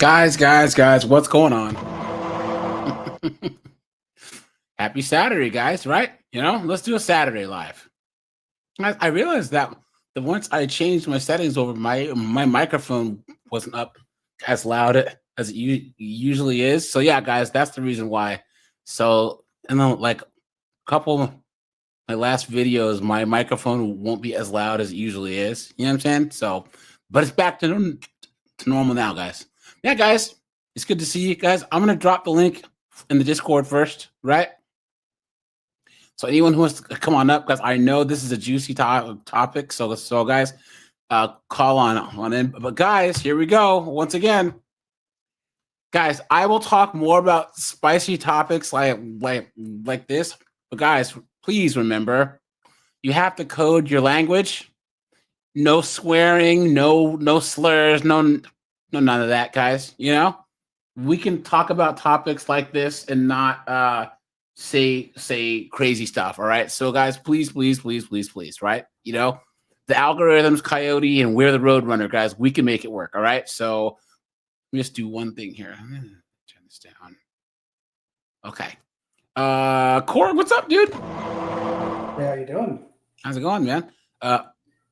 Guys, what's going on? Happy Saturday, guys, right? Let's do a Saturday live. I realized that once I changed my settings over, my microphone wasn't up as loud as it usually is. So yeah, guys, that's the reason why. So, and then like a couple of my last videos, my microphone won't be as loud as it usually is. You know what I'm saying? So, but it's back to normal now, guys. Yeah, guys, it's good to see you guys. I'm going to drop the link in the Discord first, right? So anyone who wants to come on up, because I know this is a juicy topic. So guys, call on in. But guys, here we go. Once again, guys, I will talk more about spicy topics like this. But guys, please remember, you have to code your language. No swearing, no slurs, no, none of that, guys. We can talk about topics like this and not say crazy stuff. All right. So guys, please, right? The algorithms, Coyote, and we're the Roadrunner, guys. We can make it work. All right. So let me just do one thing here. I'm gonna turn this down. Okay. Corey, what's up, dude? Hey, how you doing? How's it going, man?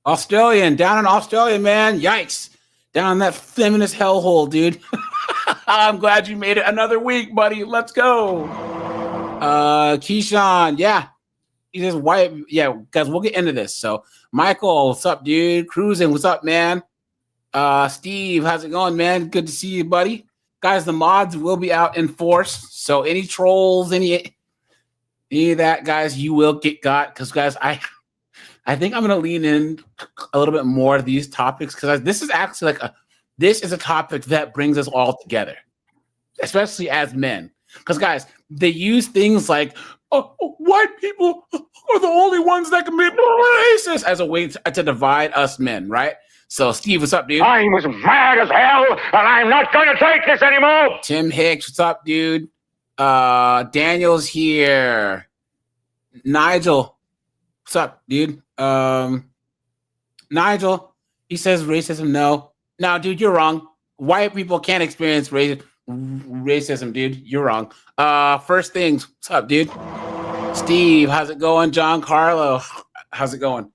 Australian, down in Australia, man. Yikes. Down in that feminist hellhole, dude. I'm glad you made it another week, buddy. Let's go. Keyshawn, yeah. He just white. Yeah, guys, we'll get into this. So, Michael, what's up, dude? Cruising, what's up, man? Steve, how's it going, man? Good to see you, buddy. Guys, the mods will be out in force. So, any trolls, any of that, guys, you will get got. Because, guys, I think I'm going to lean in a little bit more to these topics because this is actually this is a topic that brings us all together, especially as men. Because, guys, they use things like, white people are the only ones that can be racist as a way to divide us men, right? So, Steve, what's up, dude? I'm as mad as hell, and I'm not going to take this anymore. Tim Hicks, what's up, dude? Daniel's here. Nigel, what's up, dude? Nigel, he says racism. No, dude, you're wrong. White people can't experience racism, dude. You're wrong. First things, what's up, dude? Steve, how's it going? John Carlo, how's it going?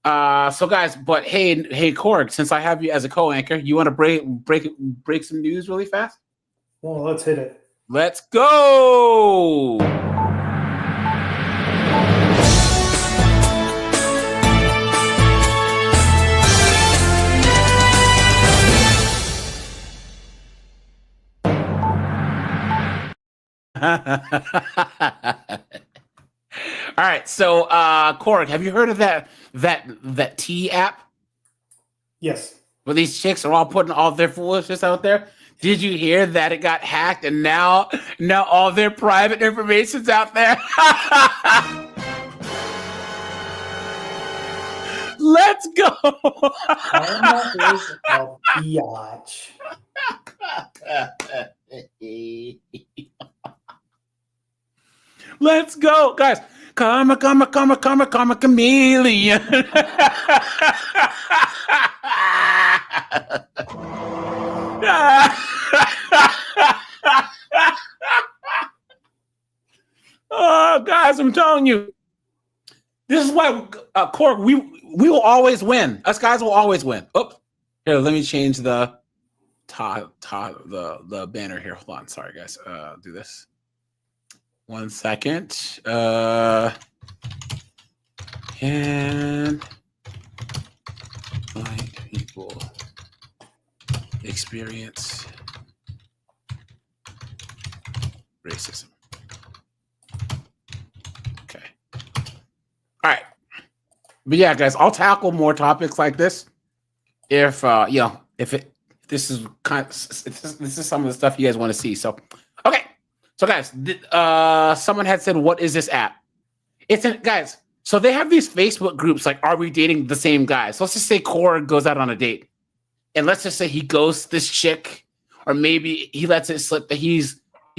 So guys, but hey, Korg, since I have you as a co-anchor, you want to break some news really fast? Well, let's hit it. Let's go. All right, so Korg, have you heard of that T app? Yes. Where these chicks are all putting all their foolishness out there? Did you hear that it got hacked and now all their private information's out there? Let's go. Karma is a biatch. Let's go, guys. Karma, chameleon. Oh, guys, I'm telling you. This is why, Cork, we will always win. Us guys will always win. Oh, here, let me change the the banner here. Hold on. Sorry, guys. Do this. 1 second. Can white people experience racism? Okay. All right. But yeah, guys, I'll tackle more topics like this if this is some of the stuff you guys want to see. So, okay. So, guys, someone had said, "What is this app?" Guys. So they have these Facebook groups like, "Are we dating the same guy?" So let's just say Cora goes out on a date, and let's just say he ghosts this chick, or maybe he lets it slip that he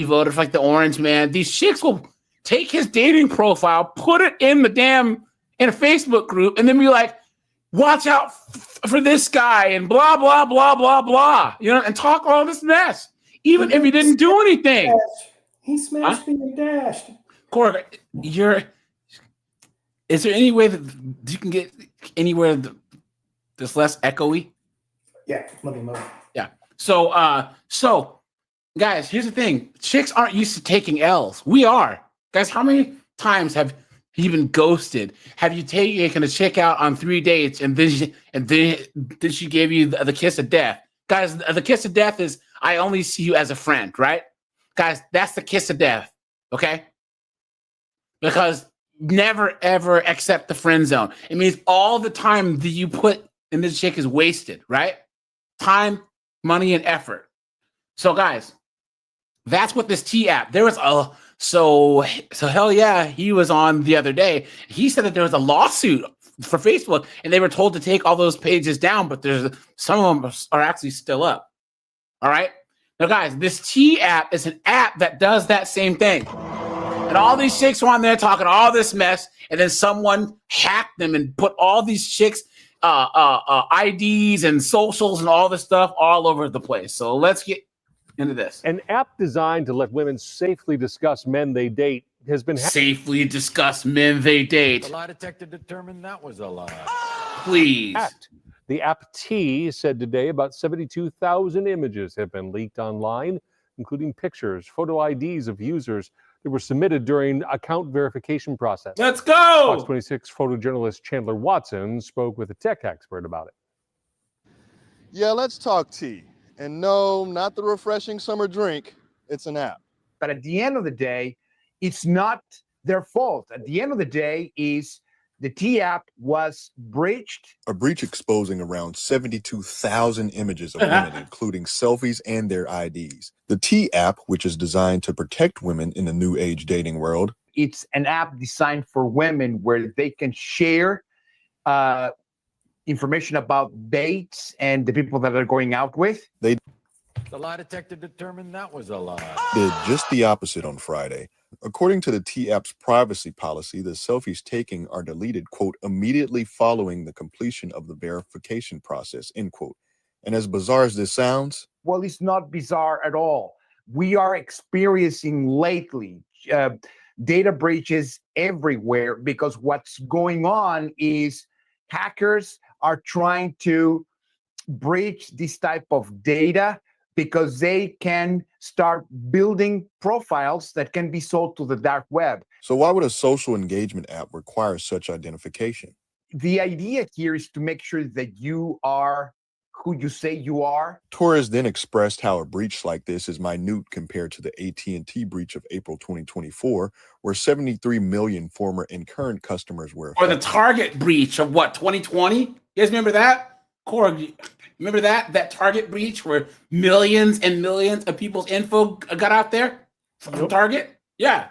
voted for like the orange man. These chicks will take his dating profile, put it in a Facebook group, and then be like, watch out for this guy and blah, blah, blah, blah, blah, and talk all this mess, even if he didn't do anything. He smashed me and dashed. Corey, is there any way that you can get anywhere that's less echoey? Yeah, let me move. Yeah. So guys, here's the thing. Chicks aren't used to taking L's. We are. Guys, how many times have you been ghosted? Have you taken a chick out on 3 dates and then she gave you the kiss of death? Guys, the kiss of death is I only see you as a friend, right? Guys, that's the kiss of death, okay? Because never, ever accept the friend zone. It means all the time that you put in this chick is wasted, right? Time, money, and effort. So, guys, that's what this T app. There was so hell yeah, he was on the other day. He said that there was a lawsuit for Facebook, and they were told to take all those pages down, but there's some of them are actually still up. All right. Now, guys, this T app is an app that does that same thing. And all these chicks were on there talking all this mess, and then someone hacked them and put all these chicks' IDs and socials and all this stuff all over the place. So let's get into this. An app designed to let women safely discuss men they date has been safely discuss men they date. The lie detector determined that was a lie. Please. hacked. The app T said today about 72,000 images have been leaked online, including pictures, photo IDs of users that were submitted during account verification process. Let's go. Fox 26 photojournalist Chandler Watson spoke with a tech expert about it. Yeah, let's talk tea. And no, not the refreshing summer drink. It's an app. But at the end of the day, it's not their fault. At the end of the day, is the T app was breached. A breach exposing around 72,000 images of women, including selfies and their IDs. The T app, which is designed to protect women in the new age dating world. It's an app designed for women where they can share information about dates and the people that they're going out with. They The lie detector determined that was a lie. did just the opposite on Friday. According to the T app's privacy policy, the selfies taken are deleted, quote, immediately following the completion of the verification process, end quote. And as bizarre as this sounds, Well, it's not bizarre at all. We are experiencing lately data breaches everywhere because what's going on is hackers are trying to breach this type of data because they can start building profiles that can be sold to the dark web. so why would a social engagement app require such identification? The idea here is to make sure that you are who you say you are. Torres then expressed how a breach like this is minute compared to the AT&T breach of April 2024, where 73 million former and current customers were Or the affected. Target breach of what, 2020? You guys remember that? Corey, remember that Target breach where millions and millions of people's info got out there from Target? Yeah.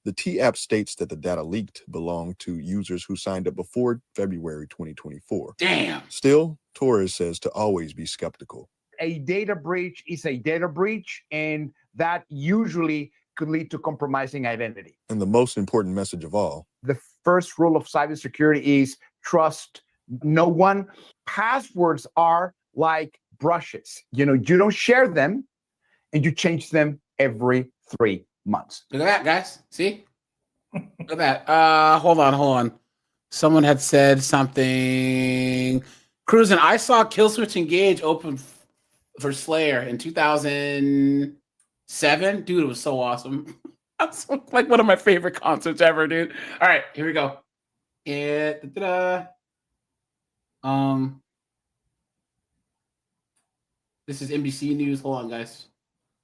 The T app states that the data leaked belonged to users who signed up before February 2024. Damn. Still, Torres says to always be skeptical. A data breach is a data breach, and that usually could lead to compromising identity. And the most important message of all, The first rule of cybersecurity is trust no one. Passwords are like brushes. You don't share them, and you change them every 3 months. Look at that, guys. See? Look at that. Hold on. Someone had said something. Cruising, I saw Killswitch Engage open for Slayer in 2007. Dude, it was so awesome. That's like one of my favorite concerts ever, dude. All right, here we go. This is NBC News. Hold on, guys.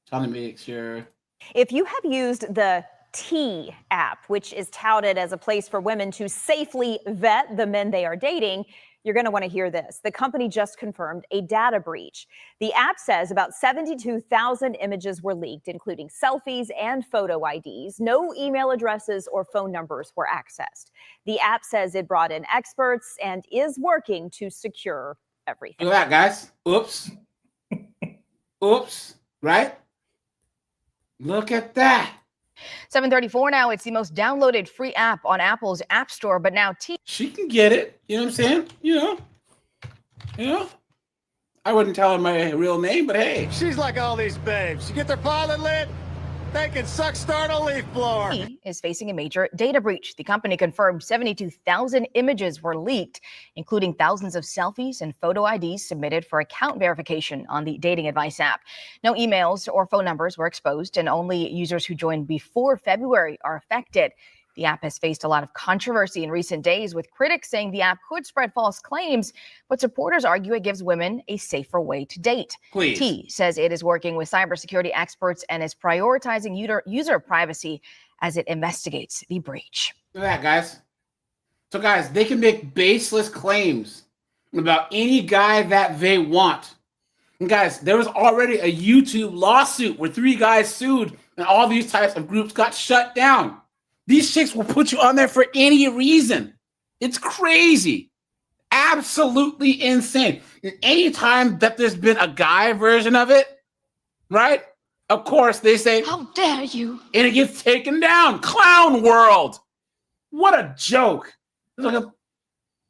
Trying to make sure. If you have used the T app, which is touted as a place for women to safely vet the men they are dating, you're going to want to hear this. The company just confirmed a data breach. The app says about 72,000 images were leaked, including selfies and photo IDs. No email addresses or phone numbers were accessed. The app says it brought in experts and is working to secure everything. Look at that, guys. Oops. Oops. Right? Look at that. 7:34 now. It's the most downloaded free app on Apple's App Store, but now She can get it. You know what I'm saying? You know, I wouldn't tell her my real name, but hey, She's like all these babes. You get their pilot lit, they can suck start a leaf blower. He is facing a major data breach. The company confirmed 72,000 images were leaked, including thousands of selfies and photo IDs submitted for account verification on the dating advice app. No emails or phone numbers were exposed, and only users who joined before February are affected. The app has faced a lot of controversy in recent days, with critics saying the app could spread false claims, but supporters argue it gives women a safer way to date. please. T says it is working with cybersecurity experts and is prioritizing user privacy as it investigates the breach. Look at that, guys. So, guys, they can make baseless claims about any guy that they want. And, guys, there was already a YouTube lawsuit where 3 guys sued, and all these types of groups got shut down. These chicks will put you on there for any reason. It's crazy. Absolutely insane. And anytime that there's been a guy version of it, right? Of course, they say, How dare you? and it gets taken down. Clown world. What a joke.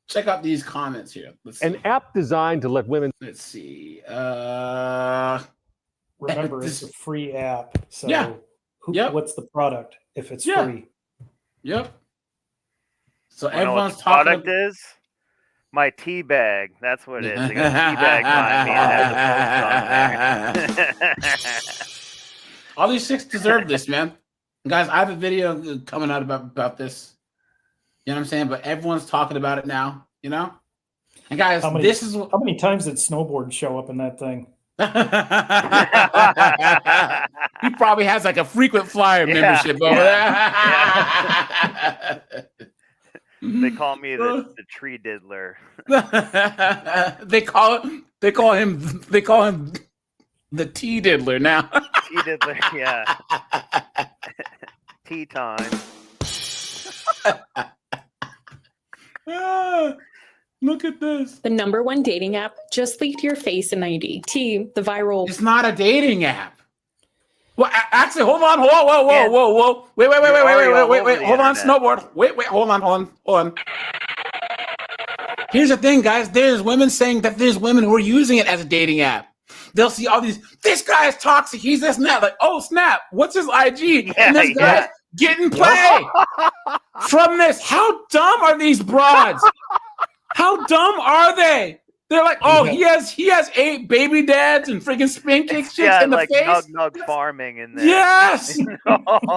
Check out these comments here. Let's see. An app designed to let women. Let's see. Remember, this- it's a free app. So Yeah. Yep. what's the product if it's Yeah. free? Yep. So You know what everyone's the talking. product is? My tea bag. That's what it is. They got a tea bag behind me and has a post on there. All these chicks deserve this, man. Guys, I have a video coming out about this. You know what I'm saying? But everyone's talking about it now, you know? And guys, How many, this is how many times did snowboard show up in that thing? he probably has like a frequent flyer membership over there. They call me the tree diddler. they call him the tea diddler now. Tea diddler, yeah. Tea time. Look at this. The #1 dating app just leaked your face and ID. T, the viral. It's not a dating app. Well, actually, hold on. Whoa. Wait. Hold on, snowboard. Wait. Hold on. Here's the thing, guys. There's women saying that there's women who are using it as a dating app. They'll see all these, this guy is toxic. He's this and that. Like, oh, snap. What's his IG? And this guy's getting play from this. How dumb are these broads? How dumb are they? They're like, oh, he has 8 baby dads and freaking spin kick chicks in the like face. nug farming in there. Yes,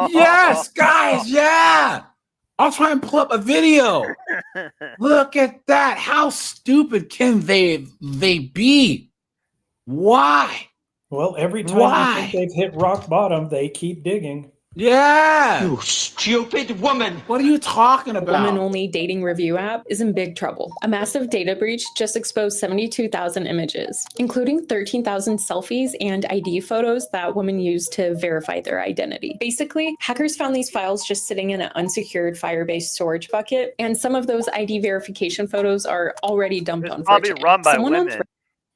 yes, guys, yeah. I'll try and pull up a video. Look at that. How stupid can they be? Why? Well, every time I think they've hit rock bottom, they keep digging. Yeah. You stupid woman. What are you talking about? Women-only dating review app is in big trouble. A massive data breach just exposed 72,000 images, including 13,000 selfies and ID photos that women use to verify their identity. Basically, hackers found these files just sitting in an unsecured Firebase storage bucket, and some of those ID verification photos are already dumped on 4chan. Probably run by women.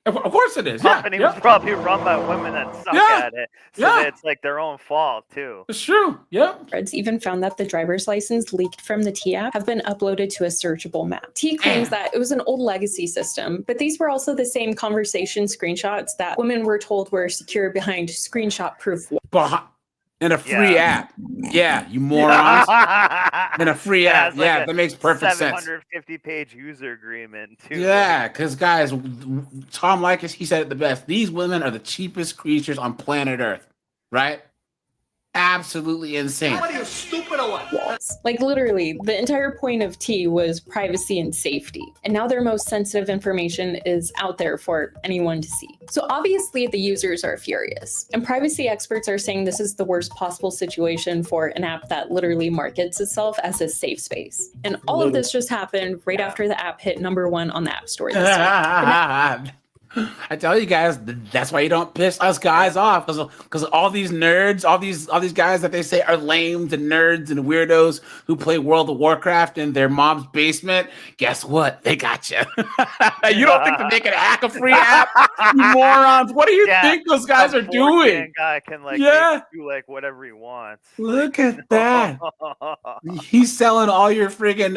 Of course it is. Company was probably run by women that suck at it. So it's like their own fault too. It's true. Yep. Threads even found that the driver's license leaked from the T app have been uploaded to a searchable map. T claims that it was an old legacy system, but these were also the same conversation screenshots that women were told were secure behind screenshot proof. In a free app. Yeah, you morons. In a free app. Like yeah, that makes perfect sense. 750-page user agreement too. Yeah, because guys, Tom Likas, he said it the best. These women are the cheapest creatures on planet Earth, right? Absolutely insane. What are you, stupid or what? Like literally, the entire point of T was privacy and safety. And now their most sensitive information is out there for anyone to see. So obviously the users are furious. And privacy experts are saying this is the worst possible situation for an app that literally markets itself as a safe space. And all of this just happened right after the app hit #1 on the App Store this week. I tell you guys, that's why you don't piss us guys off, because all these nerds, all these guys that they say are lames and nerds and weirdos who play World of Warcraft in their mom's basement. Guess what? They got you. You don't think that they can hack a free app, you morons? What do you think those guys are doing? Guy can like do like whatever he wants. Look at that. He's selling all your friggin'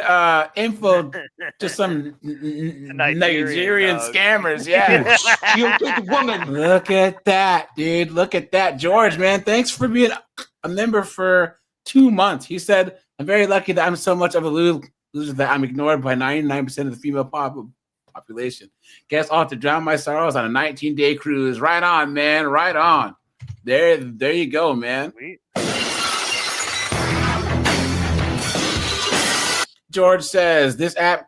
info to some Nigerian scammers. Yeah. Woman. Look at that, dude. Look at that. George, man, thanks for being a member for 2 months. He said, I'm very lucky that I'm so much of a loser that I'm ignored by 99% of the female population. Guess I'll have to drown my sorrows on a 19-day cruise. Right on, man. Right on. There you go, man. Sweet. George says, this app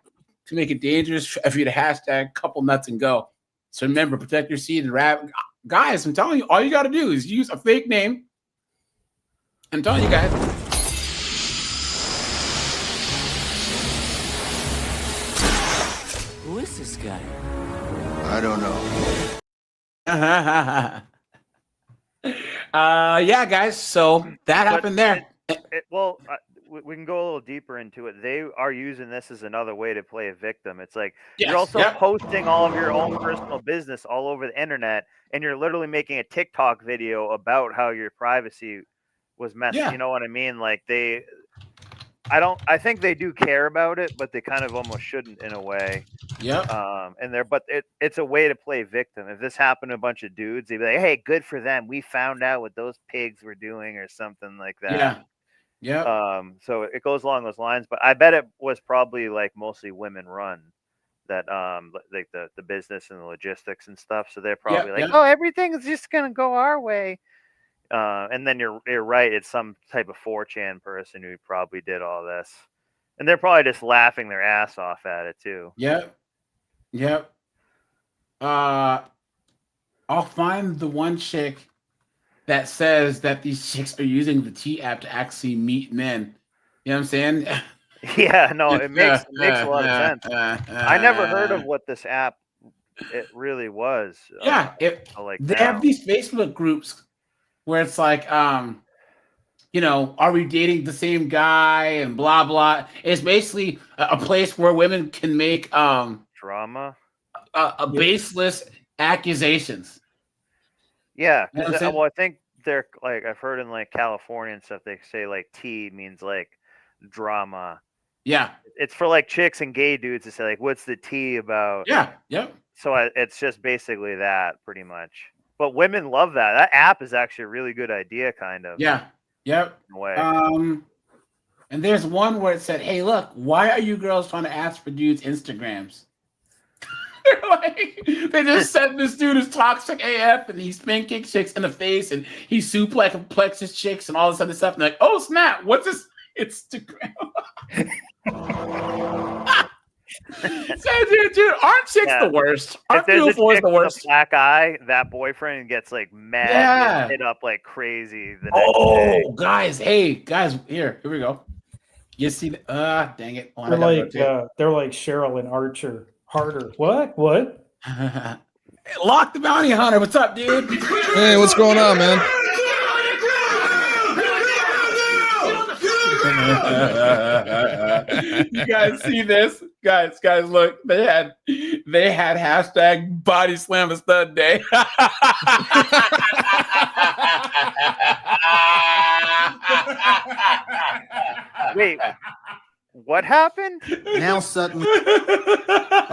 can make it dangerous for you to hashtag couple nuts and go. So remember, protect your seed and rap. Guys, I'm telling you, all you got to do is use a fake name. I'm telling you guys. Who is this guy? I don't know. Yeah, guys. So that happened there. We can go a little deeper into it. They are using this as another way to play a victim. It's like Yes, you're also yep. posting all of your own personal business all over the internet, and you're literally making a TikTok video about how your privacy was messed. Yeah. You know what I mean? Like I think they do care about it, but they kind of almost shouldn't in a way. Yep. But it's a way to play victim. If this happened to a bunch of dudes, they'd be like, "Hey, good for them. We found out what those pigs were doing," or something like that. Yeah. Yeah. So it goes along those lines, but I bet it was probably like mostly women run that like the business and the logistics and stuff. So they're probably oh, everything is just gonna go our way. And then you're right, it's some type of 4chan person who probably did all this. And they're probably just laughing their ass off at it too. Yep. Yep. I'll find the one chick that says that these chicks are using the T app to actually meet men. You know what I'm saying? Yeah, no, it makes a lot of sense. I never heard of what this app it really was. Yeah, they have these Facebook groups where it's like, you know, are we dating the same guy and blah blah. It's basically a place where women can make drama, baseless accusations. Yeah, You know what I'm saying? well, I think they're like I've heard in like California and stuff. They say like T means like drama. Yeah, it's for like chicks and gay dudes to say like, "What's the tea about?" Yeah, yep. So it's just basically that, pretty much. But women love that. That app is actually a really good idea, kind of. Yeah, yep. In a way. And there's one where it said, "Hey, look, why are you girls trying to ask for dudes' Instagrams?" They just said this dude is toxic AF and he spin kicks chicks in the face and he suplexes chicks and all this other stuff. And they're like, oh snap, what's this Instagram? Dude, aren't chicks the worst? Aren't if there's a fours chick the with worst? a black eye, that boyfriend gets like mad, Yeah. hit up like crazy. The next Oh, day. guys, here we go. You see, dang it. Oh, They're like Cheryl and Archer. Harder. What? Lock the bounty hunter. What's up, dude? Hey, what's going on, man? You guys see this? Guys, look. They had hashtag body slam a stud day. Wait, what happened? Now suddenly.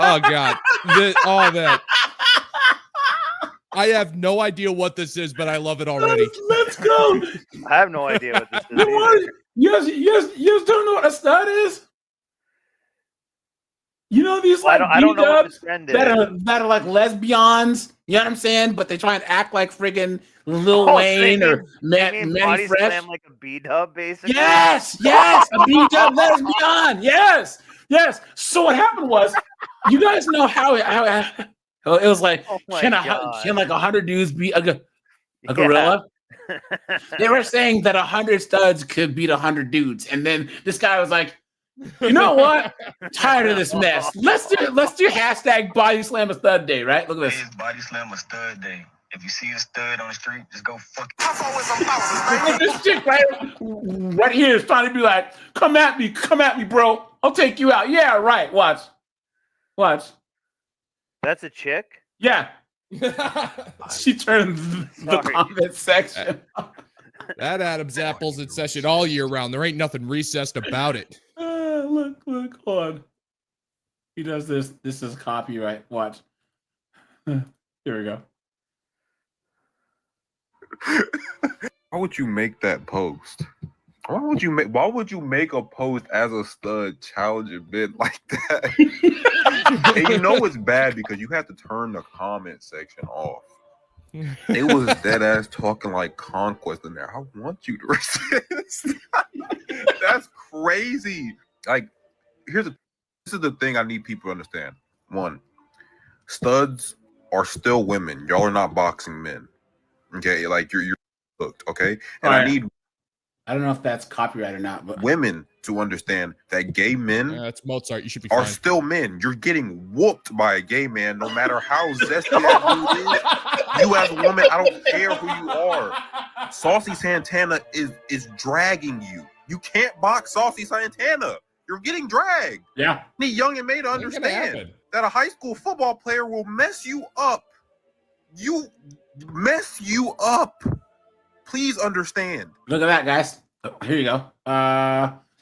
Oh God! All that. I have no idea what this is, but I love it already. Let's go. I have no idea what this is. Either. You guys don't know what a stud is? You know these like I don't know what this trend is. that are like lesbians. You know what I'm saying? But they try and act like friggin' Lil Wayne or Manny Fresh. Slam like a B-dub, basically. Yes, a B-dub lesbian. Yes. So what happened was, you guys know how it was like, can like 100 dudes beat a gorilla? They were saying that 100 studs could beat 100 dudes, and then this guy was like, You know what? Tired of this mess. Let's do hashtag body slam a stud day, right? Look at this. It's body slam a stud day. If you see a stud on the street, just go fuck it. This chick right here is trying to be like, come at me, bro. I'll take you out. Yeah, right. Watch. That's a chick? Yeah. She turned the comment section. That Adam's apple's in session all year round. There ain't nothing recessed about it. Look, hold on. He does this. This is copyright. Watch. Here we go. Why would you make that post? Why would you make a post as a stud challenging bit like that? And you know it's bad because you have to turn the comment section off. It was dead ass talking like conquest in there. I want you to resist. That's crazy. Like, this is the thing I need people to understand. One, studs are still women. Y'all are not boxing men. Okay, like you're hooked. Okay, and right. I don't know if that's copyright or not, but women to understand that gay men that's Mozart. You should be are fine. still men. You're getting whooped by a gay man, no matter how zesty that dude is. You as a woman, I don't care who you are. Saucy Santana is dragging you. You can't box Saucy Santana. You're getting dragged. Yeah. Need young and made to understand that a high school football player will mess you up. Mess you up. Please understand. Look at that, guys. Oh, here you go.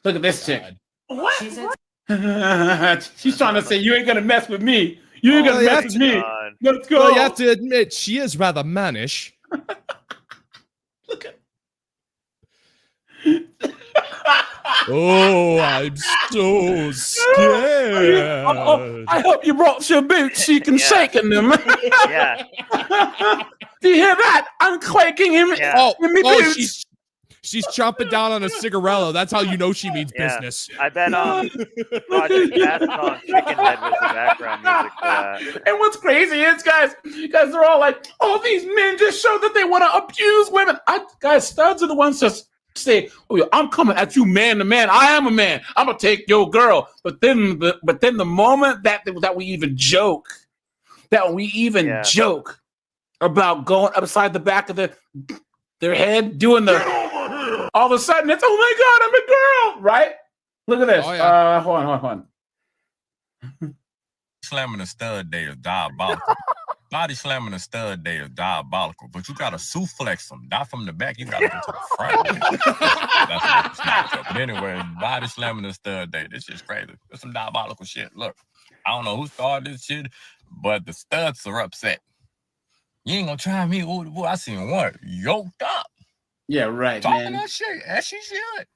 Look at this chick. What? She's trying to say you ain't gonna mess with me. You ain't gonna mess with me. Let's go. Well, you have to admit she is rather mannish. Look at. Oh, I'm so scared. I hope you brought your boots so you can shake in them. Yeah. Do you hear that? I'm quaking him. Yeah. In me boots. She's chomping down on a cigarello. That's how you know she means business. I bet Project Cat's song Chicken Head was the background music for that. And what's crazy is, guys, they're all like, oh, these men just show that they want to abuse women. Guys, studs are the ones that say, oh, I'm coming at you man to man. I am a man. I'm going to take your girl. But then the moment that we even joke, joke about going upside the back of their head, doing all of a sudden it's, oh my God, I'm a girl, right? Look at this. Oh, yeah. Hold on. Slamming a stud day is diabolical. Body slamming a stud day is diabolical, but you gotta suplex them, not from the back. You gotta go to the front. That's what it's not. But anyway, body slamming a stud day. This shit's crazy. It's some diabolical shit. Look, I don't know who started this shit, but the studs are upset. You ain't gonna try me. Ooh, I seen one yoked up. Yeah, right, talking man. that shit as she should.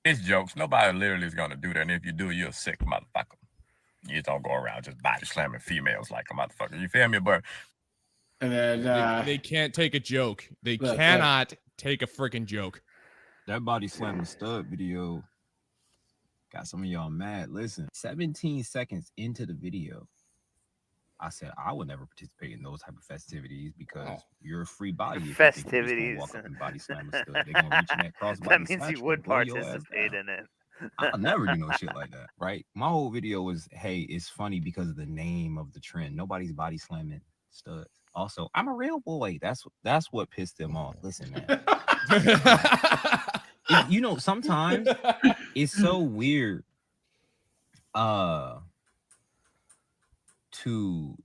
It's jokes. Nobody literally is gonna do that. And if you do, you're a sick motherfucker. You just don't go around just body slamming females like a motherfucker. You feel me? But and then they can't take a joke. They cannot take a freaking joke. That body slamming stud video got some of y'all mad. Listen, 17 seconds into the video, I said I would never participate in those type of festivities because you're a free body. Festivities. Walk up and body slam a stud. They're gonna reach in that cross that means you would participate in it. I'll never do no shit like that, right? My whole video was, hey, it's funny because of the name of the trend. Nobody's body slamming studs. Also, I'm a real boy. That's what pissed them off. Listen, man. You know, sometimes it's so weird to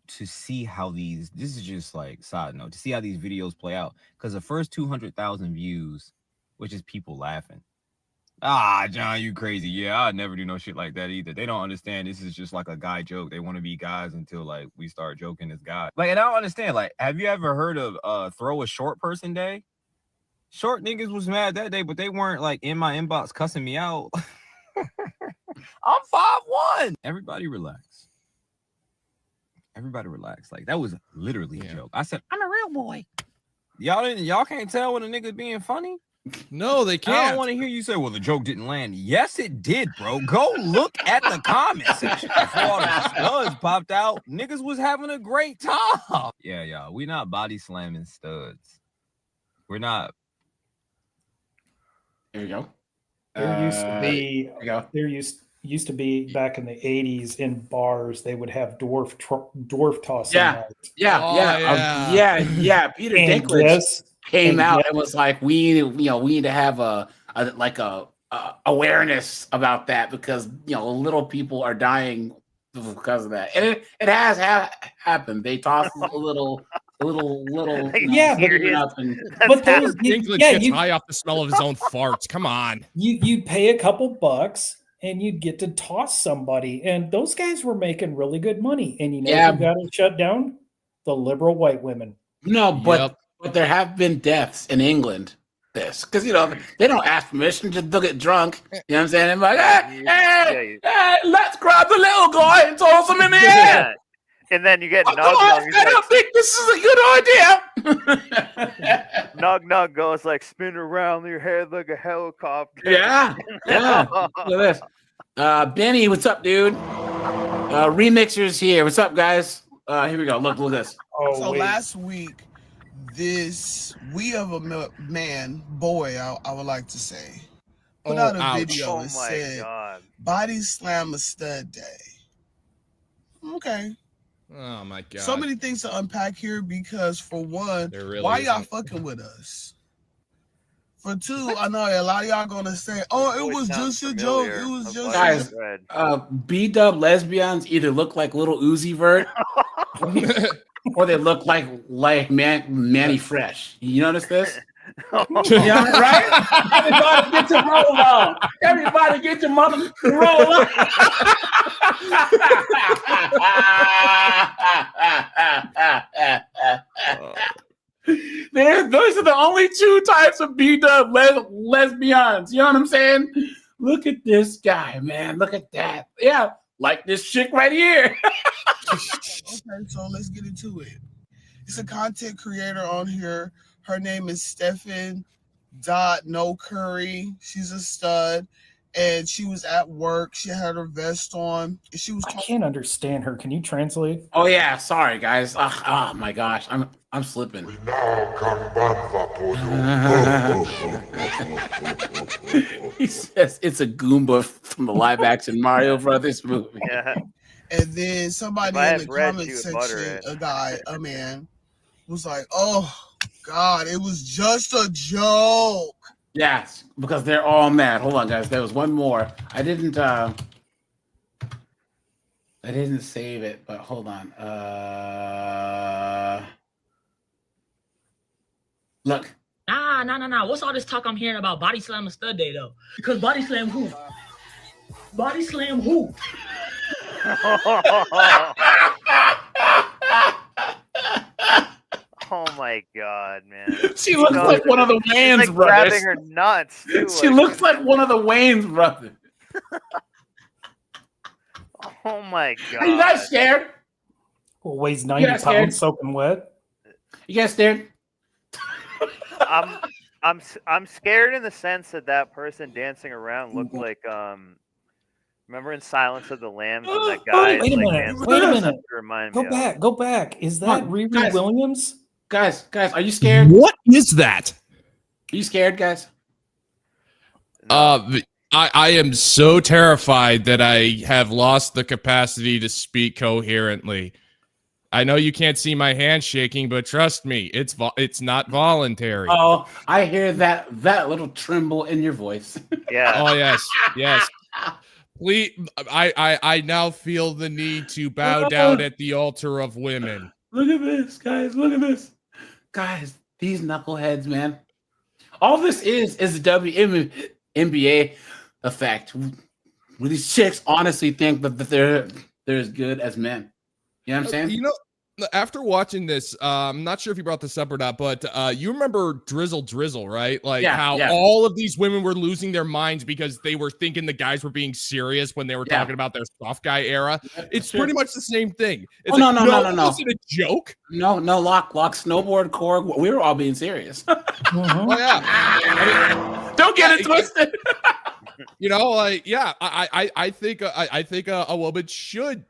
see how this is just like side note, to see how these videos play out, because the first 200,000 views, which is people laughing. John, you crazy. Yeah, I'd never do no shit like that either. They don't understand this is just like a guy joke. They want to be guys until like we start joking as guys. Like, and I don't understand. Like, have you ever heard of throw a short person day? Short niggas was mad that day, but they weren't like in my inbox cussing me out. I'm 5'1". Everybody relax. Everybody relax. Like, that was literally a joke. I said, I'm a real boy. Y'all can't tell when a nigga's being funny? No, they can't. I don't want to hear you say, well, the joke didn't land. Yes, it did, bro. Go look at the comment section. Before all the studs popped out, niggas was having a great time. Yeah, y'all. We not body slamming studs. We're not. There you go. There used to be. used to be back in the 80s in bars, they would have dwarf tossing Yeah, night. yeah. Peter And Dinklage came out guess- and was like, we need to have a awareness about that because little people are dying because of that, and it has happened. They toss a little. Yeah, but those Dinklage gets high off the smell of his own farts. Come on. You'd pay a couple bucks and you'd get to toss somebody, and those guys were making really good money. And who got it shut down? The liberal white women. No, but there have been deaths in England. Because they don't ask permission, just they'll get drunk. You know what I'm saying? They're like, hey, let's grab the little guy and toss him in the air. And then you get Nog I don't think this is a good idea. Nog goes like, spin around your head like a helicopter. Yeah. Look at this. Benny, what's up, dude? Remixers here. What's up, guys? Here we go. Look at this. Last week, we of a man, boy, I would like to say, put out a video and said, "Body slam a stud day." Okay. Oh my god. So many things to unpack here because for one, really why y'all isn't. fucking with us? For two, I know a lot of y'all gonna say, "Oh, it was just a joke. It was just." Guys, B-dub lesbians either look like little Uzi Vert or they look like Manny Fresh. You notice this? Yeah, right? Everybody get your roll on. Everybody get your mother roll on. Those are the only two types of B-dub lesbians. You know what I'm saying? Look at this guy, man. Look at that. Yeah, like this chick right here. Okay, so let's get into it. It's a content creator on here. Her name is Stephen.No Curry. She's a stud. And she was at work. She had her vest on. And she was. I can't understand her. Can you translate? Oh yeah, sorry guys. Oh my gosh, I'm slipping. He says it's a Goomba from the live action Mario Brothers movie. Yeah. And then somebody in the comment section, a man, was like, "Oh God, it was just a joke." Yes, because they're all mad. Hold on, guys. There was one more. I didn't save it, but hold on. Look. Nah. What's all this talk I'm hearing about body slam a stud day though? Because body slam who? Body slam who? Oh my god, man! She looks like one of the Wayans brothers. Grabbing her nuts. Too, she looks like one of the Wayans brothers. Oh my god! Are you guys scared? Well, weighs 90 pounds, soaking wet. You guys scared? I'm scared in the sense that person dancing around looked like remember in Silence of the Lambs when that guy? Wait a minute. Go back. Is that Riri Williams? Guys, are you scared? What is that? Are you scared, guys? I am so terrified that I have lost the capacity to speak coherently. I know you can't see my hand shaking, but trust me, it's not voluntary. Oh, I hear that little tremble in your voice. Yeah. Oh yes. Please, I now feel the need to bow down at the altar of women. Look at this, guys. Look at this. Guys, these knuckleheads, man. All this is the WNBA effect. Where these chicks honestly think that they're as good as men. You know what I'm saying? You know, after watching this, I'm not sure if you brought this up or not, but you remember Drizzle, right? Like how all of these women were losing their minds because they were thinking the guys were being serious when they were talking about their soft guy era. It's pretty much the same thing. It's no. It wasn't a joke. No, lock, snowboard, core. We were all being serious. Oh yeah. Don't get it twisted. You know, like, yeah, I think a woman should,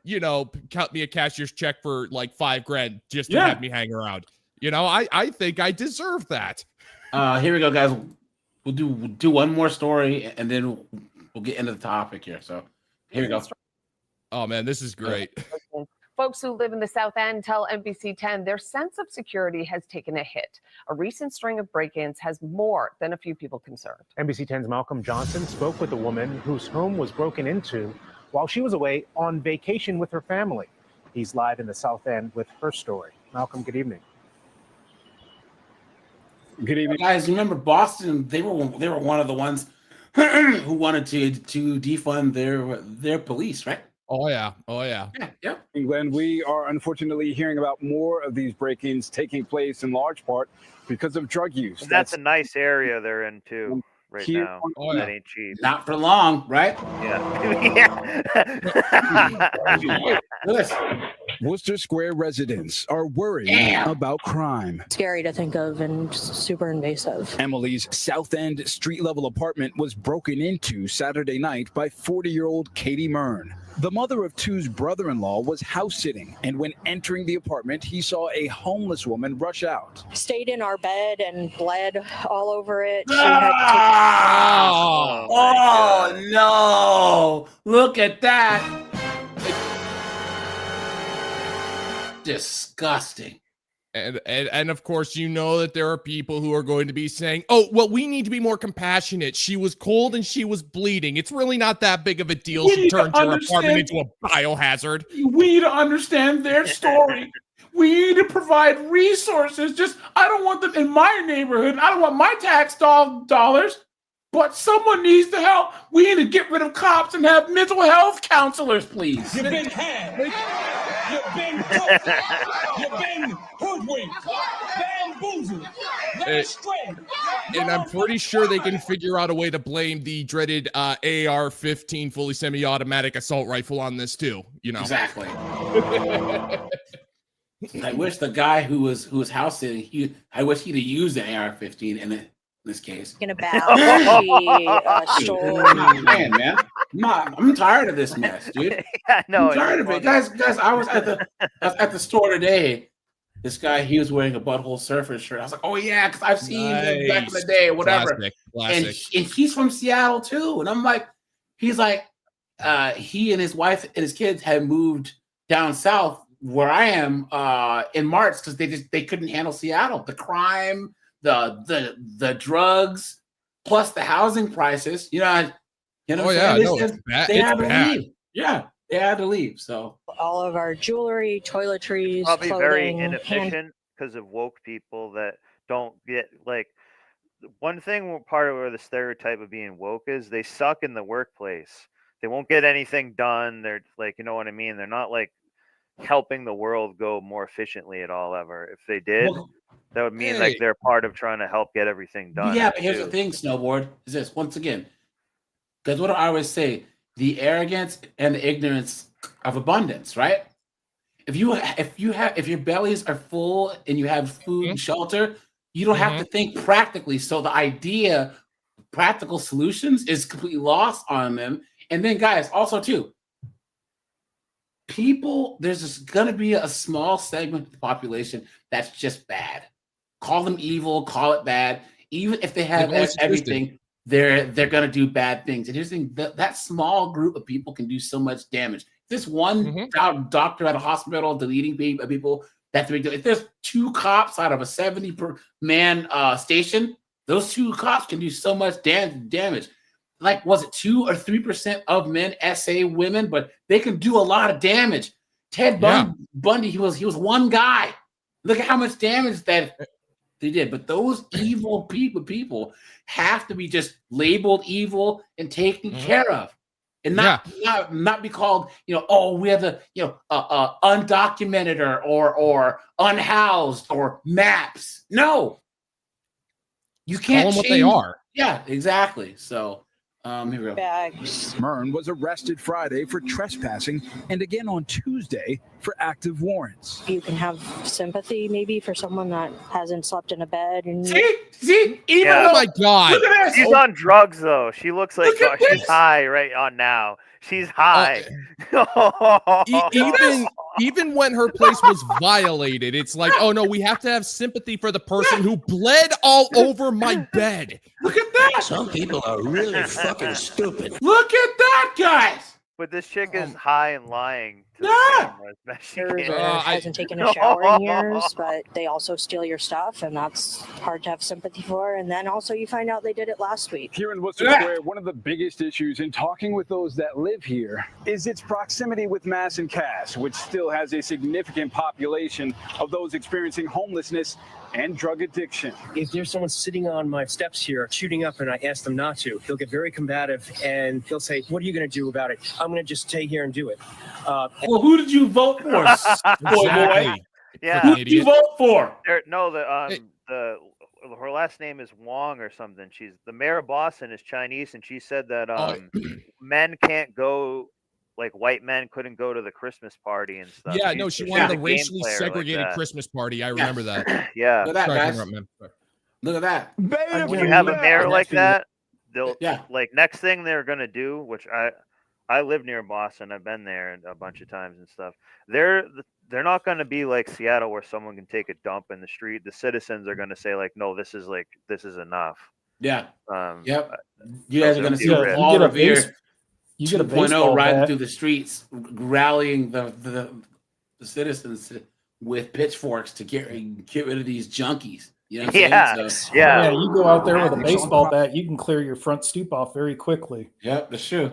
cut me a cashier's check for like $5,000 just to have me hang around. You know, I think I deserve that. Here we go, guys. We'll do one more story and then we'll get into the topic here. So Here we go. Oh man, this is great. Folks who live in the South End tell NBC 10 their sense of security has taken a hit. A recent string of break-ins has more than a few people concerned. NBC 10's Malcolm Johnson spoke with a woman whose home was broken into while she was away on vacation with her family. He's live in the South End with her story. Malcolm, good evening. Good evening, guys. Remember Boston? They were one of the ones who wanted to defund their police, right? Oh yeah. Yeah. England, we are unfortunately hearing about more of these break-ins taking place in large part because of drug use. And that's a nice area they're in too right here now. on- That ain't cheap. Not for long, right? Yeah. Worcester Square residents are worried about crime. Scary to think of and super invasive. Emily's South End street-level apartment was broken into Saturday night by 40-year-old Katie Mern. The mother of two's brother-in-law was house-sitting, and when entering the apartment, he saw a homeless woman rush out. Stayed in our bed and bled all over it. She Oh no! Look at that! Disgusting. And of course, you know that there are people who are going to be saying, oh, well, we need to be more compassionate. She was cold and she was bleeding. It's really not that big of a deal. She turned her apartment into a biohazard. We need to understand their story. We need to provide resources. I don't want them in my neighborhood. I don't want my tax dollars, but someone needs to help. We need to get rid of cops and have mental health counselors, please. You've been had. You've been cooked. You've been hoodwinked. Bamboozled. Led astray. And I'm pretty sure they can figure out a way to blame the dreaded AR-15 fully semi-automatic assault rifle on this too. You know exactly. I wish the guy who was house sitting, I wish he'd have used an AR-15 in this case. In a bounty store. Man, I'm tired of this mess, dude. Yeah, no, I'm tired of it, guys. I was at the store today. This guy, he was wearing a Butthole Surfer shirt. I was like, oh yeah, because I've seen him back in the day, whatever. Classic. And he's from Seattle too. And I'm like, he's like, he and his wife and his kids had moved down south where I am in March because they couldn't handle Seattle, the crime, the drugs, plus the housing prices. You know what I'm saying? No, it's bad. They had to leave. Yeah, they had to leave. So all of our jewelry, toiletries, Probably clothing, very inefficient because of woke people that don't get like one thing. Part of where the stereotype of being woke is they suck in the workplace. They won't get anything done. They're like, you know what I mean? They're not like helping the world go more efficiently at all ever. If they did, that would mean like they're part of trying to help get everything done. Yeah, but here's the thing, Snowboard, is this once again, because what I always say, the arrogance and the ignorance of abundance, right? If your bellies are full and you have food and shelter, you don't have to think practically. So the idea, practical solutions, is completely lost on them. And then, guys, also too, people, there's just gonna be a small segment of the population that's just bad. Call them evil, call it bad. Even if they have everything, they're gonna do bad things. And here's the thing: that small group of people can do so much damage. This one doctor at a hospital deleting people, that's big deal. If there's 2 cops out of a 70-man station, those 2 cops can do so much damage. Like, was it 2 or 3% of men essay women, but they can do a lot of damage. Ted Bundy, he was one guy. Look at how much damage that they did. But those evil people have to be just labeled evil and taken care of, and not be called, we have the undocumented or unhoused or maps. No, you can't call them what they are. Yeah, exactly. So. Here we go. Mern was arrested Friday for trespassing and again on Tuesday for active warrants. You can have sympathy maybe for someone that hasn't slept in a bed. And see, oh my God, look at this. She's on drugs though. She looks like she's high right on now. She's high. Even when her place was violated, it's like, oh no, we have to have sympathy for the person who bled all over my bed. Look at that. Some people are really fucking stupid. Look at that, guys. But this chick is high and lying to the camera as best she can. Hasn't taken a shower in years, but they also steal your stuff, and that's hard to have sympathy for. And then also you find out they did it last week. Here in Worcester Square, one of the biggest issues in talking with those that live here is its proximity with Mass and Cass, which still has a significant population of those experiencing homelessness and drug addiction. If there's someone sitting on my steps here shooting up and I ask them not to, he'll get very combative and he'll say, "What are you going to do about it?" I'm going to just stay here and do it. Well, who did you vote for, boy? Yeah. Who did you vote for? Her last name is Wong or something. She's the mayor of Boston is Chinese, and she said that men can't go. Like white men couldn't go to the Christmas party and stuff. Yeah, no, she wanted a racially segregated Christmas party. I remember that. Yeah. Look at that, guys. Look at that. When you have a mayor like that, they'll like next thing they're gonna do, which I live near Boston. I've been there a bunch of times and stuff. They're not gonna be like Seattle where someone can take a dump in the street. The citizens are gonna say like, no, this is enough. Yeah. Yep. You guys are gonna see Paul Revere 2.0 riding through the streets, rallying the citizens with pitchforks to get rid of these junkies. You know what I'm saying? So, yeah. You go out there with a baseball bat, you can clear your front stoop off very quickly. Yep, that's true.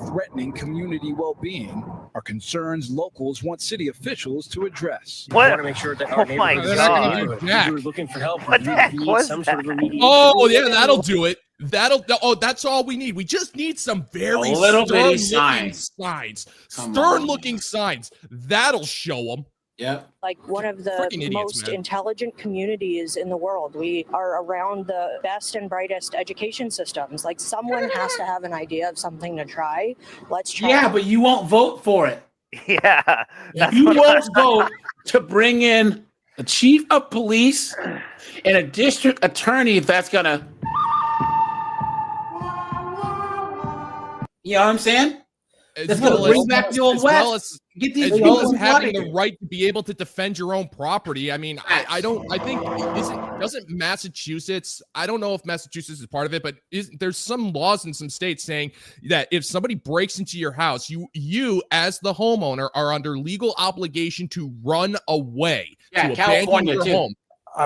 Threatening community well-being are concerns locals want city officials to address. We want to make sure that our neighborhoods are looking for help. What the heck was some sort of remediation. Oh, yeah, that'll do it. That's all we need. We just need some very stern-looking signs. Stern-looking signs. That'll show them. Yeah. Like one of the most intelligent communities in the world. We are around the best and brightest education systems. Like someone has to have an idea of something to try. Let's try. Yeah, but you won't vote for it. Yeah. You won't vote to bring in a chief of police and a district attorney that's gonna. You know what I'm saying? That's gonna bring back the old West. Get these as well as having here. the right to be able to defend your own property. I mean, I think doesn't Massachusetts, I don't know if Massachusetts is part of it, but there's some laws in some states saying that if somebody breaks into your house, you as the homeowner are under legal obligation to run away, to abandon your home.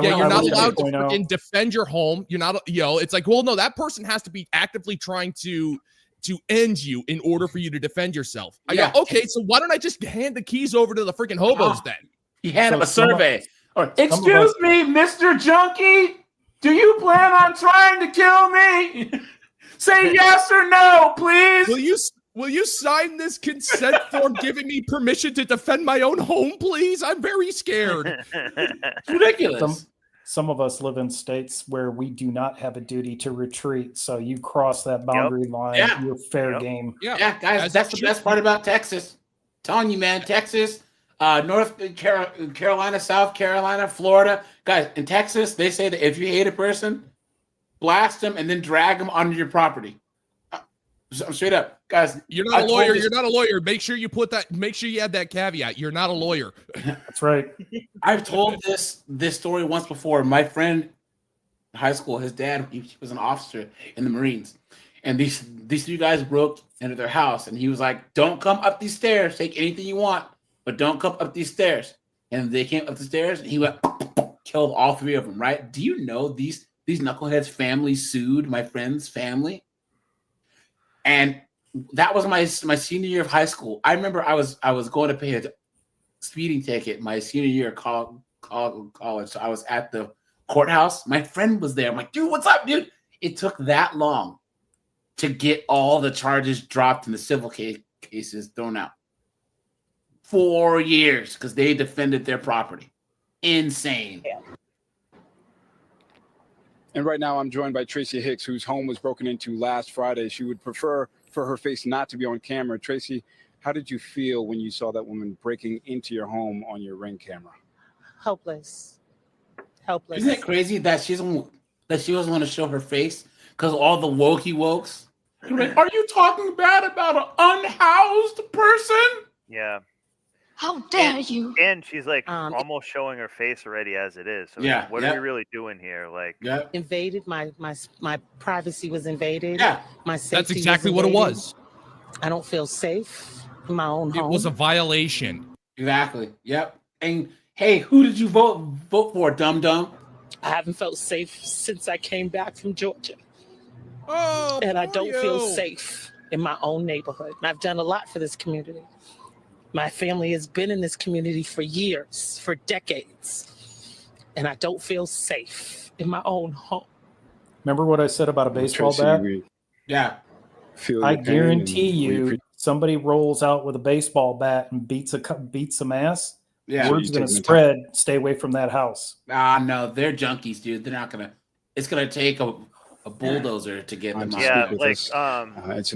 You're not allowed to freaking defend your home. You're not, it's like, well, no, that person has to be actively trying to end you in order for you to defend yourself. I go, okay, so why don't I just hand the keys over to the freaking hobos then? He had a survey. Excuse me, Mr. Junkie, do you plan on trying to kill me? Say yes or no, please. Will you sign this consent form giving me permission to defend my own home, please? I'm very scared. It's ridiculous. Some of us live in states where we do not have a duty to retreat. So you cross that boundary line, you're fair game. Yeah, guys, that's the best part about Texas. I'm telling you, man, Texas, North Carolina, South Carolina, Florida. Guys, in Texas, they say that if you hate a person, blast them and then drag them onto your property. I'm straight up, guys. You're not a lawyer. You're not a lawyer. Make sure you add that caveat. You're not a lawyer. That's right. I've told this story once before. My friend in high school, his dad, he was an officer in the Marines. And these two guys broke into their house. And he was like, don't come up these stairs. Take anything you want, but don't come up these stairs. And they came up the stairs and he went, killed all three of them, right? Do you know these knuckleheads' family sued my friend's family? And that was my senior year of high school. I remember I was going to pay a speeding ticket my senior year of college. So I was at the courthouse. My friend was there. I'm like, dude, what's up, dude? It took that long to get all the charges dropped and the civil cases thrown out. 4 years because they defended their property. Insane. Yeah. And right now I'm joined by Tracy Hicks, whose home was broken into last Friday. She would prefer for her face not to be on camera. Tracy, how did you feel when you saw that woman breaking into your home on your Ring camera? Helpless. Isn't it crazy that she doesn't want to show her face because all the wokes? Like, are you talking bad about an unhoused person? Yeah. How dare you? And she's like almost showing her face already as it is. So what are we really doing here? Like, invaded my privacy was invaded. Yeah, my safety. That's exactly what it was. I don't feel safe in my own home. It was a violation. Exactly. Yep. And hey, who did you vote for, dum dum? I haven't felt safe since I came back from Georgia. Oh, and I don't feel safe in my own neighborhood. And I've done a lot for this community. My family has been in this community for years, for decades, and I don't feel safe in my own home. Remember what I said about a baseball bat? Yeah. I guarantee you, somebody rolls out with a baseball bat and beats some ass. Yeah. Word's going to spread. Stay away from that house. No, they're junkies, dude. They're not gonna. It's gonna take a bulldozer to get them. Yeah, like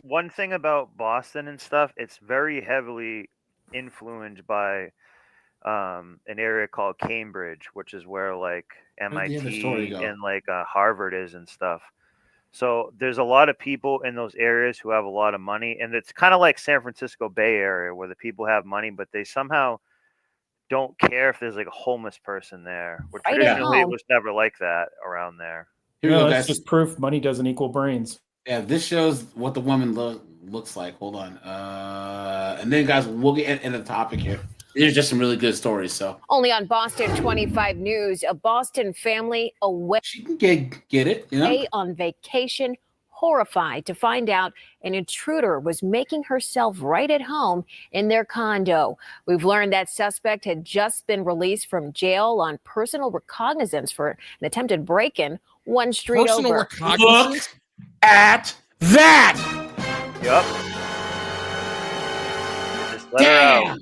one thing about Boston and stuff, it's very heavily influenced by an area called Cambridge, which is where like MIT and like Harvard is and stuff. So there's a lot of people in those areas who have a lot of money, and it's kind of like San Francisco Bay Area where the people have money, but they somehow don't care if there's like a homeless person there. Where traditionally it was never like that around there. That's just proof money doesn't equal brains. Yeah, this shows what the woman looks like. Hold on. And then, guys, we'll get into the topic here. There's just some really good stories. So only on Boston 25 News, a Boston family away. She can get it, you know? On vacation, horrified to find out an intruder was making herself right at home in their condo. We've learned that suspect had just been released from jail on personal recognizance for an attempted break-in one street Personal over. recognizance? Look at that! Yep. Just let her out.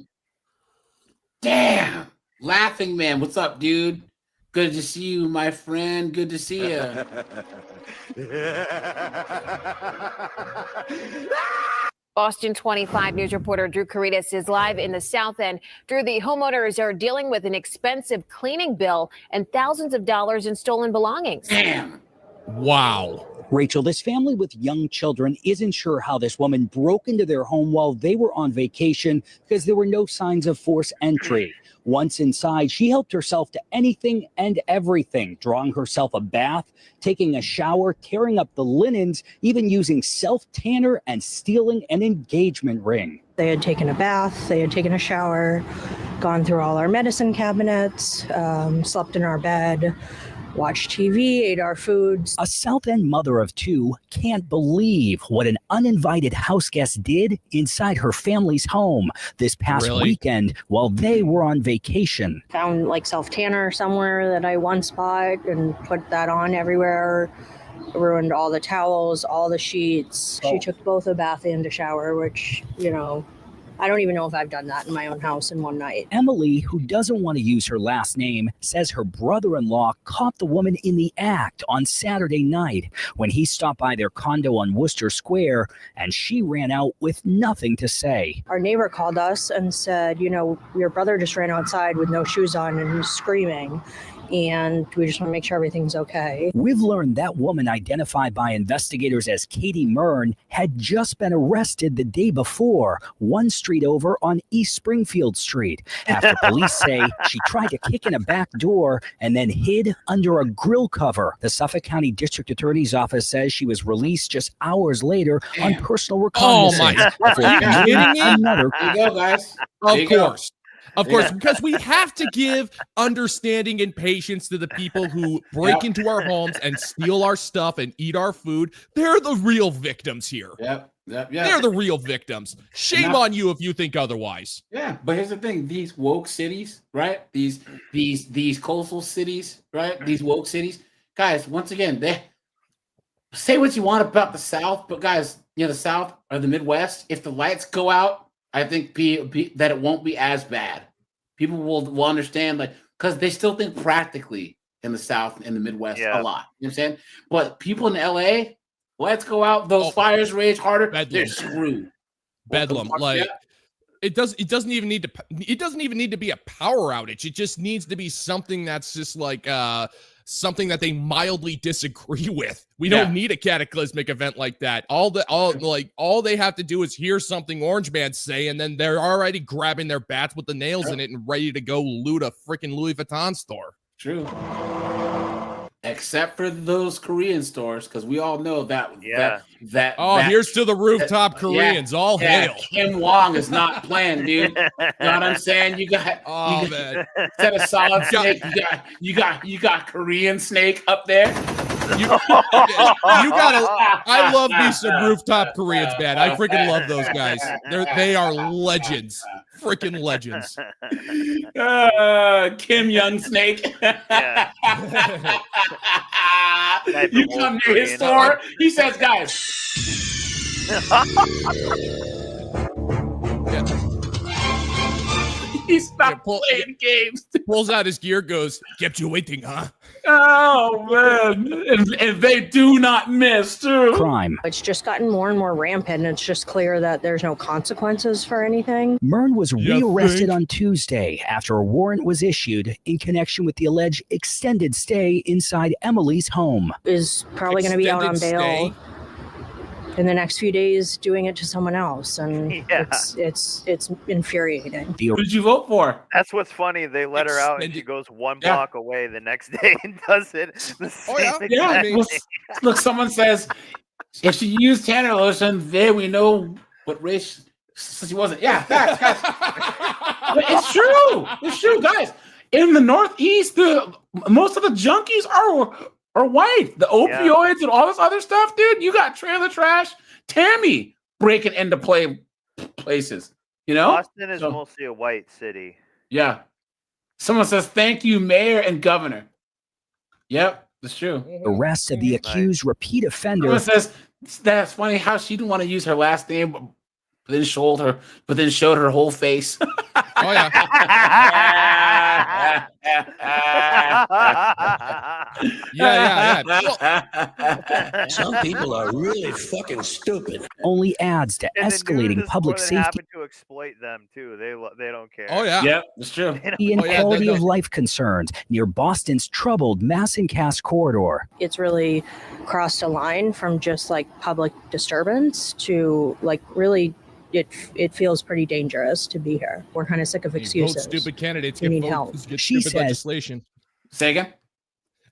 Damn. Laughing Man, what's up, dude? Good to see you, my friend. Good to see you. Boston 25 News reporter Drew Caritas is live in the South End. Drew, the homeowners are dealing with an expensive cleaning bill and thousands of dollars in stolen belongings. Damn. Wow. Rachel, this family with young children isn't sure how this woman broke into their home while they were on vacation because there were no signs of forced entry. Once inside, she helped herself to anything and everything, drawing herself a bath, taking a shower, tearing up the linens, even using self-tanner and stealing an engagement ring. They had taken a bath, they had taken a shower, gone through all our medicine cabinets, slept in our bed, watched TV, ate our foods. A South End mother of two can't believe what an uninvited house guest did inside her family's home this past weekend while they were on vacation. Found like self-tanner somewhere that I once bought and put that on everywhere. Ruined all the towels, all the sheets. She took both a bath and a shower, which, you know, I don't even know if I've done that in my own house in one night. Emily, who doesn't want to use her last name, says her brother-in-law caught the woman in the act on Saturday night when he stopped by their condo on Worcester Square, and she ran out with nothing to say. Our neighbor called us and said, you know, your brother just ran outside with no shoes on and was screaming. And we just want to make sure everything's okay. We've learned that woman, identified by investigators as Katie Mern, had just been arrested the day before, one street over on East Springfield Street, after police say she tried to kick in a back door and then hid under a grill cover. The Suffolk County District Attorney's Office says she was released just hours later on personal recognizance. Oh my! Are you kidding me? Another. There you go, guys. Of course. Of course, because we have to give understanding and patience to the people who break into our homes and steal our stuff and eat our food. They're the real victims here. Yep. They're the real victims. Shame on you if you think otherwise. Yeah, but here's the thing: these woke cities, right? These coastal cities, right? These woke cities, guys. Once again, they say what you want about the South, but guys, you know, the South or the Midwest. If the lights go out, I think that it won't be as bad. People will understand, like, because they still think practically in the South and the Midwest a lot. You know what I'm saying? But people in LA, let's go out. Those fires rage harder. Bedlam. They're screwed. Bedlam. Like it doesn't even need to be a power outage. It just needs to be something that's just like something that they mildly disagree with. We don't need a cataclysmic event like that. All they have to do is hear something Orange Man say, and then they're already grabbing their bats with the nails in it and ready to go loot a freaking Louis Vuitton store. True. Except for those Korean stores, because we all know that. Here's to the rooftop Koreans. All hail. Kim Wong is not playing, dude. You know what I'm saying? You got man. Instead of Solid Snake, you got Korean Snake up there. You gotta. I love me some rooftop Koreans, man. I freaking love those guys. They are legends, freaking legends. Kim Young Snake. You come near his store, he says, "Guys." He's not playing games. Pulls out his gear, goes, "Kept you waiting, huh?" Oh man, and they do not miss too. Crime. It's just gotten more and more rampant, and it's just clear that there's no consequences for anything. Mern was rearrested on Tuesday after a warrant was issued in connection with the alleged extended stay inside Emily's home. Is probably going to be out on bail in the next few days, doing it to someone else, and it's infuriating. Who did you vote for? That's what's funny. They let her out, and she goes one block away the next day and does it. The same exact thing. Look, someone says if she used tanner lotion, there we know what race she wasn't. Yeah, facts. But it's true. It's true, guys. In the Northeast, most of the junkies are white. The opioids and all this other stuff, dude. You got Trailer Trash, Tammy breaking into places. You know, Boston is mostly a white city. Yeah. Someone says thank you, mayor and governor. Yep, that's true. Arrest of the accused repeat offender. Someone says that's funny how she didn't want to use her last name, but then showed her whole face. Oh yeah. Yeah. Some people are really fucking stupid. Only adds to And escalating public safety happen to exploit them too. They don't care. Oh yeah. Yep, that's true. and quality of life concerns near Boston's troubled Mass-and-Cass corridor. It's really crossed a line from just like public disturbance to like really. It feels pretty dangerous to be here. We're kind of sick of excuses. Vote stupid candidates. We need help. Get She stupid says- legislation. Say again?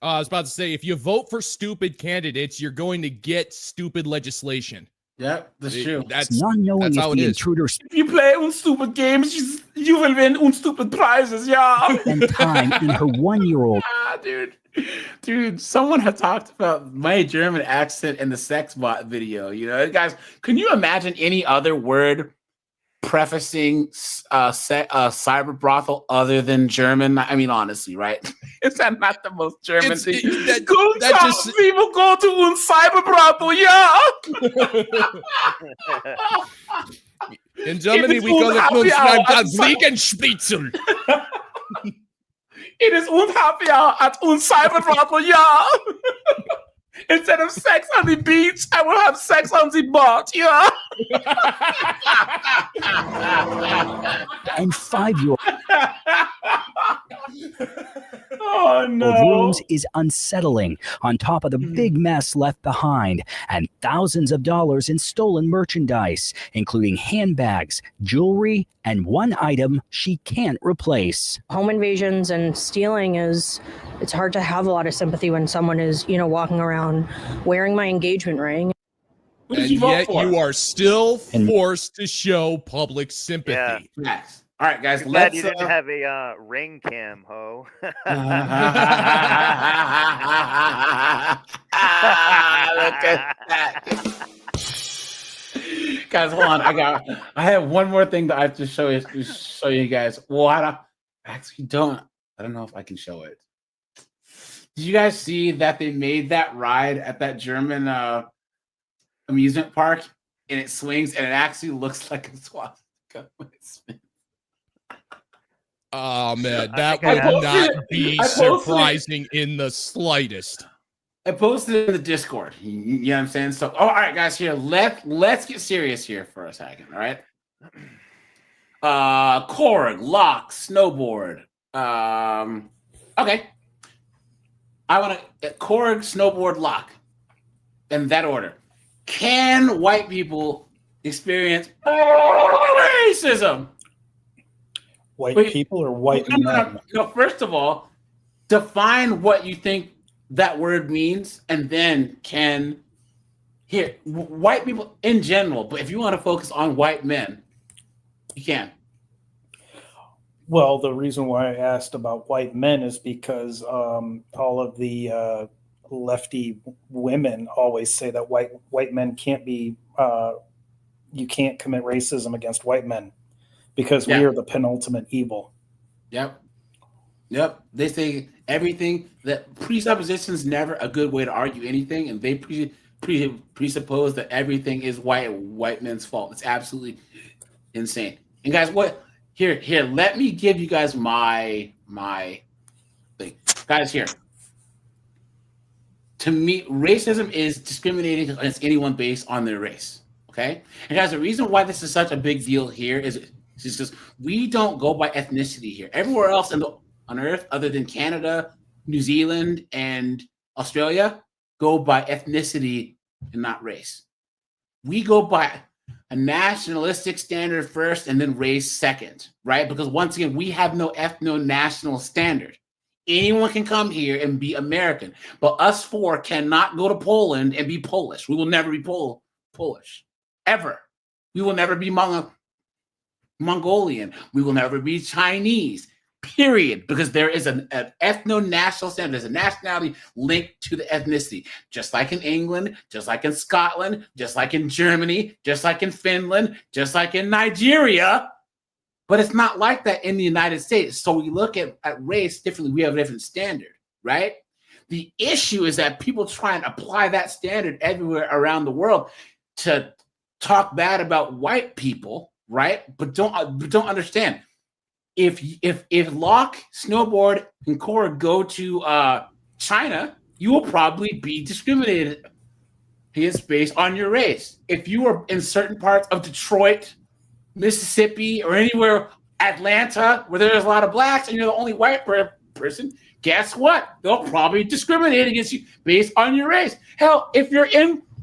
I was about to say, if you vote for stupid candidates, you're going to get stupid legislation. Yep, that's true. That's not knowing how if it the is. intruders If you play stupid games, you will win stupid prizes, yeah. spend time in her 1-year-old. Dude, someone had talked about my German accent in the sex bot video. You know, guys, can you imagine any other word prefacing cyber brothel other than German? I mean, honestly, right? Is that not the most German thing? People go to un cyber brothel, yeah. In Germany, we call it Fliegenspitzel. It is unhappy hour at un cyber brothel, yeah. Instead of sex on the beach, I will have sex on the boat, yeah. And 5-year-old Oh no. rooms is unsettling on top of the big mess left behind and thousands of dollars in stolen merchandise, including handbags, jewelry, and one item she can't replace. Home invasions and stealing it's hard to have a lot of sympathy when someone is, walking around wearing my engagement ring. And yet you are still forced to show public sympathy. Yes. All right, guys, Glad let's you didn't have a ring cam, ho. Look at that. Guys, hold on. I have one more thing that I have to show you guys. Well, I don't know if I can show it. Did you guys see that they made that ride at that German amusement park and it swings and it actually looks like a swastika when it spins? Oh man, that would not be surprising in the slightest. I posted it in the Discord. You know what I'm saying? So, all right, guys, here let's get serious here for a second. All right. Korg, lock, snowboard. Okay. I want to Korg, snowboard, lock, in that order. Can white people experience racism? White people or white men? No, first of all, define what you think that word means, and then can here white people in general. But if you want to focus on white men, you can. Well, the reason why I asked about white men is because all of the lefty women always say that white men can't be. You can't commit racism against white men because we are the penultimate evil. Yep. They say everything that presupposition is never a good way to argue anything, and they presuppose that everything is white men's fault. It's absolutely insane. And guys, what? Here. Let me give you guys my thing, guys. Here, to me, racism is discriminating against anyone based on their race. Okay, and guys, the reason why this is such a big deal here is because we don't go by ethnicity here. Everywhere else on Earth, other than Canada, New Zealand, and Australia, go by ethnicity and not race. We go by a nationalistic standard first and then race second, right? Because once again, we have no ethno-national standard. Anyone can come here and be American, but us four cannot go to Poland and be Polish. We will never be Polish, ever. We will never be Mongolian. We will never be Chinese, period, because there is an ethno-national standard. There's a nationality linked to the ethnicity, just like in England, just like in Scotland, just like in Germany, just like in Finland, just like in Nigeria. But it's not like that in the United States. So we look at race differently. We have a different standard, right? The issue is that people try and apply that standard everywhere around the world to talk bad about white people, right? But don't understand. If Locke, Snowboard, and Cora go to China, you will probably be discriminated against based on your race. If you are in certain parts of Detroit, Mississippi, or anywhere, Atlanta, where there's a lot of blacks, and you're the only white person, guess what? They'll probably discriminate against you based on your race. Hell, if you're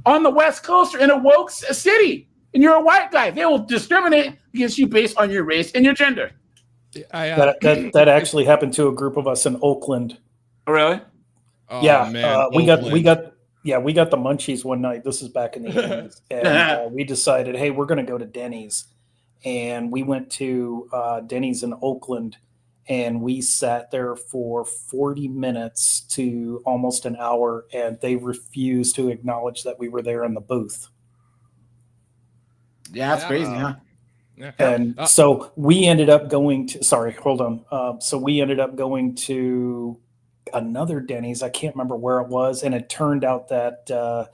on the West Coast or in a woke city, and you're a white guy, they will discriminate against you based on your race and your gender. That actually happened to a group of us in Oakland. Oh, really? Oh, yeah, man, we got the munchies one night. This is back in the 80s, and we decided, hey, we're going to go to Denny's, and we went to Denny's in Oakland, and we sat there for 40 minutes to almost an hour, and they refused to acknowledge that we were there in the booth. Yeah, that's crazy, huh? And so we ended up going to, so we ended up going to another Denny's. I can't remember where it was. And it turned out that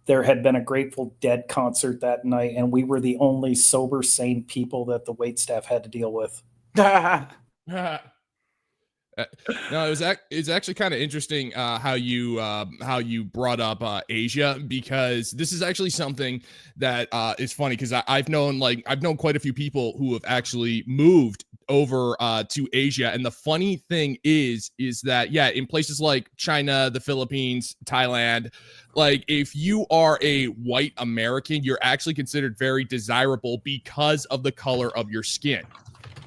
there had been a Grateful Dead concert that night. And we were the only sober, sane people that the waitstaff had to deal with. No, it's actually kind of interesting how you brought up Asia, because this is actually something that is funny, because I've known quite a few people who have actually moved over to Asia, and the funny thing is that in places like China, the Philippines, Thailand, like if you are a white American, you're actually considered very desirable because of the color of your skin.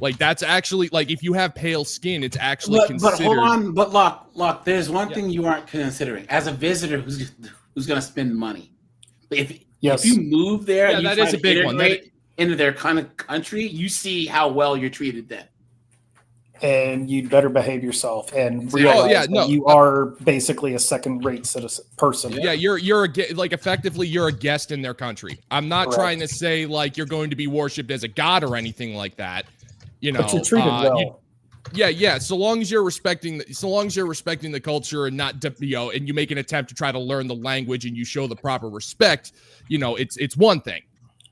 Like that's actually, like, if you have pale skin, it's actually considered. But hold on, but Locke, there's one thing you aren't considering as a visitor who's going to spend money. If you move there, and you that is a big one. Into their kind of country, you see how well you're treated then. And you'd better behave yourself and realize that you are basically a second-rate citizen person. Yeah, you're effectively you're a guest in their country. I'm not trying to say like you're going to be worshipped as a god or anything like that. You know, but you're treated well. So long as you're respecting the culture and not, and you make an attempt to try to learn the language and you show the proper respect, it's one thing.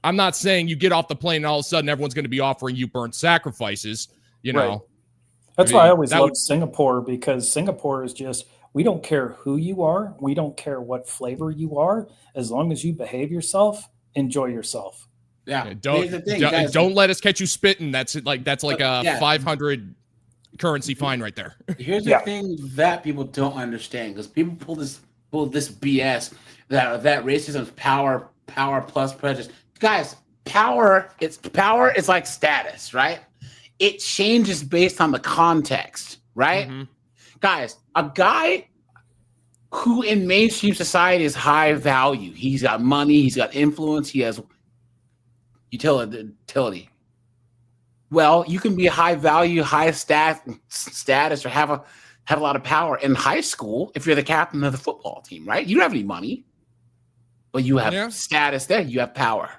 I'm not saying you get off the plane and all of a sudden everyone's going to be offering you burnt sacrifices. That's why I always loved Singapore, because Singapore is just, we don't care who you are, we don't care what flavor you are, as long as you behave yourself, enjoy yourself. Yeah, don't let us catch you spitting. That's like a 500 currency fine right there. Here's the thing that people don't understand, because people pull this BS that racism is power plus prejudice. Guys, power is like status, right? It changes based on the context, right? Mm-hmm. Guys, a guy who in mainstream society is high value? He's got money, he's got influence, he has utility. Well, you can be high value, high status, or have a lot of power in high school if you're the captain of the football team, right? You don't have any money, but you have status there. You have power.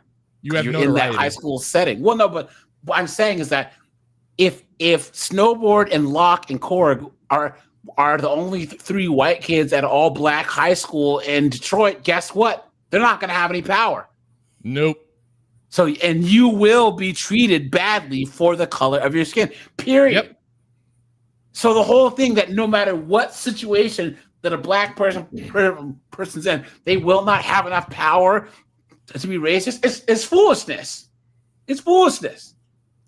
You have you're in that high school setting. Well, no, but what I'm saying is that if Snowboard and Locke and Korg are the only 3 white kids at all black high school in Detroit, guess what? They're not going to have any power. Nope. So, and you will be treated badly for the color of your skin, period. Yep. So the whole thing that no matter what situation that a black person's in, they will not have enough power to be racist. It's foolishness. It's foolishness.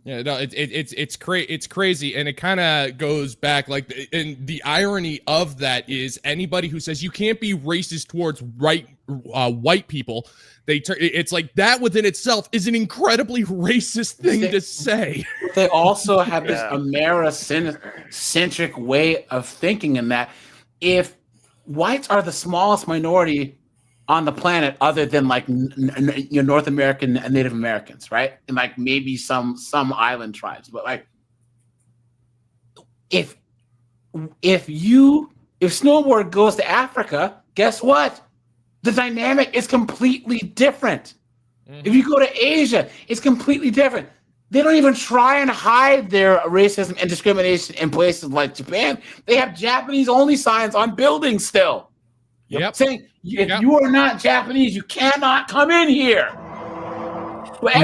Yeah, no, it's crazy, and it kind of goes back and the irony of that is anybody who says you can't be racist towards white people, it's like that within itself is an incredibly racist thing to say. They also have this Americentric way of thinking in that if whites are the smallest minority on the planet other than North American and Native Americans, right? And maybe some island tribes, but if Snowboard goes to Africa, guess what? The dynamic is completely different. Mm-hmm. If you go to Asia, it's completely different. They don't even try and hide their racism and discrimination in places like Japan. They have Japanese only signs on buildings still. Yep. Saying if you are not Japanese, you cannot come in here. But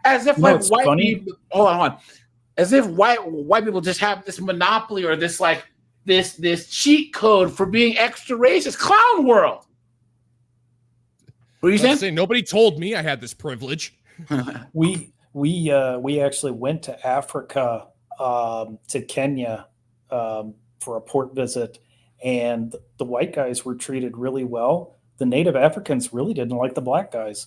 as if white people, hold on, as if white people just have this monopoly or this this cheat code for being extra racist. Clown world. What are you saying? Nobody told me I had this privilege. We actually went to Africa, to Kenya, for a port visit, and the white guys were treated really well. The Native Africans really didn't like the black guys.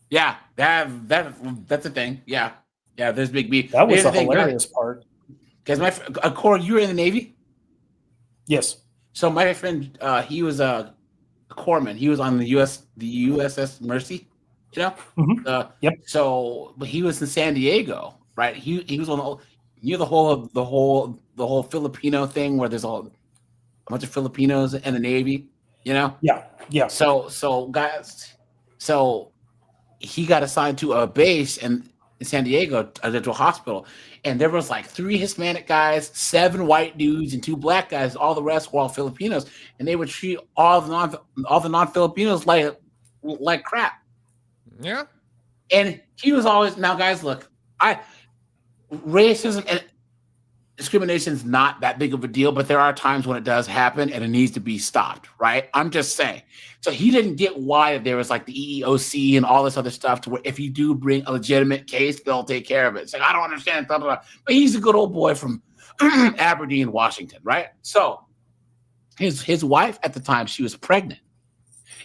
Yeah, that's a thing. Yeah, there's big beef. That was the hilarious part. Because Corey, you were in the Navy? Yes. So my friend, he was a corpsman. He was on the USS Mercy. You know? Mm-hmm. Yep. So, but he was in San Diego, right? He was on the whole Filipino thing where there's a bunch of Filipinos in the Navy. You know? Yeah. So guys, he got assigned to a base in San Diego, to a hospital, and there was 3 Hispanic guys, 7 white dudes, and 2 black guys. All the rest were all Filipinos, and they would treat all the non-Filipinos like crap. Yeah. And he was always, now guys, look, racism and discrimination is not that big of a deal, but there are times when it does happen and it needs to be stopped, right? I'm just saying. So he didn't get why there was the EEOC and all this other stuff to where if you do bring a legitimate case, they'll take care of it. It's I don't understand, blah, blah, blah. But he's a good old boy from Aberdeen, Washington, right? So his wife at the time, she was pregnant.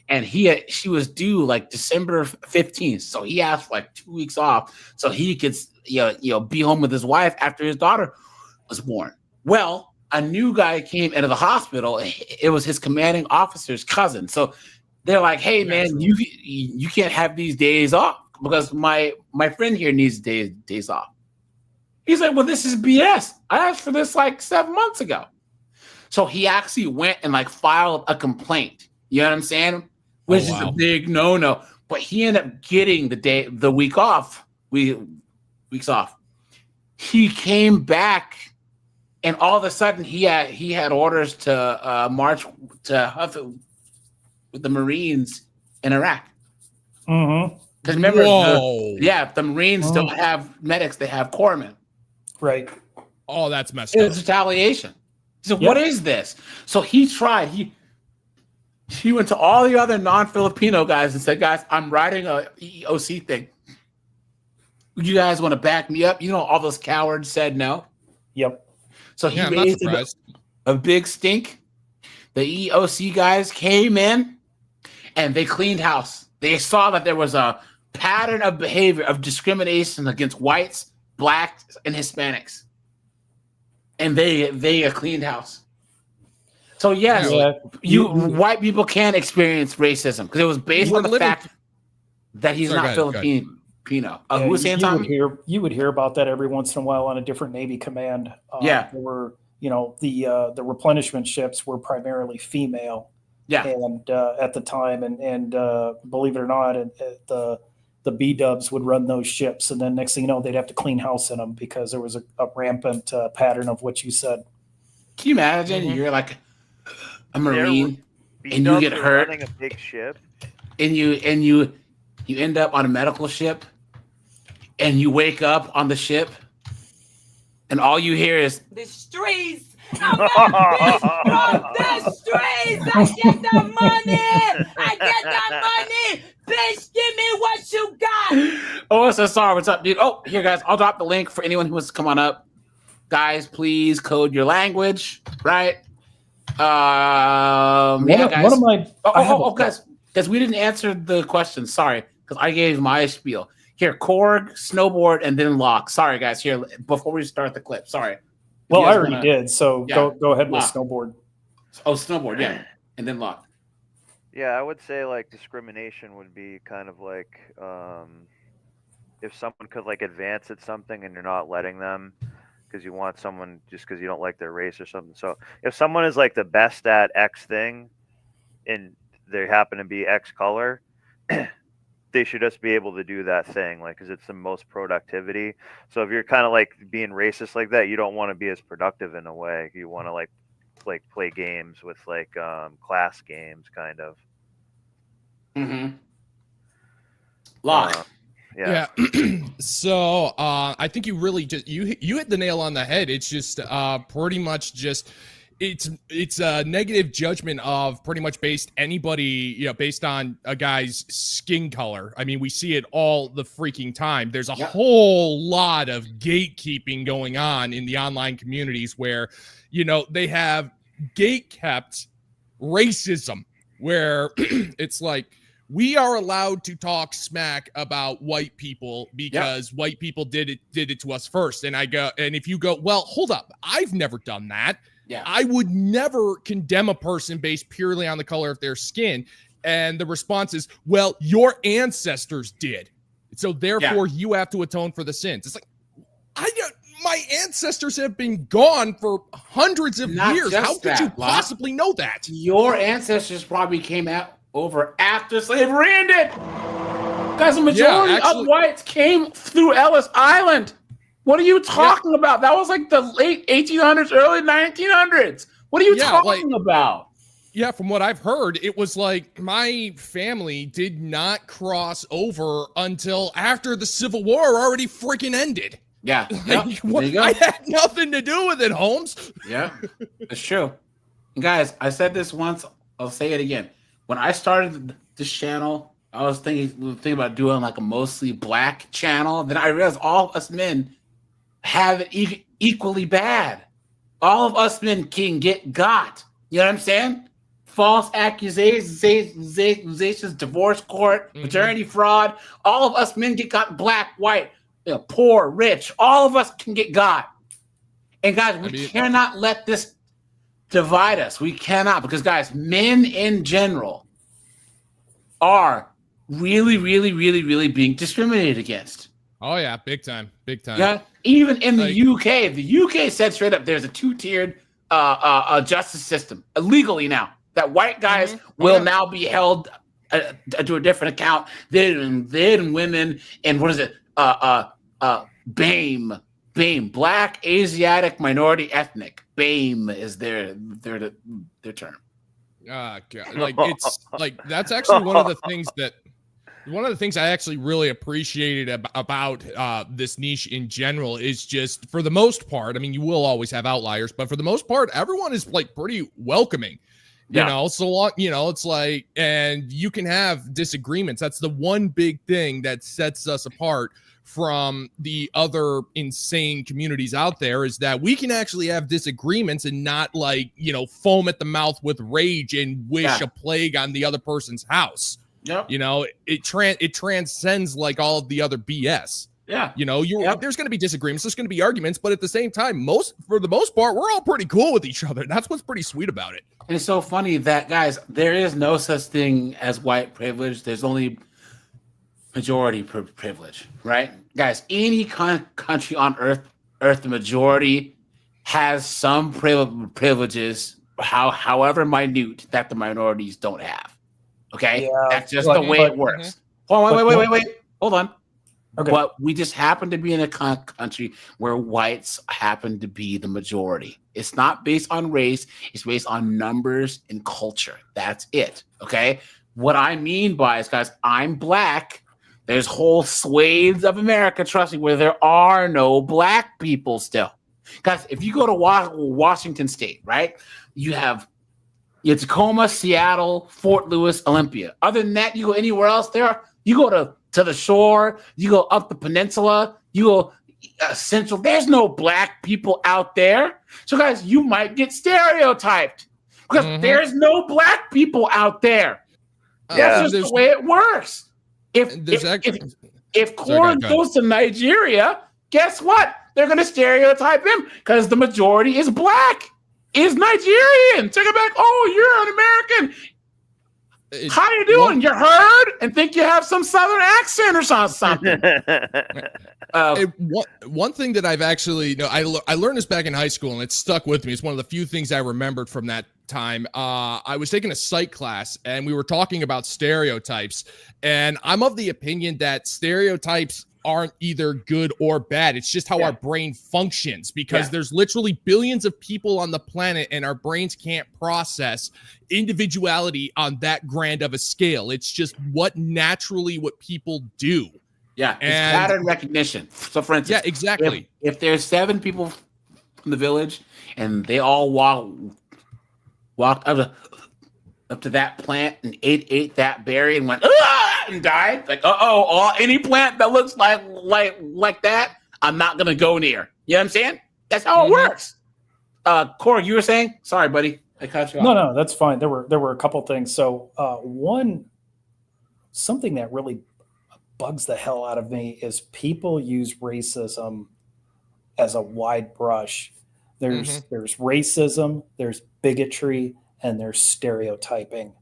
And she was due December 15th. So he asked for 2 weeks off so he could be home with his wife after his daughter was born. Well, a new guy came into the hospital. It was his commanding officer's cousin. So they're like, hey man, you can't have these days off because my friend here needs days off. He's like, well, this is BS. I asked for this 7 months ago. So he actually went and filed a complaint. You know what I'm saying? Which is a big no-no. But he ended up getting the week off. Weeks off. He came back, and all of a sudden he had orders to march to Huff with the Marines in Iraq. Mm-hmm. Because remember, the Marines don't have medics; they have corpsmen. Right. Oh, that's messed up. It's retaliation. He said, "What is this?" So he tried. He went to all the other non-Filipino guys and said, guys, I'm writing a EEOC thing. You guys want to back me up? All those cowards said no. Yep. So he raised a big stink. The EEOC guys came in and they cleaned house. They saw that there was a pattern of behavior of discrimination against whites, blacks, and Hispanics. And they cleaned house. So yes, white people can experience racism because it was based on the fact that he's not Filipino. Who was saying something? You would hear about that every once in a while on a different Navy command. There were, the replenishment ships were primarily female. Yeah. And at the time, and believe it or not, the B-dubs would run those ships, and then next thing you know, they'd have to clean house in them because there was a rampant pattern of what you said. Can you imagine you're like a Marine and you get hurt, running a big ship, and you end up on a medical ship, and you wake up on the ship, and all you hear is The streets. I'm not bitch from the streets. I get the money. I get the money. Bitch, give me what you got. Oh, so sorry. What's up, dude? Oh, here, guys. I'll drop the link for anyone who wants to come on up. Guys, please code your language, right? Guys. Guys, we didn't answer the question. Sorry, because I gave my spiel. Here, Korg, snowboard, and then lock. Sorry, guys. Here, before we start the clip. Sorry. Well, I already did, so go ahead with snowboard. Oh, snowboard, yeah, and then lock. Yeah, I would say like discrimination would be kind of like if someone could like advance at something and you're not letting them because you want someone just because you don't like their race or something. So if someone is like the best at X thing and they happen to be X color, they should just be able to do that thing, like, because it's the most productivity. So if you're kind of like being racist like that, you don't want to be as productive in a way. You want to like play games with like class games, kind of. Mm-hmm. Lock. Yeah. So I think you really just you hit the nail on the head. It's just pretty much just it's a negative judgment of pretty much based on a guy's skin color. I mean, we see it all the freaking time. There's a whole lot of gatekeeping going on in the online communities where, they have gate-kept racism where it's like, we are allowed to talk smack about white people because white people did it to us first. And if you go, well, hold up, I've never done that. Yeah. I would never condemn a person based purely on the color of their skin. And the response is, well, your ancestors did. So therefore you have to atone for the sins. It's like, my ancestors have been gone for hundreds of years. How could you possibly know that? Your ancestors probably came over after slavery ended. Guys, the majority of whites came through Ellis Island. What are you talking about? That was like the late 1800s, early 1900s. What are you talking about? Yeah, from what I've heard, it was like my family did not cross over until after the Civil War already freaking ended. Yeah. Like, I had nothing to do with it, Holmes. Yeah, it's true. And guys, I said this once. I'll say it again. When I started this channel, I was thinking about doing like a mostly black channel. Then I realized all of us men have it equally bad. All of us men can get got. You know what I'm saying? False accusations, divorce court, paternity fraud. All of us men get got, black, white, poor, rich. All of us can get got. And guys, we cannot let this divide us. We cannot, because guys, men in general are really, really, really, really being discriminated against. Oh yeah, big time. Yeah, even in the UK said straight up, there's a two-tiered justice system legally now. That white guys will now be held to a different account than women. And what is it? BAME, Black, Asiatic, Minority, Ethnic. BAME is their term. God. Like it's like that's actually one of the things I actually really appreciated about this niche in general is just, for the most part, I mean, you will always have outliers, but for the most part, everyone is like pretty welcoming. You know, so long, it's like, and you can have disagreements. That's the one big thing that sets us apart from the other insane communities out there, is that we can actually have disagreements and not like, foam at the mouth with rage and wish a plague on the other person's house. Yep. It transcends like all of the other BS. Yeah. You know, there's going to be disagreements, there's going to be arguments, but at the same time, for the most part, we're all pretty cool with each other. That's what's pretty sweet about it. And it's so funny that, guys, there is no such thing as white privilege. There's only majority privilege, right? Guys, any country on earth, the majority has some privileges, however minute, that the minorities don't have. Okay? Yeah, that's just the way it works. Wait. Hold on. Okay. But we just happen to be in a country where whites happen to be the majority. It's not based on race. It's based on numbers and culture. That's it. Okay. What I mean by is, guys, I'm black. There's whole swathes of America, trust me, where there are no black people still. Guys, if you go to Washington State, right, you have Tacoma, Seattle, Fort Lewis, Olympia. Other than that, you go anywhere else you go to the shore, you go up the peninsula, you go central. There's no black people out there. So, guys, you might get stereotyped because there's no black people out there. That's just the way it works. If corn goes to Nigeria, guess what? They're going to stereotype him because the majority is black, is Nigerian. Take it back. Oh, you're an American. How you doing? You're heard and think you have some southern accent or something. One thing that I've actually, I learned this back in high school and it stuck with me. It's one of the few things I remembered from that time. I was taking a psych class and we were talking about stereotypes, and I'm of the opinion that stereotypes aren't either good or bad. It's just how our brain functions, because there's literally billions of people on the planet and our brains can't process individuality on that grand of a scale. It's just what people do. Yeah, it's pattern recognition. So, for instance, exactly. If there's 7 people from the village and they all walked up to that plant and ate that berry and went and died, like any plant that looks like that, I'm not gonna go near. You know what I'm saying? That's how it works. Corey, you were saying? Sorry, buddy, I cut you off. No, that's fine. There were a couple things. So something that really bugs the hell out of me is people use racism as a wide brush. There's racism, there's bigotry, and there's stereotyping,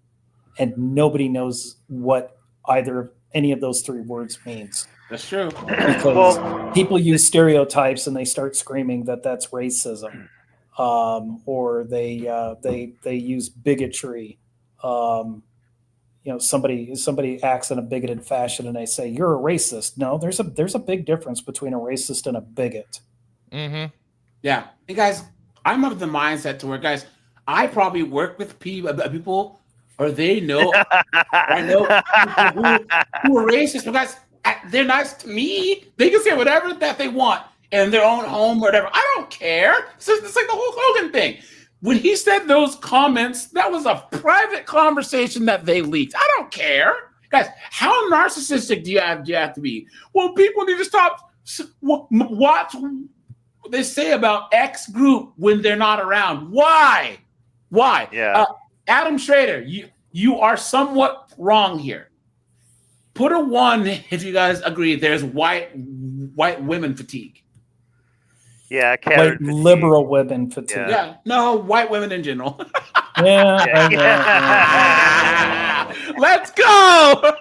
and nobody knows what any of those 3 words means. That's true. Because people use stereotypes and they start screaming that that's racism, or they use bigotry. Somebody acts in a bigoted fashion and they say you're a racist. No, there's a big difference between a racist and a bigot. Yeah, and guys, I'm of the mindset to where, guys, I probably work with people, or they know, I know people who are racist because they're nice to me. They can say whatever that they want in their own home, or whatever. I don't care. It's like the Hulk Hogan thing. When he said those comments, that was a private conversation that they leaked. I don't care. Guys, how narcissistic do you have to be? Well, people need to stop watch what they say about X group when they're not around. Why? Yeah. Adam Schrader, you are somewhat wrong here. Put a 1 if you guys agree there's white women fatigue. Yeah, like liberal women fatigue. Yeah, no, white women in general. Let's go,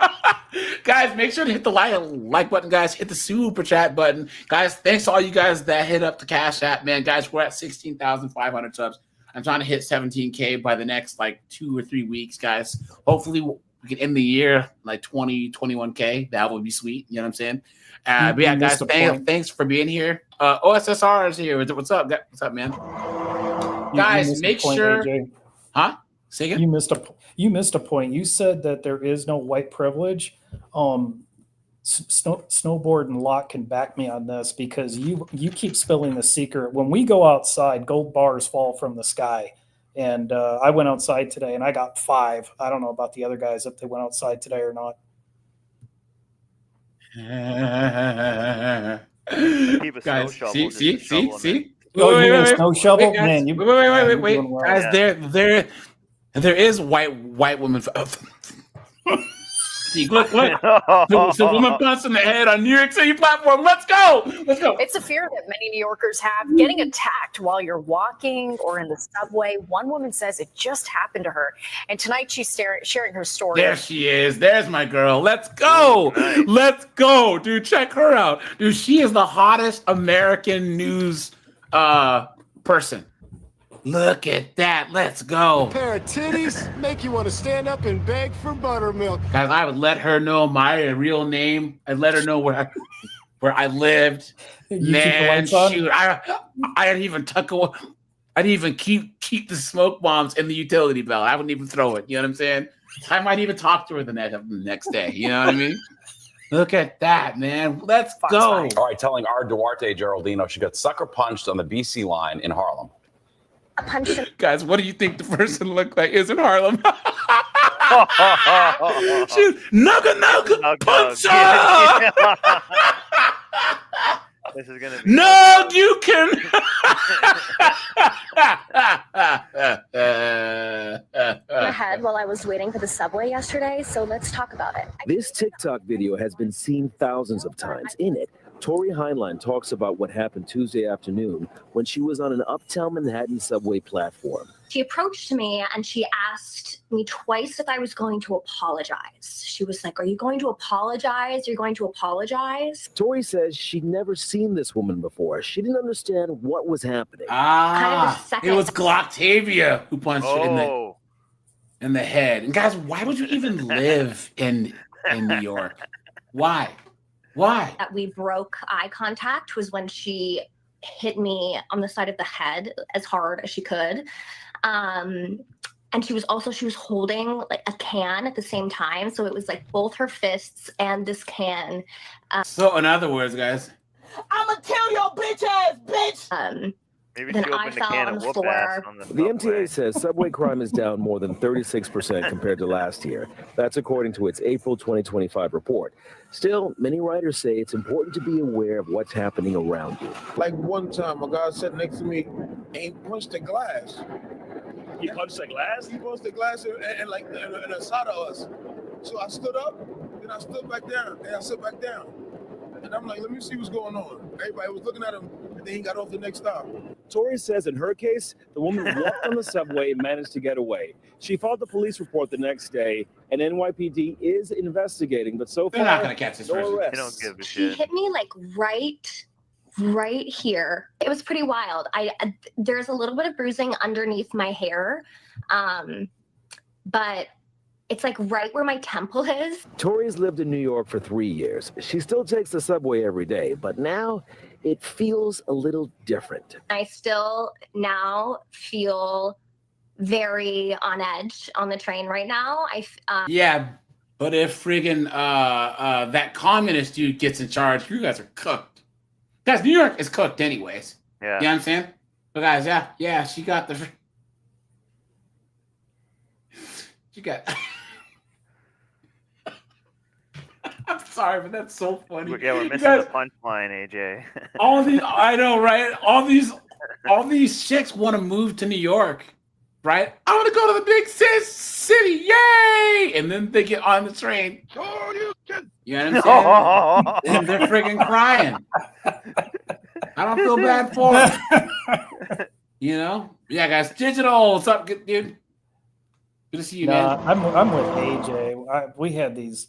guys! Make sure to hit the like button, guys. Hit the super chat button, guys. Thanks to all you guys that hit up the Cash App, man. Guys, we're at 16,500 subs. I'm trying to hit 17K by the next 2 or 3 weeks, guys. Hopefully, we can end the year 21K. That would be sweet. You know what I'm saying? But yeah, guys, thanks for being here. OSSR is here. What's up? What's up, man? Guys, make sure. AJ. Huh? Say again? You missed a point. You said that there is no white privilege. Snowboard and Locke can back me on this, because you keep spilling the secret. When we go outside, gold bars fall from the sky. And I went outside today and I got 5. I don't know about the other guys if they went outside today or not. Keep a snow Guys, shovel. see? Wait, snow shovel? Wait, guys, Man, wait. Guys, there is white women. Look. It's a woman punched in the head on New York City platform. Let's go. It's a fear that many New Yorkers have, getting attacked while you're walking or in the subway. One woman says it just happened to her. And tonight she's sharing her story. There she is. There's my girl. Let's go. Nice. Let's go, dude. Check her out. Dude, she is the hottest American news person. Look at that. Let's go. A pair of titties make you want to stand up and beg for buttermilk. Guys, I would let her know my real name. I'd let her know where I lived. Man, shoot. I'd even tuck away. I'd even keep the smoke bombs in the utility belt. I wouldn't even throw it. You know what I'm saying? I might even talk to her the next day. You know what I mean? Look at that, man. Let's go. All right, telling our Duarte Geraldino she got sucker punched on the BC line in Harlem. Guys, what do you think the person looked like? Is in Harlem? She's nugga punch. This is gonna be no, you can. My head while I was waiting for the subway yesterday, so let's talk about it. This TikTok video has been seen thousands of times. In it, Tori Heinlein talks about what happened Tuesday afternoon when she was on an uptown Manhattan subway platform. She approached me and she asked me twice if I was going to apologize. She was like, "Are you going to apologize? You're going to apologize?" Tori says she'd never seen this woman before. She didn't understand what was happening. It was Glocktavia who punched her in the head. And guys, why would you even live in New York? Why? That we broke eye contact was when she hit me on the side of the head as hard as she could. And she was holding like a can at the same time. So it was like both her fists and this can. So in other words, guys, I'ma kill your bitch ass, bitch. Maybe then she I opened a fell can on of the whoop floor. ass on the The MTA says subway crime is down more than 36% compared to last year. That's according to its April 2025 report. Still, many writers say it's important to be aware of what's happening around you. Like one time, a guy sitting next to me and he punched the glass. He punched the glass? He punched the glass and like in the side of us. So I stood up, then I stood back down, and I sit back down. And I'm like, let me see what's going on. Everybody was looking at him, and then he got off the next stop. Tori says in her case, the woman walked on the subway and managed to get away. She filed the police report the next day, and NYPD is investigating, but so far, they're not going to catch this person. They don't give a She shit. hit me like right here. It was pretty wild. There's a little bit of bruising underneath my hair, but it's like right where my temple is. Tori's lived in New York for 3 years. She still takes the subway every day, but now it feels a little different. I still now feel very on edge on the train right now. Yeah, but if friggin' that communist dude gets in charge, you guys are cooked. Guys, New York is cooked anyways. Yeah. You know what I'm saying? But guys, yeah, she got the... She got... I'm sorry, but that's so funny. Yeah, we're missing guys, the punchline, AJ. I know, right? All these chicks want to move to New York, right? I want to go to the big city, yay! And then they get on the train. You know what I'm saying? And they're freaking crying. I don't feel bad for them. You know? Yeah, guys. Digital, what's up, dude? Good to see you, man. I'm with AJ. We had these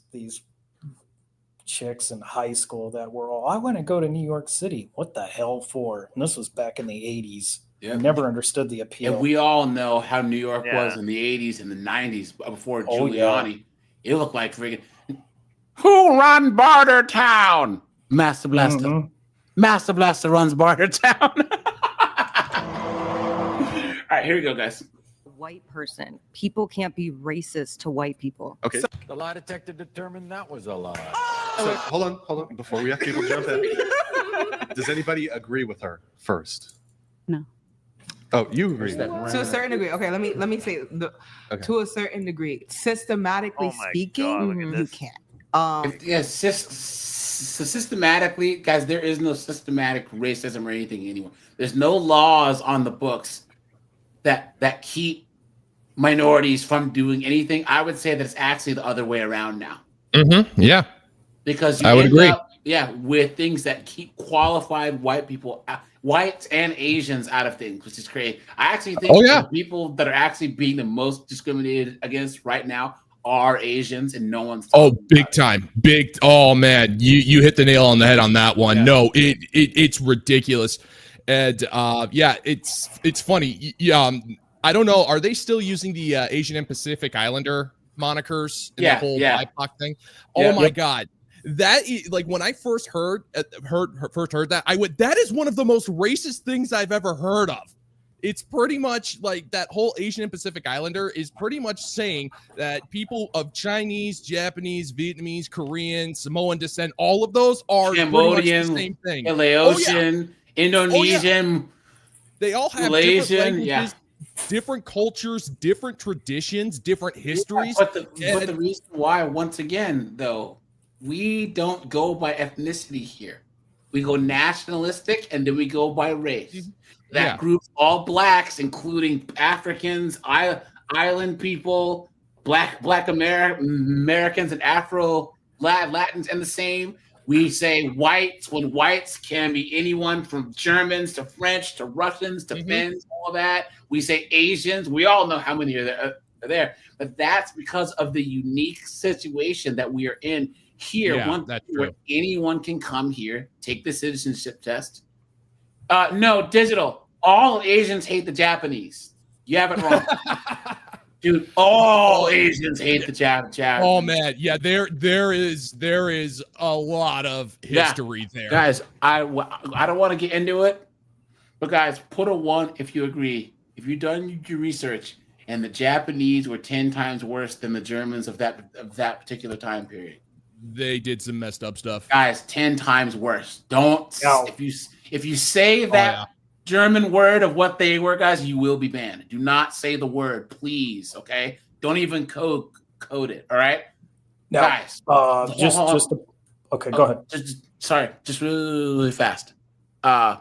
chicks in high school that were all, I want to go to New York City. What the hell for? And this was back in the 80s. Yeah. I never understood the appeal. And we all know how New York was in the 80s and the 90s before Giuliani. It looked like freaking, who run Bartertown? Master Blaster. Mm-hmm. Master Blaster runs Bartertown. All right, here we go, guys. White person. People can't be racist to white people. Okay. The lie detector determined that was a lie. So hold on. Before we have people jump in, does anybody agree with her first? No. Oh, you agree? To a certain degree. Okay, let me say to a certain degree. Systematically speaking, you can't. So systematically, guys, there is no systematic racism or anything anymore. There's no laws on the books that keep minorities from doing anything. I would say that it's actually the other way around now. Yeah. Because you I would end agree. up, with things that keep qualified white people, whites and Asians out of things, which is crazy. I actually think the people that are actually being the most discriminated against right now are Asians, and no one's talking big time. Oh man, you hit the nail on the head on that one. Yeah. No, it's ridiculous. And it's funny. I don't know. Are they still using the Asian and Pacific Islander monikers in the whole BIPOC thing? Oh my God. That is, like, when I first heard that, I went, that is one of the most racist things I've ever heard of. It's pretty much like that whole Asian and Pacific Islander is pretty much saying that people of Chinese, Japanese, Vietnamese, Korean, Samoan descent, all of those are Cambodian, pretty much the same thing. Laotian, Indonesian, they all have Malaysian, different languages, different cultures, different traditions, different histories. But the reason why, once again, though, we don't go by ethnicity here. We go nationalistic, and then we go by race. That groups all blacks, including Africans, island people, black Americans, and Afro Latins, and the same. We say whites when whites can be anyone from Germans to French to Russians to Finns, all that. We say Asians. We all know how many are there, but that's because of the unique situation that we are in here. Where anyone can come here, take the citizenship test. No, digital. All Asians hate the Japanese. You have it wrong. Dude, all Asians hate the Japanese. Oh man, yeah, there is a lot of history there. Guys, I don't want to get into it, but guys, put a 1 if you agree. If you've done your research and the Japanese were 10 times worse than the Germans of that particular time period. They did some messed up stuff. Guys, 10 times worse. If you say that German word of what they were, guys, you will be banned. Do not say the word, please. Okay, don't even code it. All right, now, guys. Okay, go ahead. Just really fast. I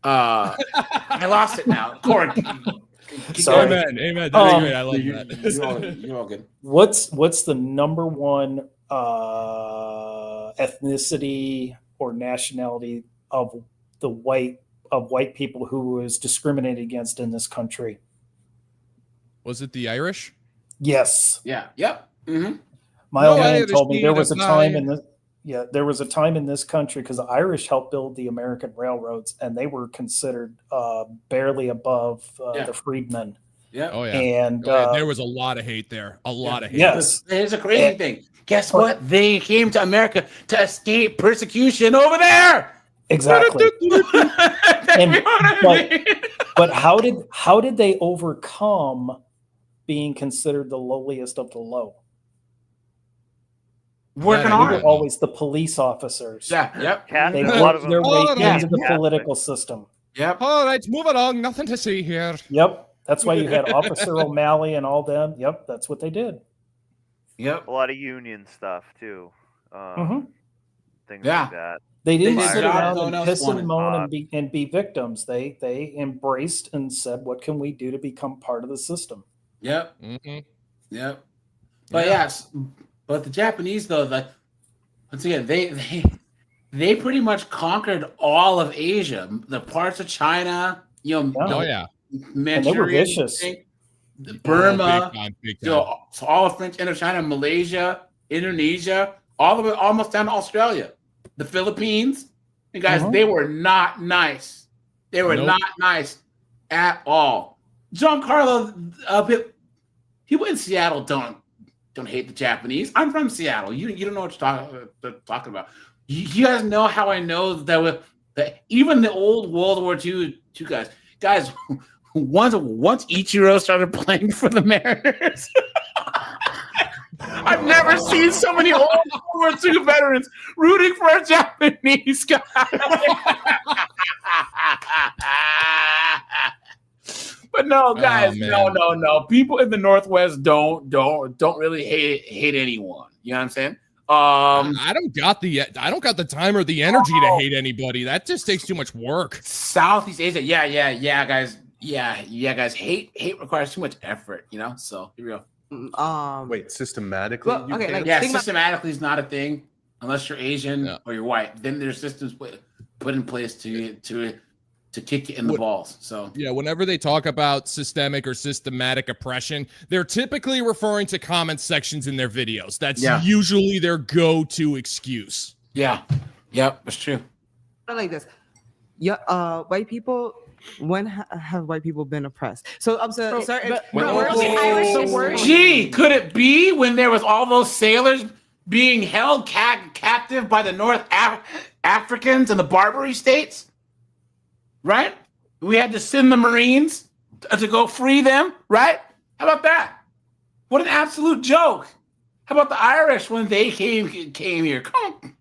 lost it now. Corey. Sorry. Amen. I love that. You're all good. What's the number one ethnicity or nationality of white people who was discriminated against in this country? Was it the Irish? Yes. Yeah. Yep. Mm-hmm. My old man told me there was a time in this country, because the Irish helped build the American railroads, and they were considered barely above the freedmen. Yeah. Oh yeah. And there was a lot of hate there. A lot of hate. Yes. Here's a crazy thing. Guess what? They came to America to escape persecution over there. Exactly. But how did they overcome being considered the lowliest of the low? Working They hard. were always the police officers. Yeah. Yep. They worked their way into the political system. Yep. All right, move along. Nothing to see here. Yep. That's why you had Officer O'Malley and all them. Yep. That's what they did. Yep. A lot of union stuff too. Things Yeah. like that. They didn't They sit did around no one and else piss and wanted. moan and be victims. They embraced and said, "What can we do to become part of the system?" Yep. Mm-hmm. Yep. But but the Japanese, though, once again, they pretty much conquered all of Asia, the parts of China, And they were Manchuria, vicious. Burma, big time. So all of French Indochina, Malaysia, Indonesia, all the way almost down to Australia, the Philippines. And guys, they were not nice. They were not nice at all. Giancarlo, people in Seattle don't hate the Japanese. I'm from Seattle. You don't know what you're talking about. You guys know how I know that even the old World War II guys, once Ichiro started playing for the Mariners, I've never seen so many old World War II veterans rooting for a Japanese guy. But no, guys, no. People in the Northwest don't really hate anyone. You know what I'm saying? I don't got the time or the energy to hate anybody. That just takes too much work. Southeast Asia, yeah, guys. Yeah, guys. Hate requires too much effort, So be real. Wait, systematically? Well, you okay, can't? like, Yeah, think about- systematically is not a thing unless you're Asian or you're white. Then there's systems put in place to kick you in the balls. So yeah, whenever they talk about systemic or systematic oppression, they're typically referring to comment sections in their videos. That's usually their go-to excuse. Yeah. Yep, that's true. Like this. Yeah, white people. When have white people been oppressed? So I'm sorry. Gee, could it be when there was all those sailors being held captive by the North Africans and the Barbary states? Right? We had to send the Marines to go free them, right? How about that? What an absolute joke. How about the Irish when they came here? Come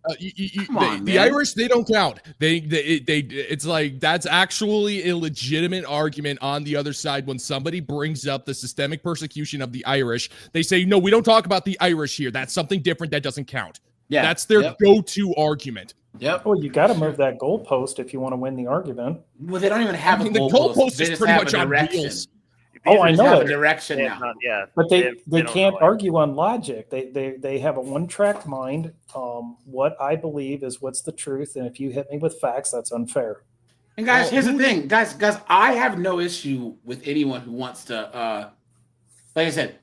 on, the Irish, they don't count. It's like that's actually a legitimate argument on the other side when somebody brings up the systemic persecution of the Irish. They say, no, we don't talk about the Irish here. That's something different. That doesn't count. Yeah, that's their go-to argument. Yep. Well, you got to move that goalpost if you want to win the argument. Well, they don't even have the goalpost is pretty much on wheels. Oh, I know have it. a direction now. But they can't argue on logic. They have a one-track mind. What I believe is what's the truth, and if you hit me with facts, that's unfair. And guys, here's the thing, guys. I have no issue with anyone who wants to. Like I said,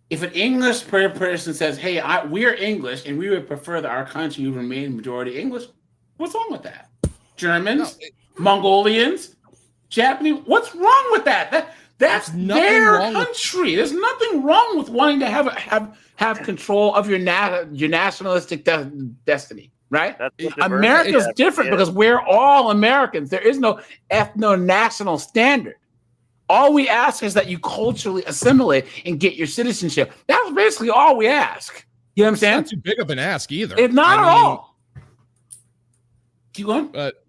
if an English person says, "Hey, we're English, and we would prefer that our country remain majority English," what's wrong with that? Germans, Mongolians, Japanese. What's wrong with that? That's their country. There's nothing wrong with wanting to have control of your nationalistic destiny, right? America's different because we're all Americans. There is no ethno-national standard. All we ask is that you culturally assimilate and get your citizenship. That's basically all we ask. You know what I'm saying? Not too big of an ask either. It's not at all. Keep going. But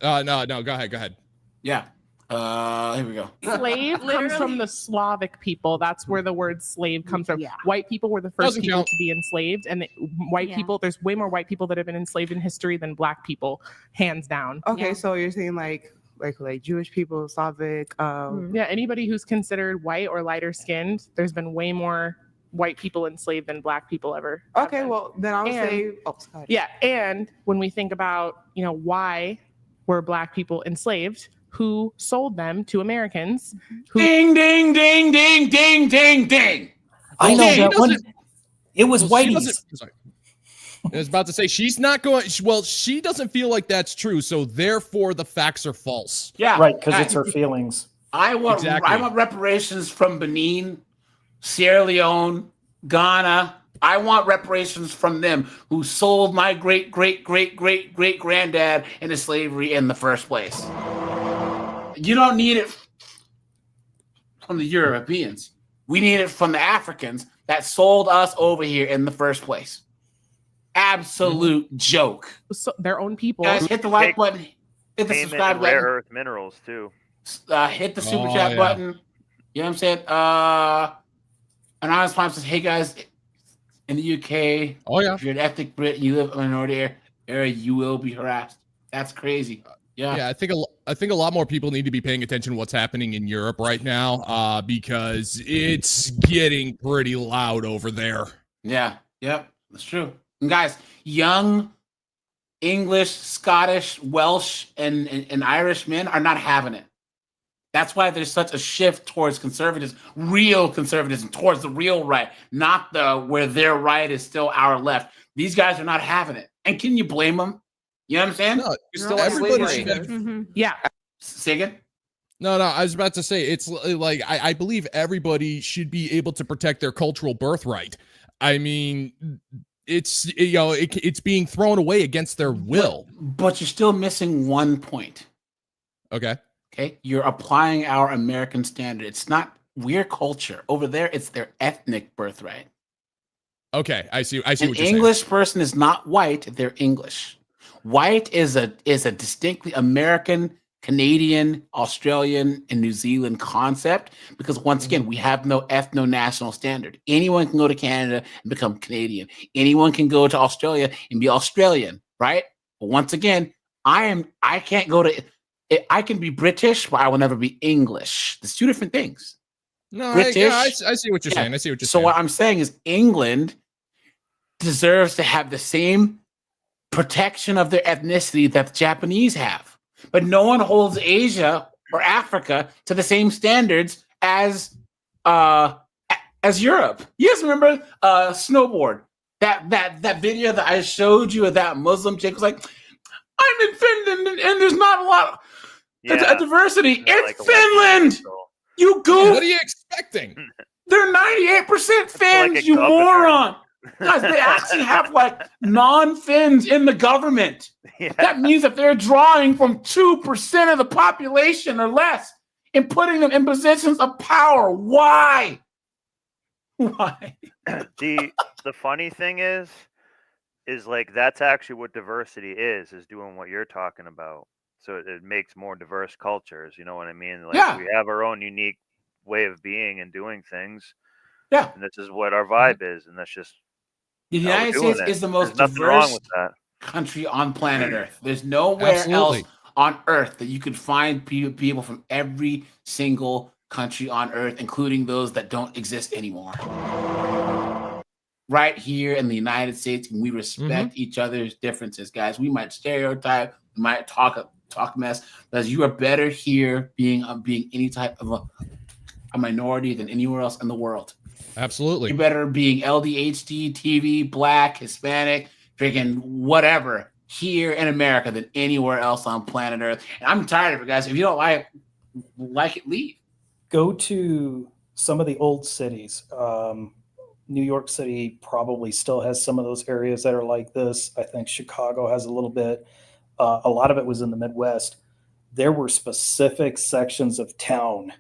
no, go ahead. Yeah. Here we go. Slave comes from the Slavic people. That's where the word slave comes from. White people were the first people to be enslaved, and white people. There's way more white people that have been enslaved in history than black people, hands down. Okay, so you're saying like Jewish people, Slavic. Anybody who's considered white or lighter skinned, there's been way more white people enslaved than black people ever. Okay, well then I would say. And when we think about why were black people enslaved. Who sold them to Americans? Ding, ding, ding, ding, ding, ding, ding. I know that one. It was whitey's. I was about to say she's not going. Well, she doesn't feel like that's true, so therefore the facts are false. Yeah, right, because it's her feelings. I want reparations from Benin, Sierra Leone, Ghana. I want reparations from them who sold my great granddad into slavery in the first place. You don't need it from the Europeans. We need it from the Africans that sold us over here in the first place. Absolute joke. So their own people. Guys, hit the like button. Hit the subscribe button. Rare earth minerals too. Hit the super chat button. You know what I'm saying? Anonymous Prime says, "Hey guys, in the UK, if you're an ethnic Brit and you live in a minority area, you will be harassed." That's crazy. Yeah, I think a lot more people need to be paying attention to what's happening in Europe right now, because it's getting pretty loud over there. Yeah, yep, that's true. And guys, young English, Scottish, Welsh, and Irish men are not having it. That's why there's such a shift towards conservatism, real conservatism, towards the real right, not the where their right is still our left. These guys are not having it. And can you blame them? You know what I'm saying? No, still everybody should have. Yeah. Say again? No, I was about to say, it's like, I believe everybody should be able to protect their cultural birthright. I mean, it's being thrown away against their will. But you're still missing one point. Okay. You're applying our American standard. It's not we're culture. Over there, it's their ethnic birthright. Okay, I see what An you're saying. English person is not white, they're English. White is a distinctly American, Canadian, Australian, and New Zealand concept because once again, we have no ethno-national standard. Anyone can go to Canada and become Canadian. Anyone can go to Australia and be Australian, right? But once again, I can be British, but I will never be English. There's two different things. No, British. I see what you're saying. I see what you're So saying. what I'm saying is England deserves to have the same protection of their ethnicity that the Japanese have. But no one holds Asia or Africa to the same standards as Europe. You guys remember snowboard? That video that I showed you of that Muslim chick was like, I'm in Finland and there's not a lot of diversity. It's like Finland. You goof. What are you expecting? They're 98% Finns, like a you governor. moron. Guys, they actually have like non-Finns in the government. That means that they're drawing from 2% of the population or less and putting them in positions of power. Why? Why? The funny thing is like that's actually what diversity is doing what you're talking about. So it makes more diverse cultures. You know what I mean? Like we have our own unique way of being and doing things. Yeah. And this is what our vibe is, and that's just the United States is the most There's nothing wrong diverse with that. country on planet Earth. There's nowhere else on Earth that you could find people from every single country on Earth, including those that don't exist anymore. Right here in the United States, we respect each other's differences, guys. We might stereotype, we might talk mess, but you are better here being any type of a minority than anywhere else in the world. Absolutely. You're better being LDHD, TV, Black, Hispanic, freaking whatever here in America than anywhere else on planet Earth. And I'm tired of it, guys. If you don't like it, leave. Go to some of the old cities. New York City probably still has some of those areas that are like this. I think Chicago has a little bit. A lot of it was in the Midwest. There were specific sections of town.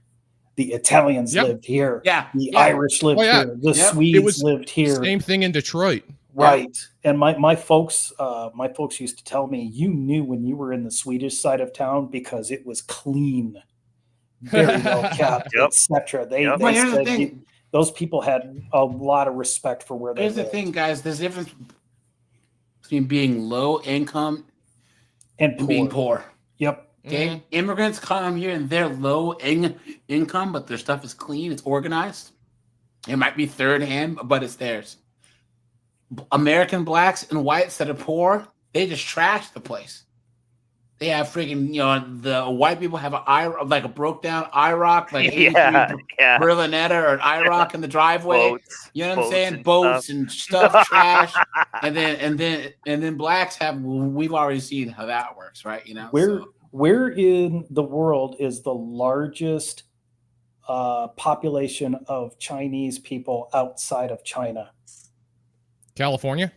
The Italians lived here. The Irish lived here. The Swedes lived here. Same thing in Detroit. Right. And my folks used to tell me, you knew when you were in the Swedish side of town because it was clean, very well kept, etc. They said those people had a lot of respect for where they lived. Here's the thing, guys. There's a difference between being low income and being poor. Yep. Okay. Immigrants come here and they're low income, but their stuff is clean. It's organized. It might be third hand, but it's theirs. American blacks and whites that are poor, they just trash the place. They have freaking, the white people have a broke down IROC, like Berlinetta or an IROC in the driveway. You know what I'm saying? Boats and stuff, trash. And then blacks we've already seen how that works, right? Where in the world is the largest population of Chinese people outside of China? California?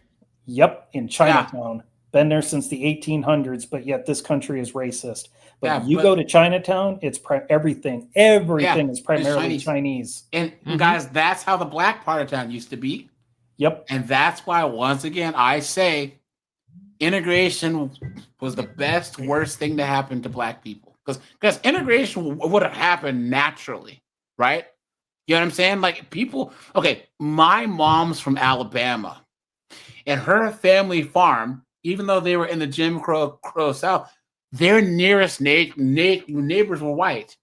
Yep, in Chinatown. Been there since the 1800s, but yet this country is racist. But you go to Chinatown, it's everything is primarily Chinese. And guys, that's how the black part of town used to be. Yep. And that's why, once again, I say integration was the worst thing to happen to black people. Because integration would have happened naturally, right? You know what I'm saying? Like my mom's from Alabama, and her family farm, even though they were in the Jim Crow South, their nearest neighbors were white.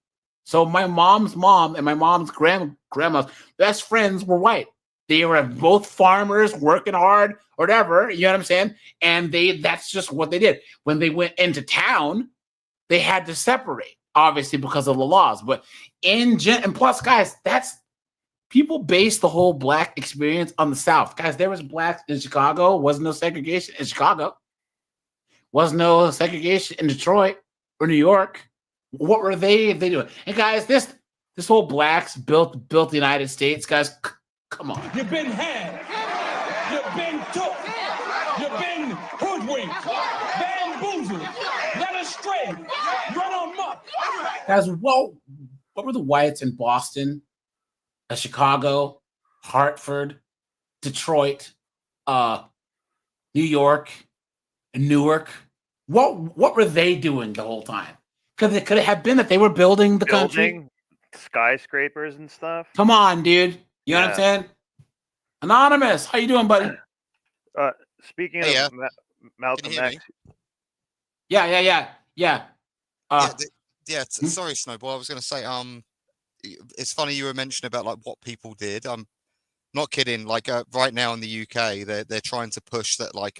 So my mom's mom and my mom's grandma's best friends were white. They were both farmers working hard, or whatever, you know what I'm saying? And that's just what they did. When they went into town, they had to separate, obviously, because of the laws. But and plus, guys, people base the whole black experience on the South. Guys, there was blacks in Chicago. Wasn't no segregation in Chicago. Was no segregation in Detroit or New York. What were they doing? And guys, this whole blacks built the United States. Guys, come on. You've been had. You've been took. You've been hoodwinked. Bamboozled. Led astray. Run amok. Guys, what were the whites in Boston, Chicago, Hartford, Detroit, New York, Newark? What were they doing the whole time? Because it could have been that they were building the country. Skyscrapers and stuff. Come on, dude. You know what I'm saying? Anonymous, how you doing, buddy? Speaking of Malcolm X. Yeah. Sorry, Snowball. I was going to say, it's funny you were mentioning about like what people did. I'm not kidding. Like right now in the UK, they're trying to push that like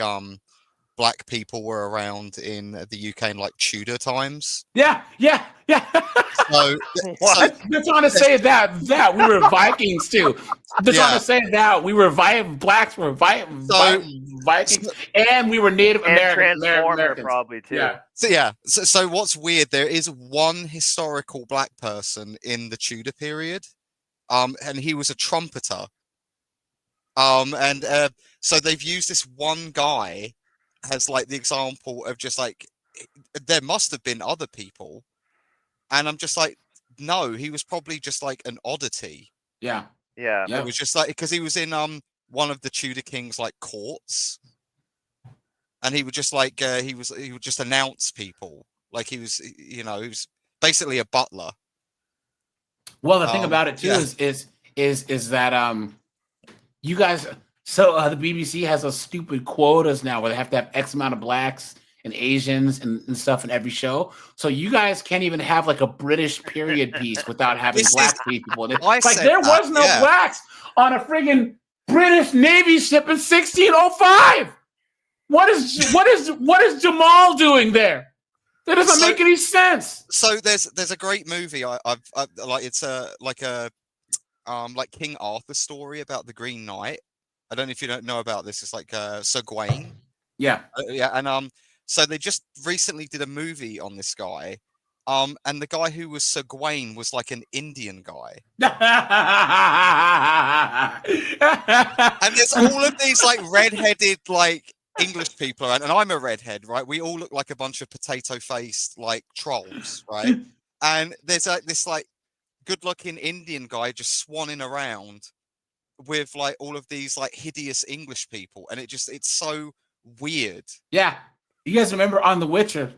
black people were around in the UK in like Tudor times. Yeah. So they're trying to say that we were Vikings too. They're trying to say that we were blacks were Vikings, and we were Native Americans probably too. Yeah. So what's weird? There is one historical black person in the Tudor period, and he was a trumpeter. So they've used this one guy as like the example of just like there must have been other people. And I'm just like, no, he was probably just like an oddity. Yeah. It was just like because he was in one of the Tudor king's like courts, and he would just like he would just announce people like he was he was basically a butler. Well, the thing about it too is that you guys. So the BBC has a stupid quotas now where they have to have X amount of blacks and Asians and stuff in every show. So you guys can't even have like a British period piece without having black people. It's like there was no blacks on a friggin' British Navy ship in 1605. What is Jamal doing there? That doesn't make any sense. So there's a great movie I've like it's like King Arthur's story about the Green Knight. I don't know if you don't know about this. It's like Sir Gawain. Yeah. And so they just recently did a movie on this guy, and the guy who was Sir Gawain was like an Indian guy. And there's all of these like redheaded like English people, and I'm a redhead, right? We all look like a bunch of potato-faced like trolls, right? And there's this like good-looking Indian guy just swanning around with like all of these like hideous English people, and it's so weird. Yeah. You guys remember on The Witcher?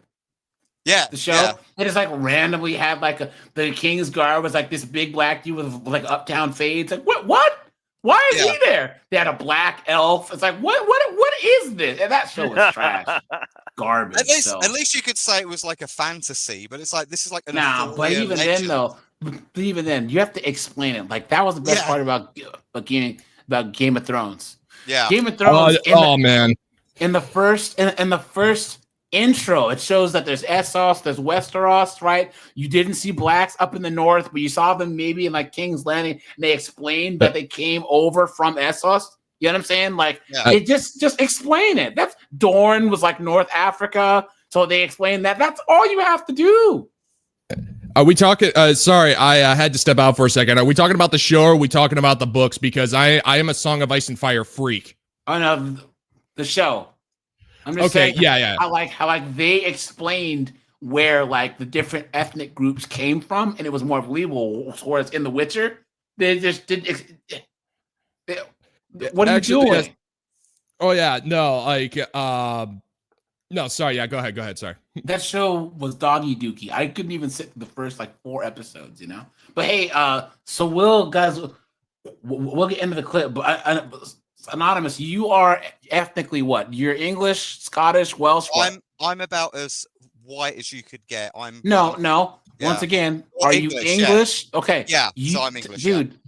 Yeah, the show. It just like randomly had like the King's Guard was like this big black dude with like uptown fades. Like what? Why is he there? They had a black elf. It's like what is this? And that show was trash, garbage. At least you could say it was like a fantasy, but it's like this is like an but even then though, you have to explain it. Like that was the best part about Game of Thrones. Yeah, Game of Thrones. Man. In the first intro, it shows that there's Essos, there's Westeros, right? You didn't see blacks up in the north, but you saw them maybe in like King's Landing, and they explained that they came over from Essos. You know what I'm saying? Like, it just explain it. That's Dorne was like North Africa, so they explained that. That's all you have to do. Are we talking? Sorry, I had to step out for a second. Are we talking about the show, or are we talking about the books? Because I am a Song of Ice and Fire freak. Oh no, the show. I'm just saying, how they explained where like the different ethnic groups came from, and it was more believable. Whereas in The Witcher, they just didn't. What are you doing? Yes. Oh yeah, no, like no, sorry, go ahead, sorry. That show was doggy dookie. I couldn't even sit the first like 4 episodes, you know. But hey, so we'll get into the clip, but. Anonymous, you are ethnically what? You're English, Scottish, Welsh. What? I'm about as white as you could get. No. Yeah. Once again, are you English? Yeah. Okay. Yeah. So I'm English, dude.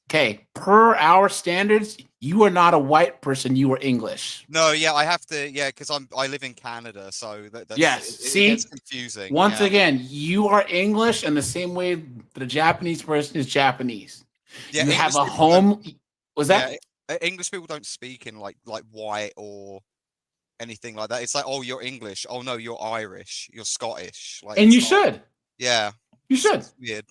Okay. Per our standards, you are not a white person. You are English. No. Yeah. I have to. Yeah, because I live in Canada, so that's See, it's confusing. Once again, you are English, in the same way that a Japanese person is Japanese. Yeah. You have a home. Was that? Yeah, English people don't speak in like white or anything like that. It's like, oh, you're English. Oh no, you're Irish. You're Scottish. Like, and you should. Yeah, you should. It's weird,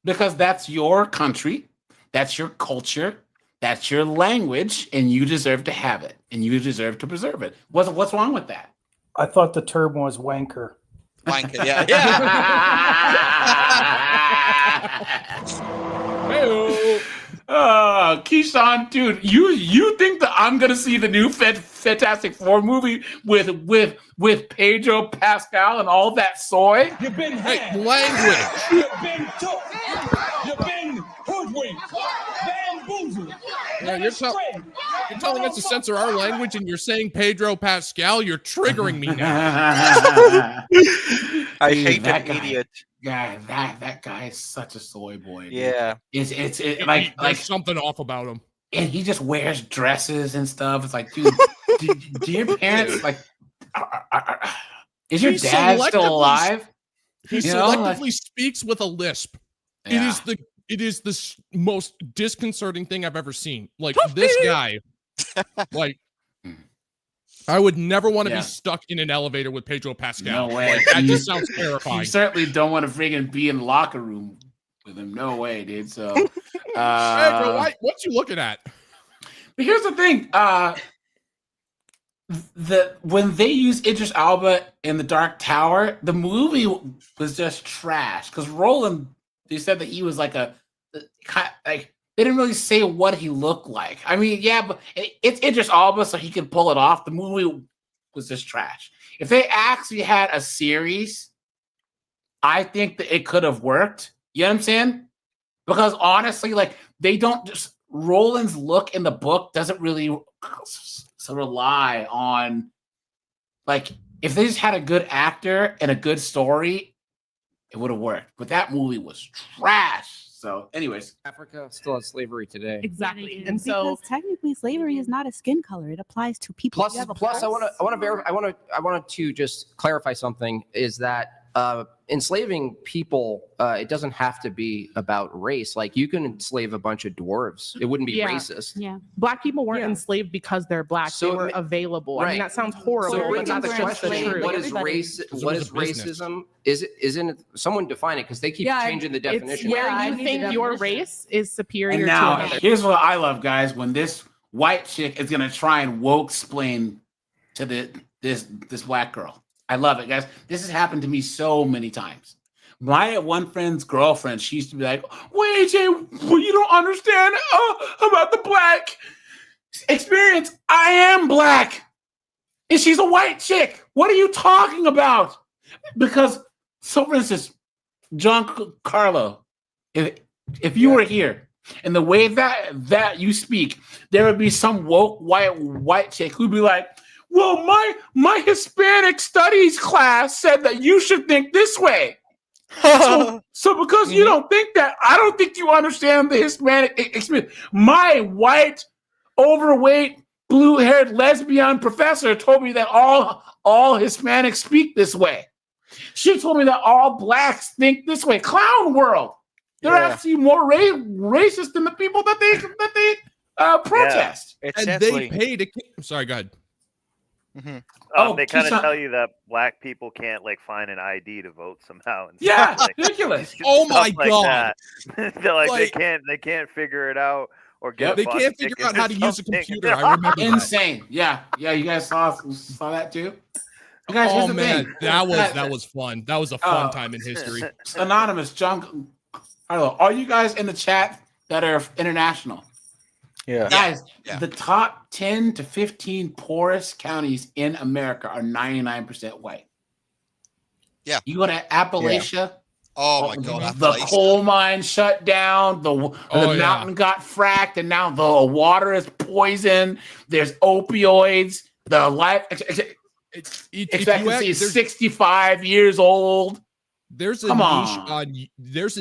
because that's your country, that's your culture, that's your language, and you deserve to have it, and you deserve to preserve it. What's wrong with that? I thought the term was wanker. Wanker, yeah. Hey-o. Keyshawn, dude, you think that I'm gonna see the new Fantastic Four movie with Pedro Pascal and all that soy? You've been language. You've been took. You've been hoodwinked. Bamboozled. You're telling us to censor our language, and you're saying Pedro Pascal. You're triggering me now. I Dude, hate that an guy. idiot. Yeah, that guy is such a soy boy. Dude. Yeah. It's There's like something off about him. And he just wears dresses and stuff. It's like, dude, do your parents like? Is your dad still alive? He selectively speaks with a lisp. Yeah. It is the most disconcerting thing I've ever seen. Like this guy, like I would never want to be stuck in an elevator with Pedro Pascal. No way. Like, that just sounds terrifying. You certainly don't want to freaking be in the locker room with him. No way, dude. So, Pedro, what you looking at? But here's the thing. When they used Idris Elba in The Dark Tower, the movie was just trash. Because Roland, they said that he was like they didn't really say what he looked like. I mean, yeah, but it's Idris Elba, so he can pull it off. The movie was just trash. If they actually had a series, I think that it could have worked. You know what I'm saying? Because honestly, like they don't just Roland's look in the book doesn't really rely on like if they just had a good actor and a good story, it would have worked. But that movie was trash. So, anyways, Africa still has slavery today. Exactly, and so technically, slavery is not a skin color; it applies to people. Plus, I wanted to just clarify something. Is that enslaving people? It doesn't have to be about race. Like you can enslave a bunch of dwarves; it wouldn't be racist. Yeah, Black people weren't enslaved because they're Black; they were available. I mean, that sounds horrible, but that's just the truth. What is race? What is racism? Isn't it? Someone define it because they keep changing the definition. Where you think your race is superior and now, to another. here's what I love, guys. When this white chick is gonna try and woke explain to this Black girl. I love it, guys. This has happened to me so many times. My one friend's girlfriend, she used to be like, "Wait, Jay, well, you don't understand about the Black experience. I am Black, and she's a white chick. What are you talking about?" Because, so for instance, John Carlo, if you were here and the way that you speak, there would be some woke white chick who'd be like, "Well, my Hispanic studies class said that you should think this way. So because you don't think that, I don't think you understand the Hispanic experience. My white, overweight, blue-haired lesbian professor told me that all Hispanics speak this way. She told me that all Blacks think this way. Clown world. They're actually more racist than the people that they protest. Yeah, and they pay to. I'm sorry, go ahead. They kind of tell you that Black people can't like find an ID to vote somehow. And yeah, stuff, ridiculous. Oh my god! They're like they can't figure it out or get. They can't figure out how to use a computer. I remember insane. That. Yeah. You guys saw that too. Guys, oh man, that was fun. That was a fun time in history. Anonymous, John. Are you guys in the chat that are international? Yeah. Guys, the top 10 to 15 poorest counties in America are 99% white. Yeah. You go to Appalachia. Yeah. Oh my God. The coal mine shut down. The mountain got fracked, and now the water is poisoned. There's opioids. The life expectancy is 65 years old. There's a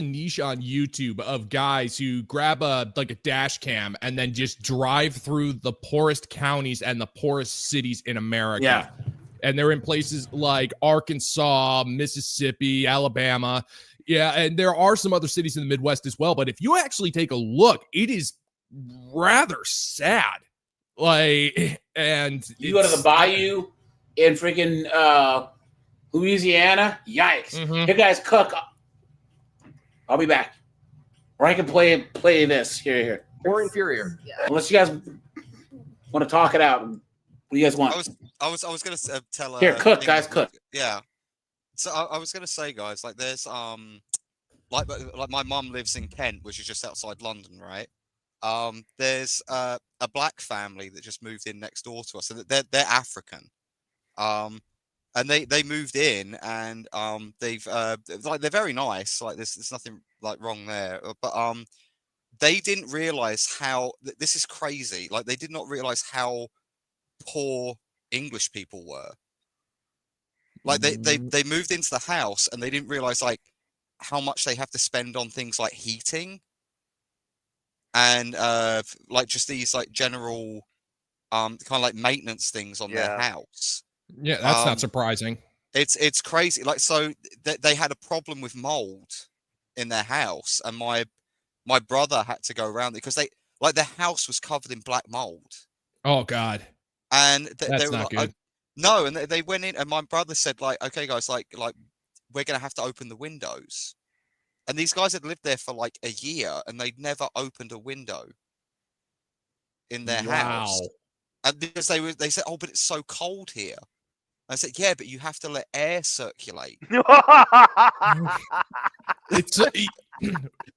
niche on YouTube of guys who grab a dash cam and then just drive through the poorest counties and the poorest cities in America. Yeah. And they're in places like Arkansas, Mississippi, Alabama. Yeah, and there are some other cities in the Midwest as well. But if you actually take a look, it is rather sad. And you go to the bayou in freaking Louisiana, yikes! You guys cook. I'll be back. Or I can play this here. Or inferior. Unless you guys want to talk it out. What do you guys want? I was gonna tell. Here, cook, guys, cook. Yeah. So I was gonna say, guys, like there's like my mum lives in Kent, which is just outside London, right? There's a Black family that just moved in next door to us, so they're African. And they moved in, and they've they're very nice. Like there's nothing like wrong there, but they didn't realize how this is crazy. Like they did not realize how poor English people were. Like they moved into the house and they didn't realize like how much they have to spend on things like heating and like just these like general kind of like maintenance things on their house. Yeah, that's not surprising. It's crazy. Like so they had a problem with mold in their house, and my brother had to go around because their house was covered in black mold. Oh God, and that's they were not like, good. no, and they went in, and my brother said like, okay guys, like we're gonna have to open the windows. And these guys had lived there for like a year, and they'd never opened a window in their house. And because they said, oh, but it's so cold here. I said, yeah, but you have to let air circulate. It's and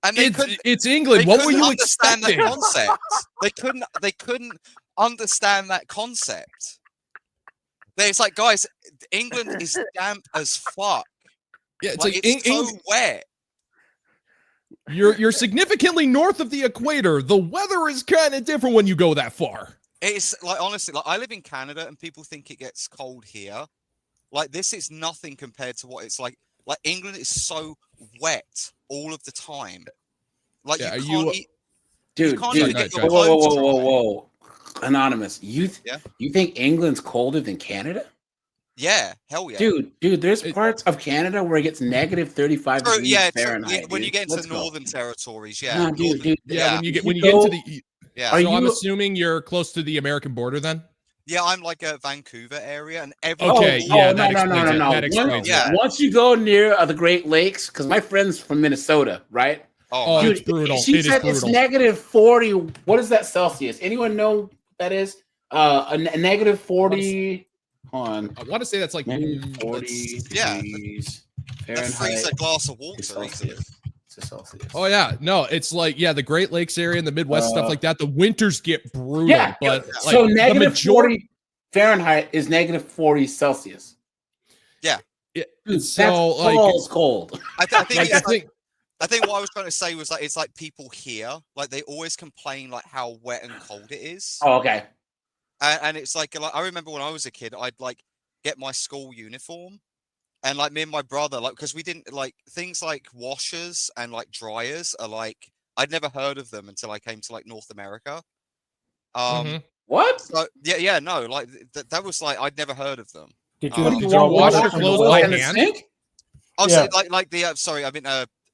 it's England. What were you understand expecting? That concept. They couldn't understand that concept. It's like, guys, England is damp as fuck. Yeah, it's like it's so wet. You're significantly north of the equator. The weather is kind of different when you go that far. It's like, honestly, like I live in Canada and people think it gets cold here. Like this is nothing compared to what it's like. Like England is so wet all of the time. Like Yeah, you can't eat. Dude, you can't even get your whoa, clothes whoa. dry. Anonymous, you think England's colder than Canada? Yeah, hell yeah. Dude, there's parts of Canada where it gets negative 35 degrees Fahrenheit. Yeah, when you get into Let's go. northern territories, yeah. No, dude, Yeah, when you get into the yeah. So I'm assuming you're close to the American border then? Yeah, I'm like a Vancouver area, and No. That explains it. Once you go near the Great Lakes, because my friend's from Minnesota, right? Oh, dude, it's brutal. She said it's negative 40. What is that Celsius? Anyone know what that is? A negative 40. Hold on. I want to say that's like 40 yeah. degrees That Fahrenheit. freeze a glass of water. Celsius. Oh yeah, no, it's like the Great Lakes area and the Midwest stuff like that. The winters get brutal, but like, so negative the majority 40 Fahrenheit is negative 40 Celsius. Yeah, dude, so that's cold. I think what I was trying to say was like it's like people here, like they always complain like how wet and cold it is. Oh, okay. And it's like I remember when I was a kid, I'd like get my school uniform. And like me and my brother, like, because we didn't like things like washers and like dryers are like, I'd never heard of them until I came to like North America. What? So, yeah, no, like that was like, I'd never heard of them. Did you wash your clothes by hand? Oh, so like the, sorry, I mean,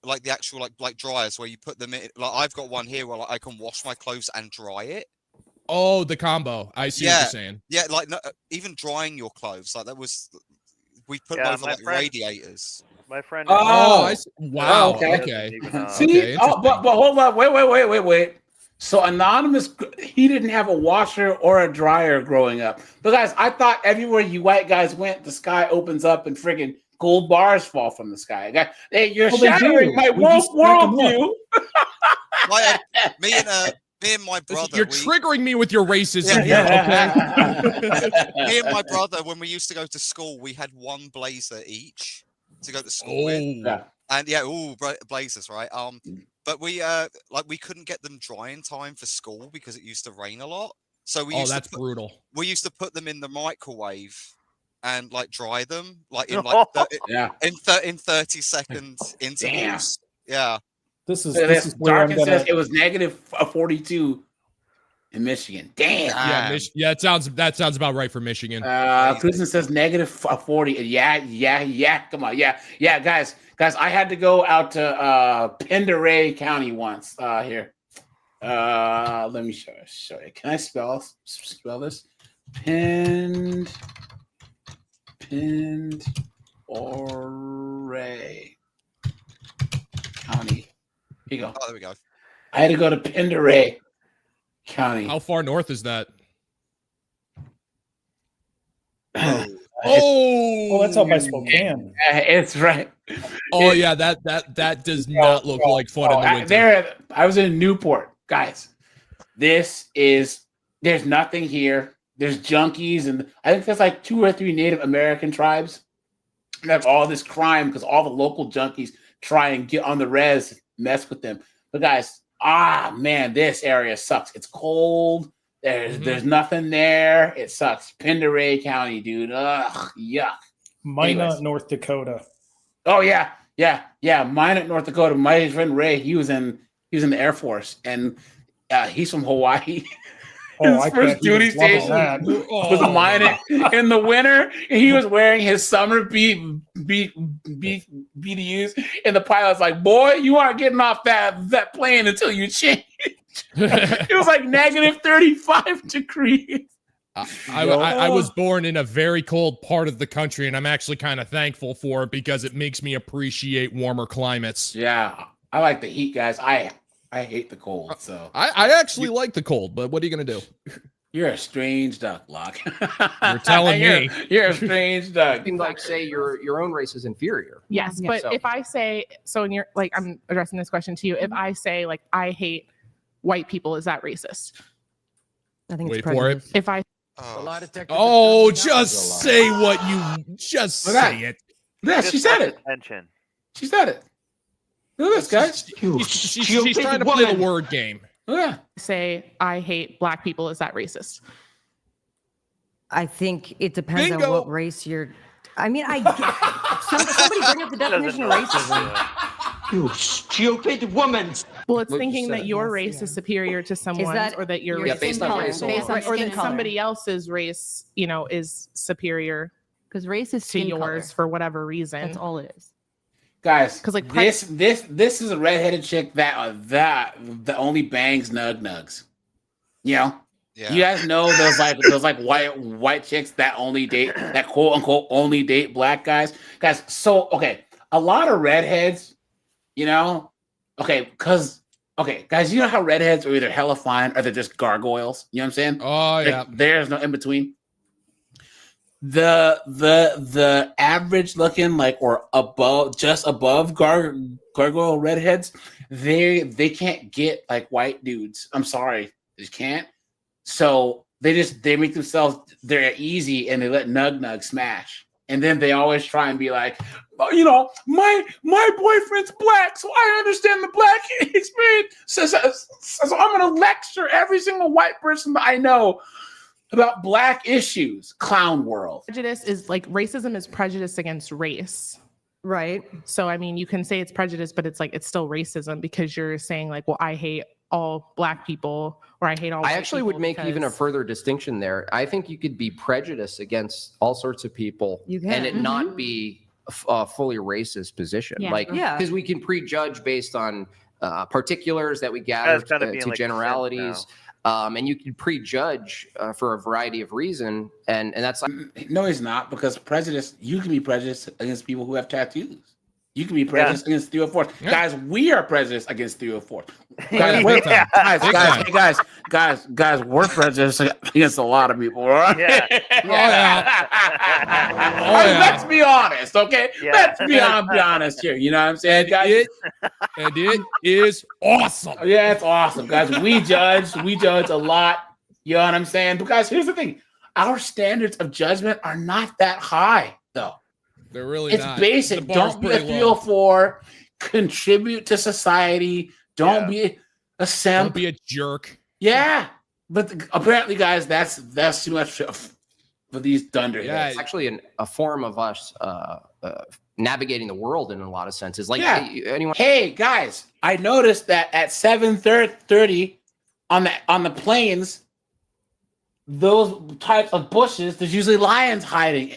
like the actual like dryers where you put them in, like I've got one here where like, I can wash my clothes and dry it. Oh, the combo. I see what you're saying. Yeah, like no, even drying your clothes, like that was, we put them over like radiators. My friend. Wow. Okay. See, but hold on, wait. So Anonymous, he didn't have a washer or a dryer growing up. But guys, I thought everywhere you white guys went, the sky opens up and friggin' gold bars fall from the sky. Hey, you're shattering my worldview. Me and my brother. You're triggering me with your racism here, okay? Me and my brother, when we used to go to school, we had one blazer each to go to school with. And blazers, right? But we we couldn't get them dry in time for school because it used to rain a lot. So we brutal. We used to put them in the microwave and like dry them like in like in 30-second intervals. Yeah. This is where I'm gonna... says it was negative 42 in Michigan. Damn. Yeah, that sounds about right for Michigan. Cruisen says negative 40. Yeah. Come on, yeah, guys. I had to go out to Penderay County once. Here, let me show you. Can I spell this? Penderay County. Here you go. Oh, there we go. I had to go to Penderay County. How far north is that? That's up by Spokane. It's right. Oh yeah, that does not look like fun in the winter. I was in Newport, guys. There's nothing here. There's junkies, and I think there's like 2 or 3 Native American tribes that have all this crime because all the local junkies try and get on the res, mess with them. But guys, man, this area sucks. It's cold. There's nothing there. It sucks. Penderay County, dude. Ugh, yuck. Minot, North Dakota. Oh yeah. Minot, North Dakota. My friend Ray, he was in the Air Force, and he's from Hawaii. His first duty station was Minot in the winter, and he was wearing his summer BDUs, and the pilot's like, "Boy, you aren't getting off that plane until you change." It was like negative 35 degrees. I was born in a very cold part of the country, and I'm actually kind of thankful for it because it makes me appreciate warmer climates. Yeah, I like the heat, guys. I hate the cold. So I actually like the cold, but what are you gonna do? You're a strange duck, Locke. You're telling me. You're a strange duck. You can like say your own race is inferior. Yes, but if I say so, and you're like, I'm addressing this question to you. If I say like I hate white people, is that racist? I think Wait it's for it. If I just say what you just say it. Yeah, she said it. Attention. She said it. Look at this, guys. She's trying to play the word game. Yeah. Say I hate black people, is that racist? I think it depends Bingo. on what race you're. I mean, I get somebody bring up the definition of racism. You stupid woman. Well, it's Luke thinking just that said your it. race is superior to someone's, that or that your your race skin is color, superior, based on or skin that color. somebody else's race, is superior Because race is to skin yours color. for whatever reason. That's all it is. Guys, 'Cause, like, this is a redheaded chick that only bangs nugs. You know? Yeah. You guys know those white chicks that only date that quote unquote only date black guys. Guys, so okay, a lot of redheads, guys, you know how redheads are either hella fine or they're just gargoyles. You know what I'm saying? Oh yeah. There's no in between. The average looking or just above gargoyle redheads, they can't get white dudes. I'm sorry, they just can't. So they make themselves they're easy and they let nug smash. And then they always try and be like, my boyfriend's black, so I understand the black experience. So I'm gonna lecture every single white person that I know about black issues. Clown world. Prejudice is racism is prejudice against race. Right. So I mean, you can say it's prejudice, but it's still racism because you're saying well, I hate all black people, or I hate all. I actually would make even a further distinction there. I think you could be prejudiced against all sorts of people, and it not be a fully racist position. Yeah. Because we can prejudge based on particulars that we gather to generalities. And you can prejudge for a variety of reasons, and that's no, he's not, because prejudice. You can be prejudiced against people who have tattoos. You can be prejudiced against 304. Yeah. Guys, we are prejudiced against 304. Guys, guys, we're prejudiced against a lot of people, right? Yeah. Let's be honest, okay? Yeah. Let's be honest here. You know what I'm saying, guys? And it is awesome. Yeah, it's awesome, guys. We judge a lot. You know what I'm saying? But guys, here's the thing: our standards of judgment are not that high, though. They're really it's not. Basic. Don't be a 304. Contribute to society. Don't be a simp. Don't be a jerk. Yeah, but apparently, guys, that's too much for these dunderheads. Yeah, it's actually a form of us navigating the world in a lot of senses. Hey, guys, I noticed that at 7:30 on the plains, those types of bushes, there's usually lions hiding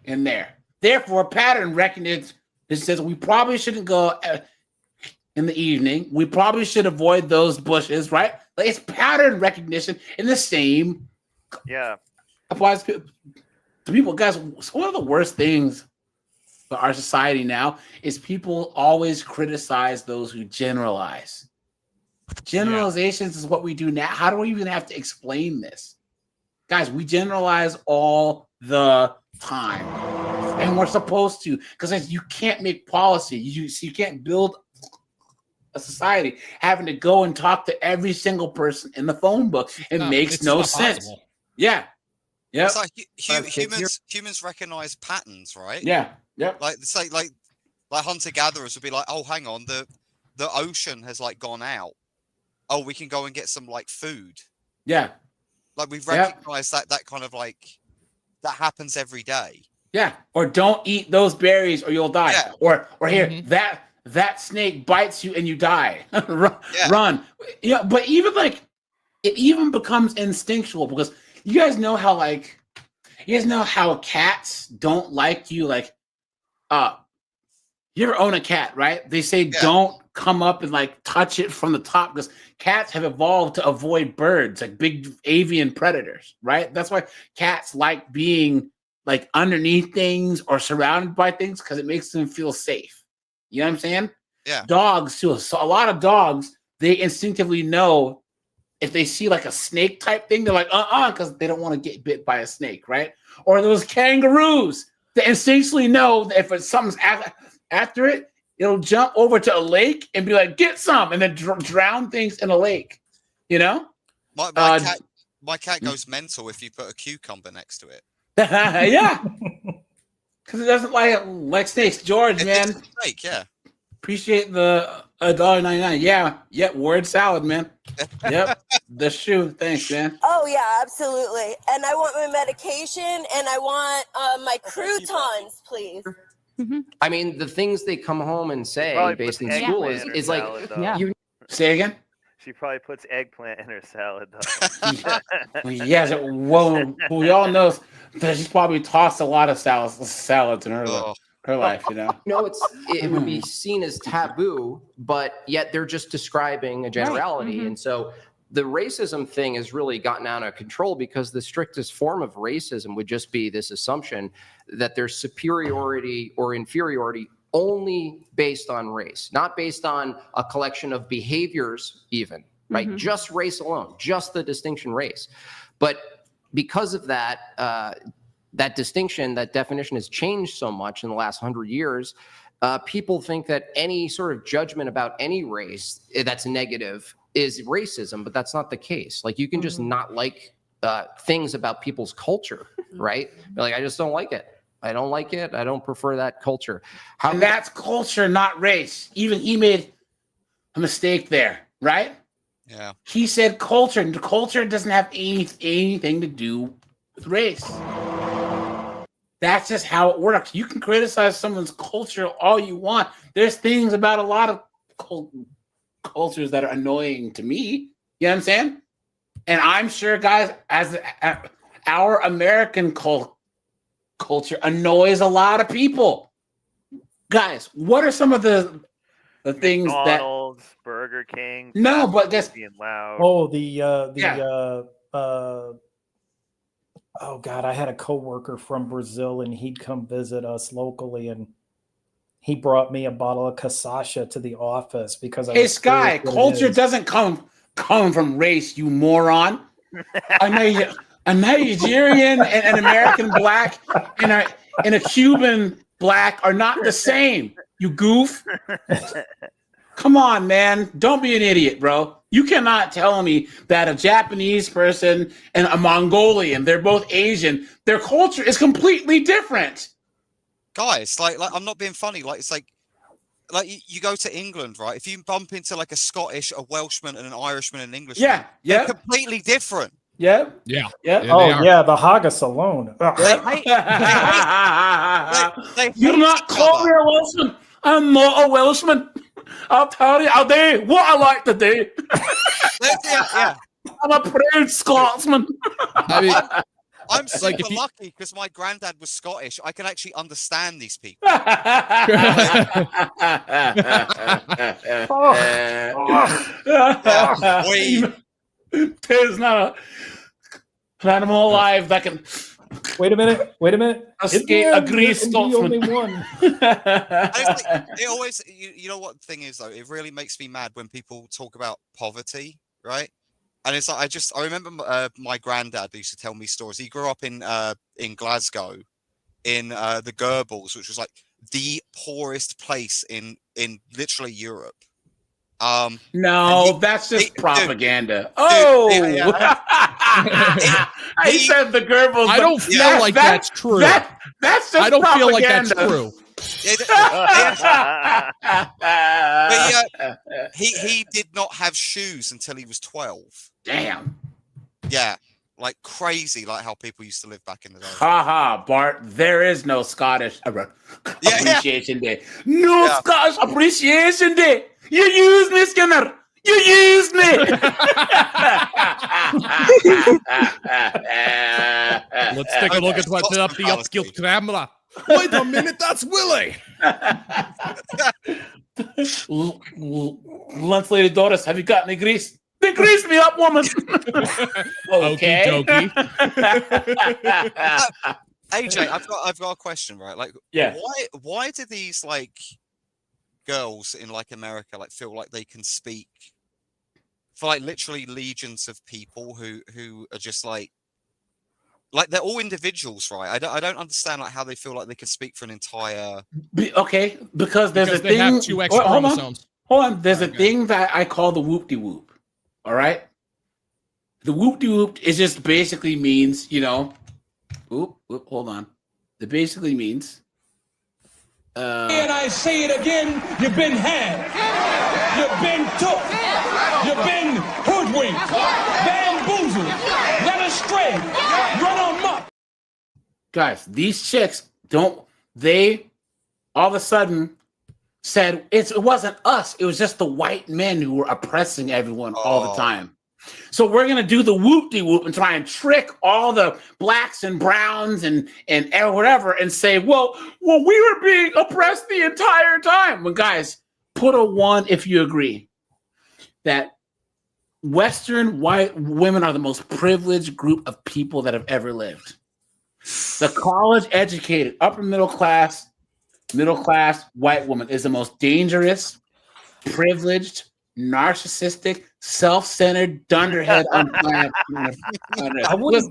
in there. Therefore, pattern recognition says we probably shouldn't go in the evening. We probably should avoid those bushes, right? It's pattern recognition in the same. Yeah. Applies to people. Guys, one of the worst things for our society now is people always criticize those who generalize. Generalizations is what we do now. How do we even have to explain this? Guys, we generalize all the time. And we're supposed to, because you can't make policy. You can't build a society having to go and talk to every single person in the phone book. It makes no sense. Possible. Yeah. Yeah. It's like humans recognize patterns, right? Yeah. Yeah. Like say like hunter gatherers would be like, oh, hang on, the ocean has gone out. Oh, we can go and get some food. Yeah. Like we recognize that kind of that happens every day. Yeah. Or don't eat those berries or you'll die. Yeah. Or here, that snake bites you and you die. Run. Yeah. But even like, it even becomes instinctual because you guys know how cats don't like you. Like, you ever own a cat, right? They say don't come up and like touch it from the top because cats have evolved to avoid birds, like big avian predators, right? That's why cats like being like underneath things or surrounded by things because it makes them feel safe. You know what I'm saying? Yeah. Dogs too. So a lot of dogs, they instinctively know if they see like a snake type thing, they're like, because they don't want to get bit by a snake, right? Or those kangaroos, they instinctively know that if something's after it, it'll jump over to a lake and be like, get some, and then drown things in a lake, you know? My cat goes mental if you put a cucumber next to it. Yeah. Because it doesn't like snakes. George, man. Snake, yeah. Appreciate the $1.99. Yeah, word salad, man. Yep. The shoe. Thanks, man. Oh yeah, absolutely. And I want my medication and I want my croutons, please. I mean, the things they come home and say based in school is like, you say again. She probably puts eggplant in her salad, though. Yes. Well, we all know that she's probably tossed a lot of salads in her life, you know. No, it would be seen as taboo, but yet they're just describing a generality. Right. And so the racism thing has really gotten out of control because the strictest form of racism would just be this assumption that there's superiority or inferiority only based on race, not based on a collection of behaviors even, right? Just race alone, just the distinction race. But because of that, that distinction, that definition has changed so much in the last 100 years. People think that any sort of judgment about any race that's negative is racism, but that's not the case. Like you can just not like things about people's culture, right? Like, I just don't like it. I don't like it. I don't prefer that culture. And that's culture, not race. Even he made a mistake there, right? Yeah. He said culture, and culture doesn't have anything to do with race. That's just how it works. You can criticize someone's culture all you want. There's things about a lot of cultures that are annoying to me. You know what I'm saying? And I'm sure, guys, as our American culture annoys a lot of people. Guys, what are some of the things McDonald's, Burger King? No, but that's being loud. Oh, oh God, I had a coworker from Brazil and he'd come visit us locally and he brought me a bottle of cachaça to the office because Hey Sky, culture doesn't come from race, you moron. A Nigerian and an American black and a Cuban black are not the same, you goof. Come on, man. Don't be an idiot, bro. You cannot tell me that a Japanese person and a Mongolian, they're both Asian, their culture is completely different. Guys, like I'm not being funny. Like, it's like you go to England, right? If you bump into like a Scottish, a Welshman, and an Irishman and an Englishman, they're completely different. Yeah. Oh yeah, the haggis alone. You're not call me a Welshman. I'm not a Welshman. I'll tell you, I'll do what I like to do. I'm a proud Scotsman. I mean, I'm super lucky because my granddad was Scottish. I can actually understand these people. There's not an animal alive that can. Wait a minute. Escape a Greece Scotsman. The only one. It always, you know what the thing is though? It really makes me mad when people talk about poverty, right? And it's like I remember my granddad used to tell me stories. He grew up in Glasgow, in the Gorbals, which was like the poorest place in literally Europe. No, that's just propaganda. He said the Gorbals. I don't feel like that's true. That's just I don't feel like propaganda. that's true. But he did not have shoes until he was 12. Damn. Yeah. like crazy, like how people used to live back in the day. Ha, Bart. There is no Scottish appreciation day. No Scottish appreciation day. You use me, Skinner. You use me. Let's take a look at what's up the upskill camera. Wait a minute, that's Willie. Lunch lady Doris, have you got any grease? They grease me up, woman. Okay. AJ, I've got a question, right? Like, why do these like girls in like America like feel like they can speak for like literally legions of people who are just like they're all individuals, right? I don't understand like how they feel like they can speak for an entire. Okay, because there's a they thing. have 2 X chromosomes. Hold on. There's a thing that I call the whoop-de-whoop. All right. The whoop-de-whoop is just basically means, you know. Hold on. It basically means. And I say it again, you've been had. You've been took. You've been hoodwinked. Bamboozled. Led astray. Run amok. Guys, these chicks they all of a sudden said it wasn't us. It was just the white men who were oppressing everyone all the time. So we're gonna do the whoop-de-whoop and try and trick all the blacks and browns and whatever and say, well, we were being oppressed the entire time. Well, guys, put a 1 if you agree that Western white women are the most privileged group of people that have ever lived. The college-educated, upper middle class white woman is the most dangerous, privileged, narcissistic, self-centered dunderhead on planet. I would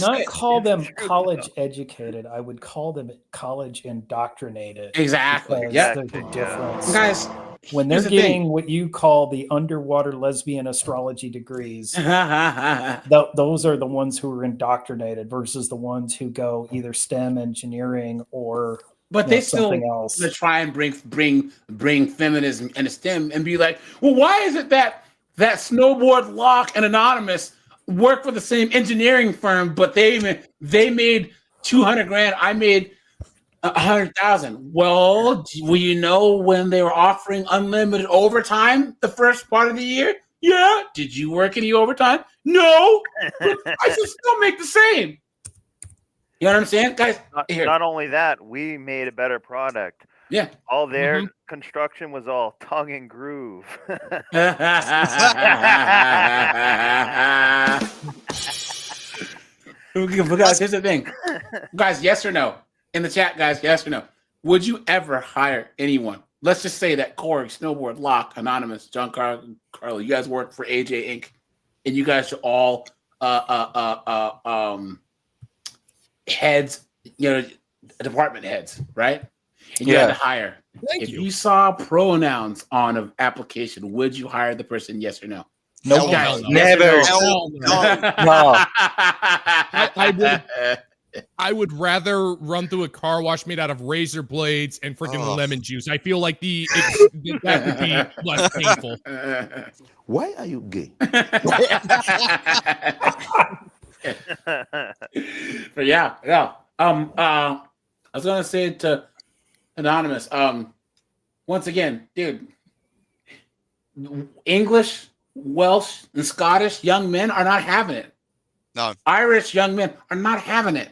not call them college educated. I would call them college indoctrinated. Exactly. Yeah. There's a difference. Guys, when they're getting what you call the underwater lesbian astrology degrees, those are the ones who are indoctrinated versus the ones who go either STEM, engineering, or they still try and bring feminism and STEM and be like, well, why is it that Snowboard Lock and Anonymous work for the same engineering firm, but they made $200,000, I made $100,000. Well, you know when they were offering unlimited overtime the first part of the year? Yeah. Did you work any overtime? No. I should still make the same. You know what I'm saying, guys? Not only that, we made a better product. Yeah. All their construction was all tongue and groove. Guys, here's the thing. Guys, yes or no? In the chat, guys, yes or no? Would you ever hire anyone? Let's just say that Corey, Snowboard, Locke, Anonymous, John Carlo, you guys work for AJ Inc. And you guys are all heads, department heads, right? And you had to hire. If you saw pronouns on an application, would you hire the person? Yes or no? No, guys, never. No. I would rather run through a car wash made out of razor blades and freaking lemon juice. I feel like that would be less painful. Why are you gay? But yeah. I was gonna say to Anonymous, once again, dude, English, Welsh, and Scottish young men are not having it. No. Irish young men are not having it.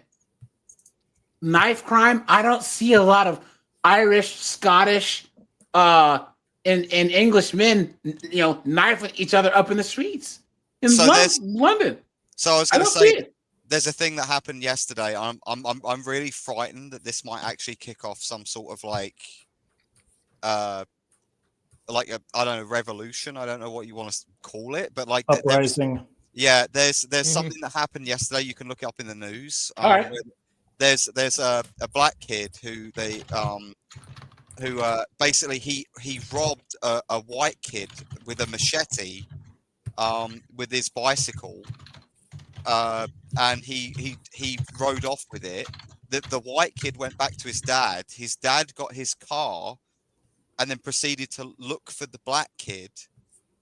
Knife crime, I don't see a lot of Irish, Scottish, and English men, knifing each other up in the streets in London. So I was going to say, there's a thing that happened yesterday. I'm really frightened that this might actually kick off some sort of I don't know, revolution. I don't know what you want to call it, but like uprising. There's something that happened yesterday. You can look it up in the news. All right. There's a black kid who basically he robbed a white kid with a machete with his bicycle. And he rode off with it. The white kid went back to his dad. His dad got his car and then proceeded to look for the black kid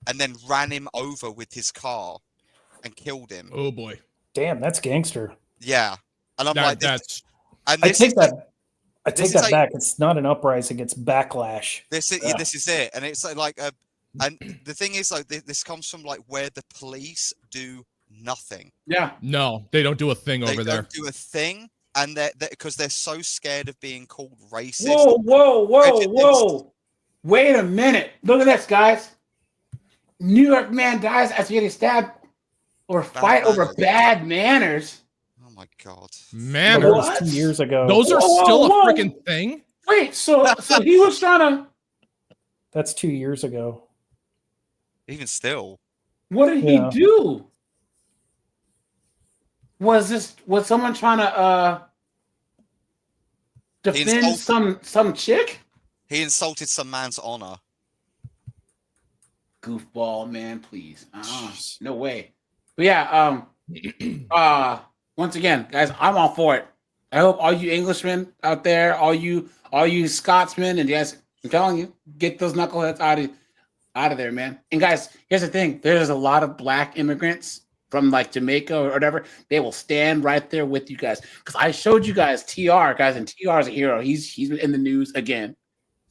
and then ran him over with his car and killed him. Oh boy. Damn, that's gangster. Yeah, and I'm like, this, and I this take is that. I this take is that back. It's not an uprising; it's backlash. this is it, and it's like and the thing is, like, this comes from like where the police do nothing. Yeah. No, they don't do a thing over there. They don't do a thing, and they're because they're so scared of being called racist. Whoa. Wait a minute. Look at this, guys. New York man dies after getting stabbed or fight over bad manners. Oh my God. Manners. Well, that was 2 years ago. Those are still a freaking thing? Wait, so he was trying to... That's 2 years ago. Even still. What did he do? Was someone trying to defend some chick? He insulted some man's honor. Goofball, man, please. No way. But yeah, once again, guys, I'm all for it. I hope all you Englishmen out there, all you Scotsmen, and yes, I'm telling you, get those knuckleheads out of there, man. And guys, here's the thing: there's a lot of black immigrants from like Jamaica or whatever. They will stand right there with you guys. Because I showed you guys TR, guys, and TR is a hero. He's in the news again.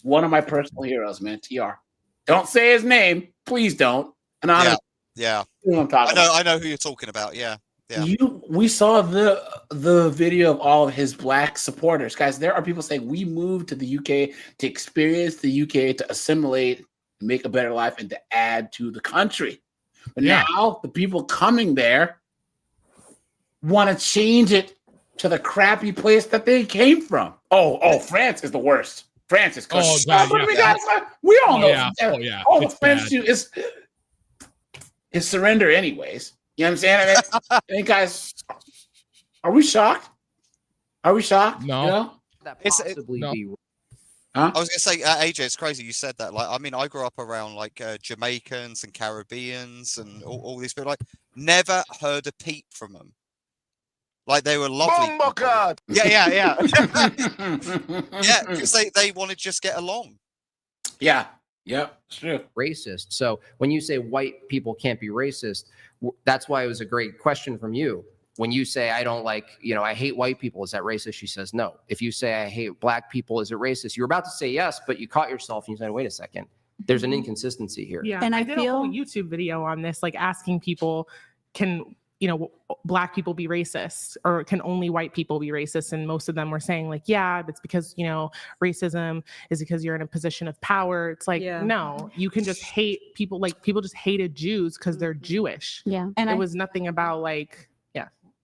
One of my personal heroes, man. TR. Don't say his name, please don't. And yeah. I know who you're talking about. Yeah. We saw the video of all of his black supporters, guys. There are people saying we moved to the UK to experience the UK, to assimilate, make a better life, and to add to the country. But now the people coming there want to change it to the crappy place that they came from. Oh, France is the worst. France is we all know. All the French do is surrender anyways. You know what I'm saying? I mean, guys, are we shocked? Are we shocked? No. You know? That possibly be. I was gonna say, AJ, it's crazy you said that. Like, I mean, I grew up around like Jamaicans and Caribbeans and all these people. Like, never heard a peep from them. Like, they were lovely. Yeah. Yeah, because they want to just get along. Yeah. Yep. It's true. Racist. So when you say white people can't be racist, that's why it was a great question from you. When you say, I don't like, I hate white people, is that racist? She says no. If you say, I hate black people, is it racist? You're about to say yes, but you caught yourself and you said, wait a second. There's an inconsistency here. Yeah. And I did a whole YouTube video on this, like asking people, can black people be racist, or can only white people be racist? And most of them were saying like, yeah, it's because, racism is because you're in a position of power. It's like, no, you can just hate people. Like, people just hated Jews because they're Jewish. Yeah. And it was nothing about like,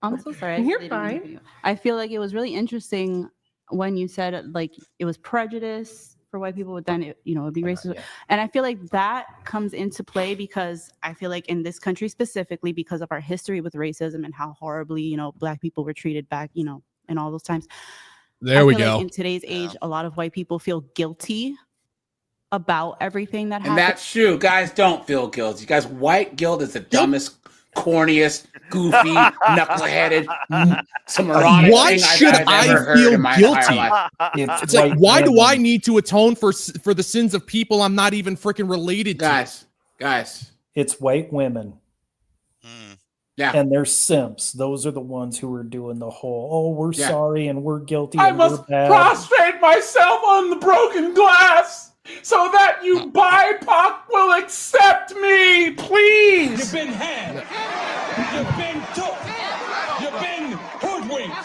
I'm so sorry. You're fine. I feel like it was really interesting when you said like it was prejudice for white people, but then it would be racist. Yeah. And I feel like that comes into play because I feel like in this country specifically, because of our history with racism and how horribly, black people were treated back, in all those times. There we go. Like in today's age, a lot of white people feel guilty about everything that happened. And that's true. Guys, don't feel guilty. Guys, white guilt is the dumbest, corniest, goofy, knuckleheaded, some moronic Why should I feel guilty? It's like, why do I need to atone for the sins of people I'm not even freaking related to? Guys, it's white women. Yeah, and they're simps. Those are the ones who are doing the whole, we're sorry and we're guilty. I and must we're bad. prostrate myself on the broken glass so that you BIPOC will accept me, please. You've been had. You've been took. You've been hoodwinked,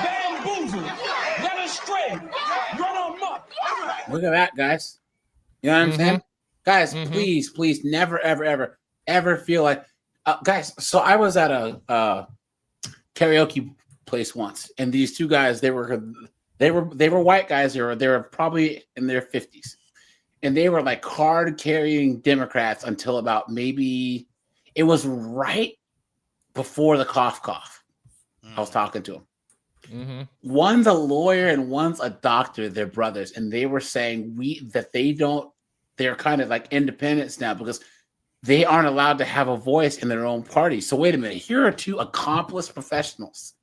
bamboozled, led astray, run amok. Look at that, guys. You know what I'm saying? Guys, please, never, ever feel like, guys, so I was at a karaoke place once, and these two guys, they were white guys. They were probably in their 50s. And they were like card-carrying Democrats until about maybe it was right before the cough. I was talking to them. One's a lawyer and one's a doctor. They're brothers, and they were saying they're kind of like independents now because they aren't allowed to have a voice in their own party. So wait a minute, here are two accomplished professionals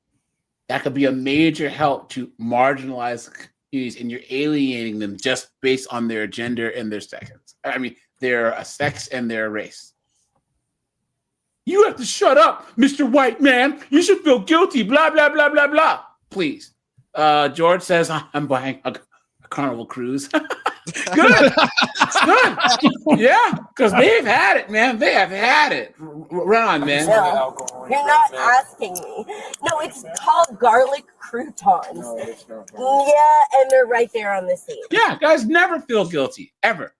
that could be a major help to marginalize communities, and you're alienating them just based on their gender and their sex. I mean, their sex and their race. You have to shut up, Mr. White Man. You should feel guilty, blah, blah, blah, blah, blah. Please. George says, I'm buying a Carnival cruise. Good. It's good. Yeah, because they've had it, man. They have had it. Run on, man. No, you're not asking me. No, it's called garlic croutons. Yeah, and they're right there on the scene. Yeah, guys, never feel guilty, ever.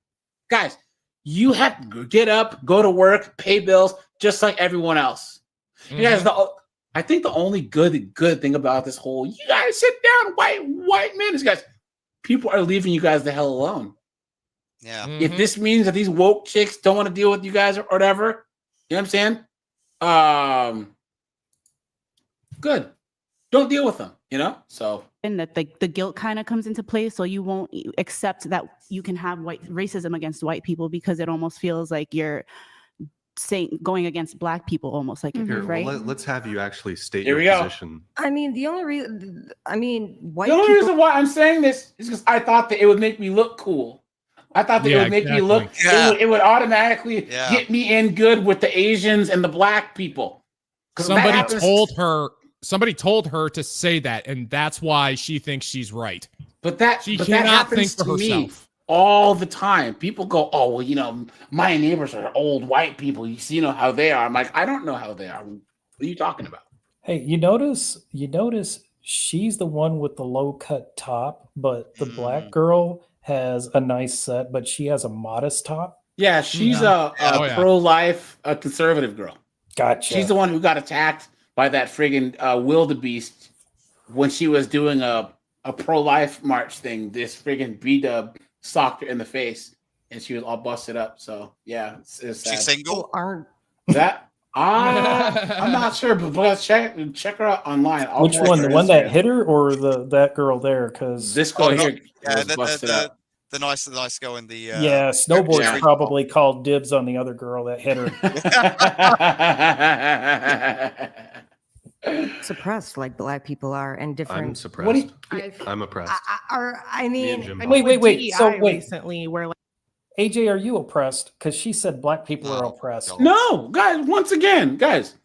Guys, you have to get up, go to work, pay bills, just like everyone else. You guys, I think the only good thing about this whole, you guys sit down, white men, is guys, people are leaving you guys the hell alone. Yeah. If this means that these woke chicks don't want to deal with you guys or whatever, you know what I'm saying? Good. Don't deal with them, you know? So. And that the guilt kind of comes into play, so you won't accept that you can have white racism against white people because it almost feels like you're saying going against black people, almost like right. Well, let's have you actually state Here your we go. position. I mean, the only reason, white The only people. reason why I'm saying this is because I thought that it would make me look cool. I thought that it would make me look. It would automatically get me in good with the Asians and the black people. Somebody told her to say that, and that's why she thinks she's right. But that happens to me all the time. People go, "Oh, well, you know, my neighbors are old white people. You see, you know how they are." I'm like, I don't know how they are. What are you talking about? Hey, you notice she's the one with the low cut top, but the black girl has a nice set, but she has a modest top. Yeah, she's a pro-life, a conservative girl. Gotcha. She's the one who got attacked by that friggin' wildebeest when she was doing a pro-life march thing. This friggin' B-dub socked her in the face, and she was all busted up. So yeah, it's sad. She's single. That I'm not sure, but check her out online. Which one? The one that hit her, or that girl there? Because this girl here Yeah, was busted up. the nice girl in the yeah, Snowboard probably called dibs on the other girl that hit her. Suppressed like black people are, and different. I'm suppressed. I'm oppressed. Wait. So wait, recently where like AJ, are you oppressed? Because she said black people are oppressed. No, guys. Once again, guys,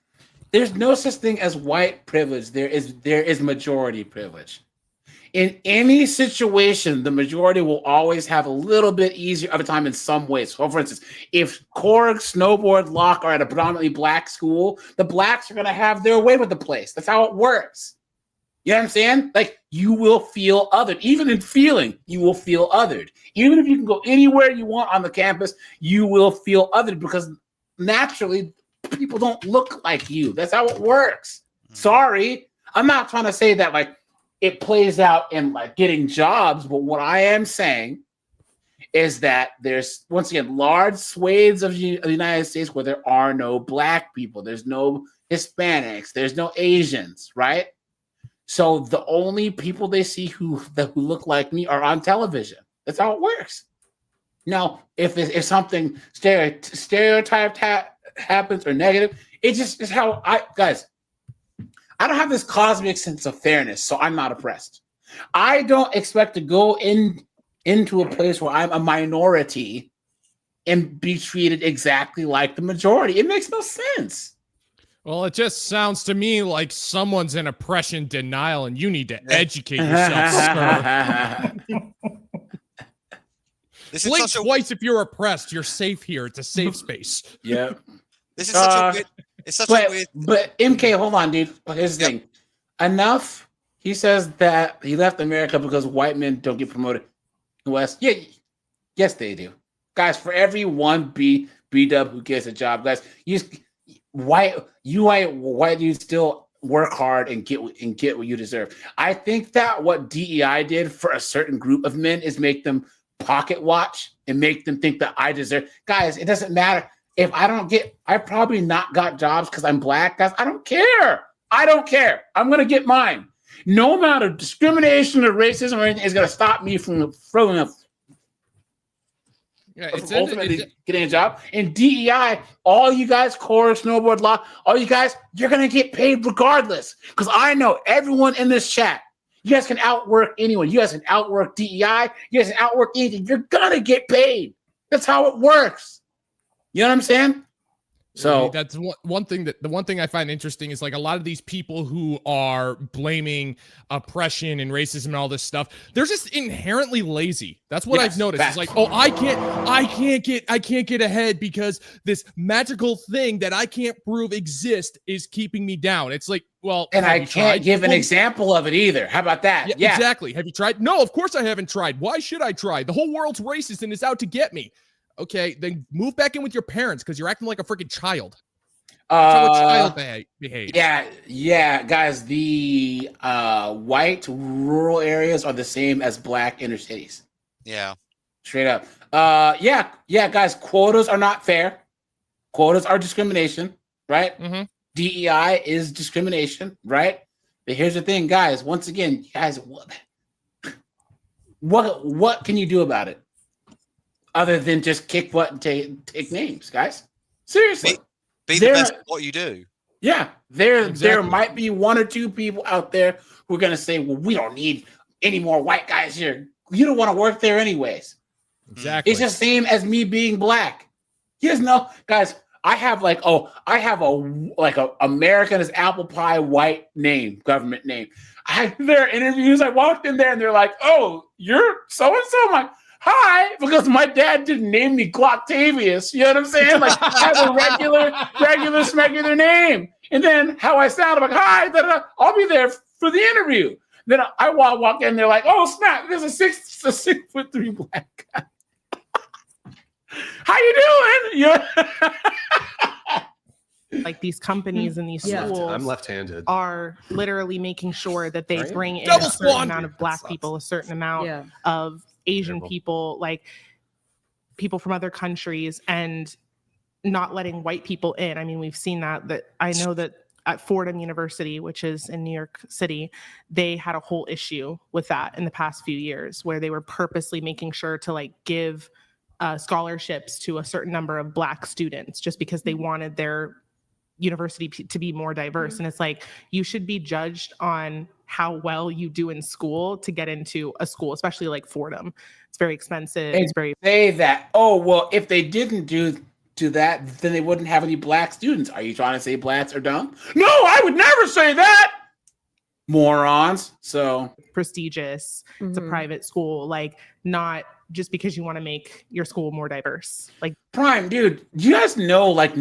there's no such thing as white privilege. There is majority privilege. In any situation, the majority will always have a little bit easier of a time in some ways. So, for instance, if Korg, Snowboard, Locke are at a predominantly black school, the blacks are going to have their way with the place. That's how it works. You know what I'm saying? Like, you will feel othered. Even in feeling, you will feel othered. Even if you can go anywhere you want on the campus, you will feel othered because naturally, people don't look like you. That's how it works. Sorry. I'm not trying to say that, like, it plays out in like getting jobs, but what I am saying is that there's, once again, large swathes of the United States where there are no black people, there's no Hispanics, there's no Asians, right? So the only people they see who look like me are on television. That's how it works. Now, if something stereotyped happens or negative, it just is how I don't have this cosmic sense of fairness, so I'm not oppressed. I don't expect to go into a place where I'm a minority and be treated exactly like the majority. It makes no sense. Well, it just sounds to me like someone's in oppression denial, and you need to educate yourself, sir. Blink twice if you're oppressed. You're safe here. It's a safe space. Yeah. This is such a weird. It's such a weird. But MK, hold on, dude. Here's the thing. Enough. He says that he left America because white men don't get promoted in the West. Yeah, yes, they do, guys. For every one B-dub who gets a job, guys, white dudes still work hard and get what you deserve. I think that what DEI did for a certain group of men is make them pocket watch and make them think that I deserve. Guys, it doesn't matter. If I probably not got jobs because I'm black, guys. I don't care. I'm going to get mine. No amount of discrimination or racism or anything is going to stop me from throwing up. Yeah, ultimately getting a job. In DEI, all you guys, core, snowboard, lock, all you guys, you're going to get paid regardless. Because I know everyone in this chat, you guys can outwork anyone. You guys can outwork DEI. You guys can outwork anything. You're going to get paid. That's how it works. You know what I'm saying? So that's one thing the one thing I find interesting is like a lot of these people who are blaming oppression and racism and all this stuff, they're just inherently lazy. That's what I've noticed. It's like, oh, I can't get ahead because this magical thing that I can't prove exists is keeping me down. It's like, well, and I can't give an example of it either. How about that? Yeah, exactly. Have you tried? No, of course I haven't tried. Why should I try? The whole world's racist and is out to get me. Okay, then move back in with your parents because you're acting like a freaking child. That's how a child behaves. Yeah, guys. The white rural areas are the same as black inner cities. Yeah, straight up. Yeah, guys. Quotas are not fair. Quotas are discrimination, right? Mm-hmm. DEI is discrimination, right? But here's the thing, guys. Once again, guys, what can you do about it? Other than just kick butt and take names, guys. Seriously. Be the best at what you do. Yeah. There might be one or two people out there who are going to say, well, we don't need any more white guys here. You don't want to work there anyways. Exactly. It's just same as me being black. Yes, no, guys, I have a American as apple pie white name, government name. There are interviews. I walked in there and they're like, oh, you're so-and-so. I'm like, hi, because my dad didn't name me Gloctavius. You know what I'm saying? Like, I have a regular smegular name. And then how I sound, I'm like, hi, I'll be there for the interview. Then I walk in, they're like, oh, snap, there's a 6'3" black guy. How you doing? Like these companies and these schools I'm left-handed. are literally making sure that they bring in Double a certain squad. amount of black people, a certain amount of Asian people, like people from other countries, and not letting white people in. I mean, we've seen that I know that at Fordham University, which is in New York City, they had a whole issue with that in the past few years where they were purposely making sure to like give scholarships to a certain number of black students just because they wanted their university to be more diverse. And it's like, you should be judged on how well you do in school to get into a school, especially like Fordham. It's very expensive. It's very say that, oh, well, if they didn't do that, then they wouldn't have any black students. Are you trying to say blacks are dumb? No, I would never say that. Morons. So prestigious. It's a private school, like not just because you want to make your school more diverse. Like Prime, dude, do you guys know like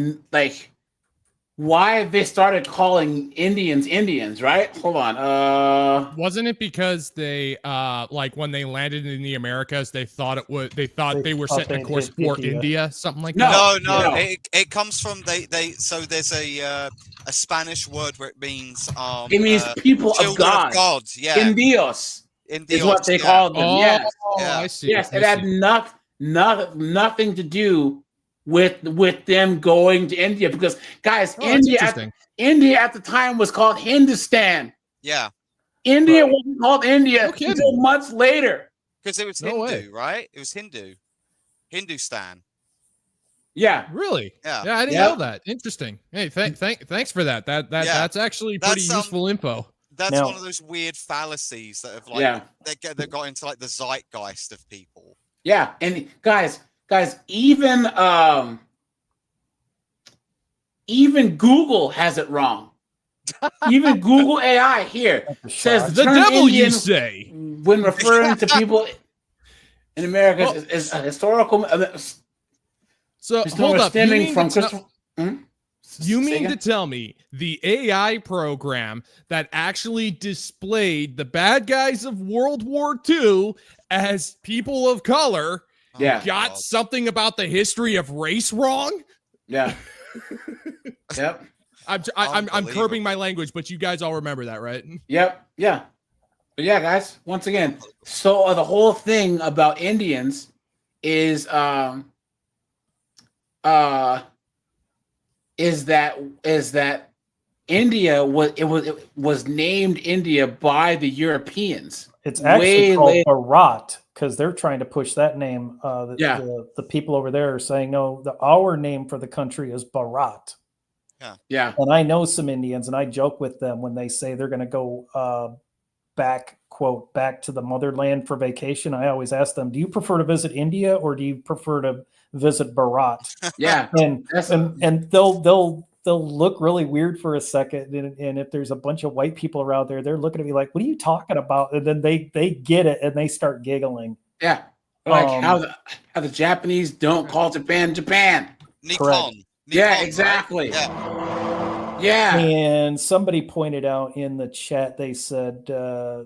why they started calling Indians, right? Hold on. Wasn't it because they like when they landed in the Americas, they thought they were setting a course for India, something like that? No. It comes from so there's a Spanish word where it means people of God. Yeah. Indios is what they called them. Yes. I see. Yes, it had nothing to do with them going to India, because guys, India at the time was called Hindustan. Yeah. India wasn't called India until months later. Because it was Hindu, right? It was Hindustan. Yeah. Really? Yeah. Yeah, I didn't know that. Interesting. Hey, thanks for that. That's actually pretty useful info. That's one of those weird fallacies that have that got into like the zeitgeist of people. Yeah, and guys, even Google has it wrong. Even Google AI here says the devil Indian, you say, when referring to people in America is a historical. So hold up, stemming from you mean to tell me the AI program that actually displayed the bad guys of World War II as people of color got something about the history of race wrong? Yeah. Yep. I'm curbing my language, but you guys all remember that, right? Yep. Yeah. But yeah, guys, once again, so the whole thing about Indians is that India was named India by the Europeans. It's actually called Bharat because they're trying to push that name. The people over there are saying no. Our name for the country is Bharat. Yeah. And I know some Indians, and I joke with them when they say they're going to go back to the motherland for vacation. I always ask them, do you prefer to visit India or do you prefer to visit Bharat. Yeah, and they'll look really weird for a second, and if there's a bunch of white people around there, they're looking at me like, "What are you talking about?" And then they get it and they start giggling. Yeah, like how the Japanese don't call Japan Japan. Nippon. Yeah, exactly. Right? Yeah. And somebody pointed out in the chat, they said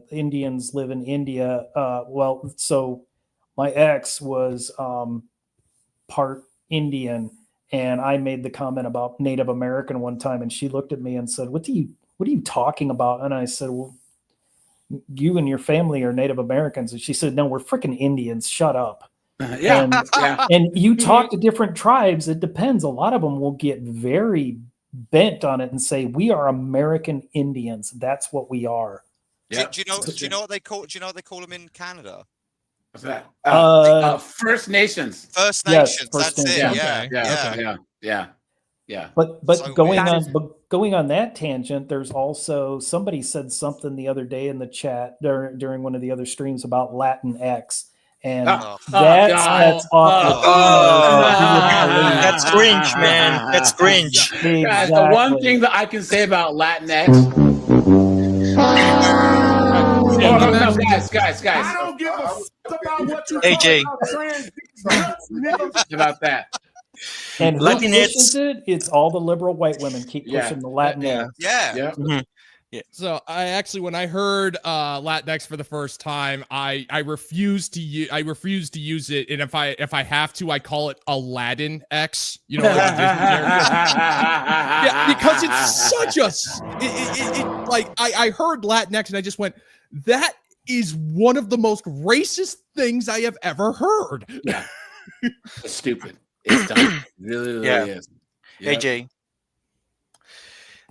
Indians live in India. Well, so my ex was part Indian, and I made the comment about Native American one time, and she looked at me and said, what are you talking about? And I said, well, you and your family are Native Americans. And she said, no, we're freaking Indians. Shut up. And you talk to different tribes, it depends. A lot of them will get very bent on it and say, we are American Indians. That's what we are. Do you know what they call them in Canada? What's that? First Nations. First Nations. Yes, First that's Nations. it. Yeah. But So going on that tangent, there's also somebody said something the other day in the chat during one of the other streams about Latinx. And that's off the That's cringe, man. That's cringe. Exactly. Guys, the one thing that I can say about Latinx. Guys. I don't give a fuck about what you AJ. About that. And who Latinx. pushes it? It's all the liberal white women keep pushing the Latinx. Yeah. So I actually, when I heard Latinx for the first time, I refused to use it, and if I have to, I call it Aladdin X. You know, like the Disney character. Yeah, because it's such a like I heard Latinx and I just went, that is one of the most racist things I have ever heard. Yeah, it's stupid. It's dumb. It really is. Yep. AJ.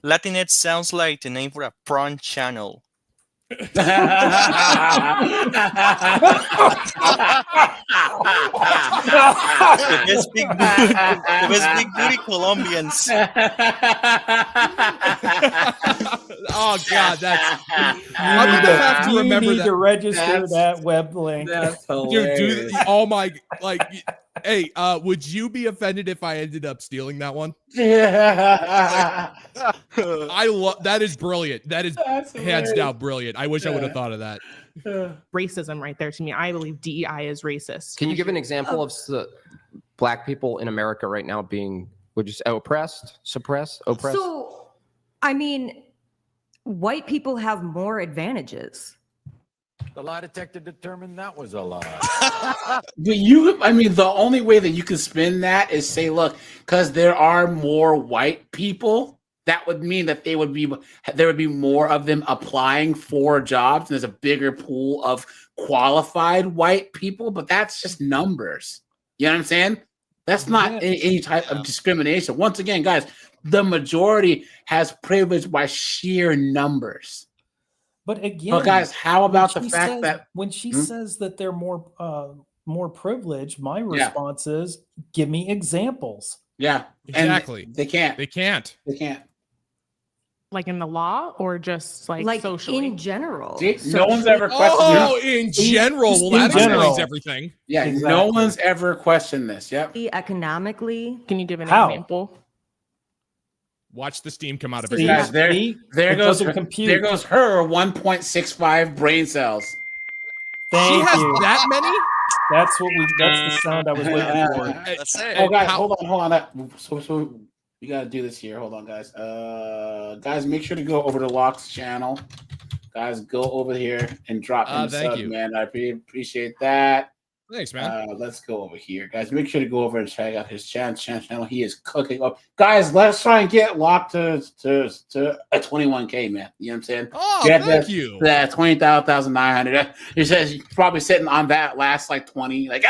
Latinx sounds like the name for a prawn channel. The best big booty Colombians. Oh God, that's. I'm gonna have to remember You need to register that web link. That's Dude, oh my, like, hey, would you be offended if I ended up stealing that one? I love that. Is brilliant. That is hands down brilliant. I wish I would have thought of that. Racism right there to me. I believe DEI is racist. Can you give an example of black people in America right now being, would you say, oppressed? So, I mean, white people have more advantages. The lie detector determined that was a lie. I mean, the only way that you can spin that is say, look, because there are more white people, that would mean that there would be more of them applying for jobs, and there's a bigger pool of qualified white people, but that's just numbers. You know what I'm saying? That's not any type of discrimination. Once again, guys, the majority has privilege by sheer numbers. But again, guys, how about the fact that when she says that they're more privileged, my response is, give me examples. Yeah, exactly. They can't. They can't. Like in the law, or just like socially in general. No one's ever questioned. Oh, in general. Well, that explains everything. Yeah, exactly. No one's ever questioned this. Yep. Economically, can you give an example? Watch the steam come out of it. Guys, there goes her 1.65 brain cells. She has that many? That's the sound I was waiting for. That's it. Oh, guys, hold on. So we gotta do this here. Hold on, guys. Guys, make sure to go over to Locke's channel. Guys, go over here and drop in the sub, man. I appreciate that. Thanks, man. Let's go over here, guys. Make sure to go over and check out his channel. He is cooking up, guys. Let's try and get Locke to a 21K, man. You know what I'm saying? Oh, thank you. That 20,900. He says he's probably sitting on that last like 20. Like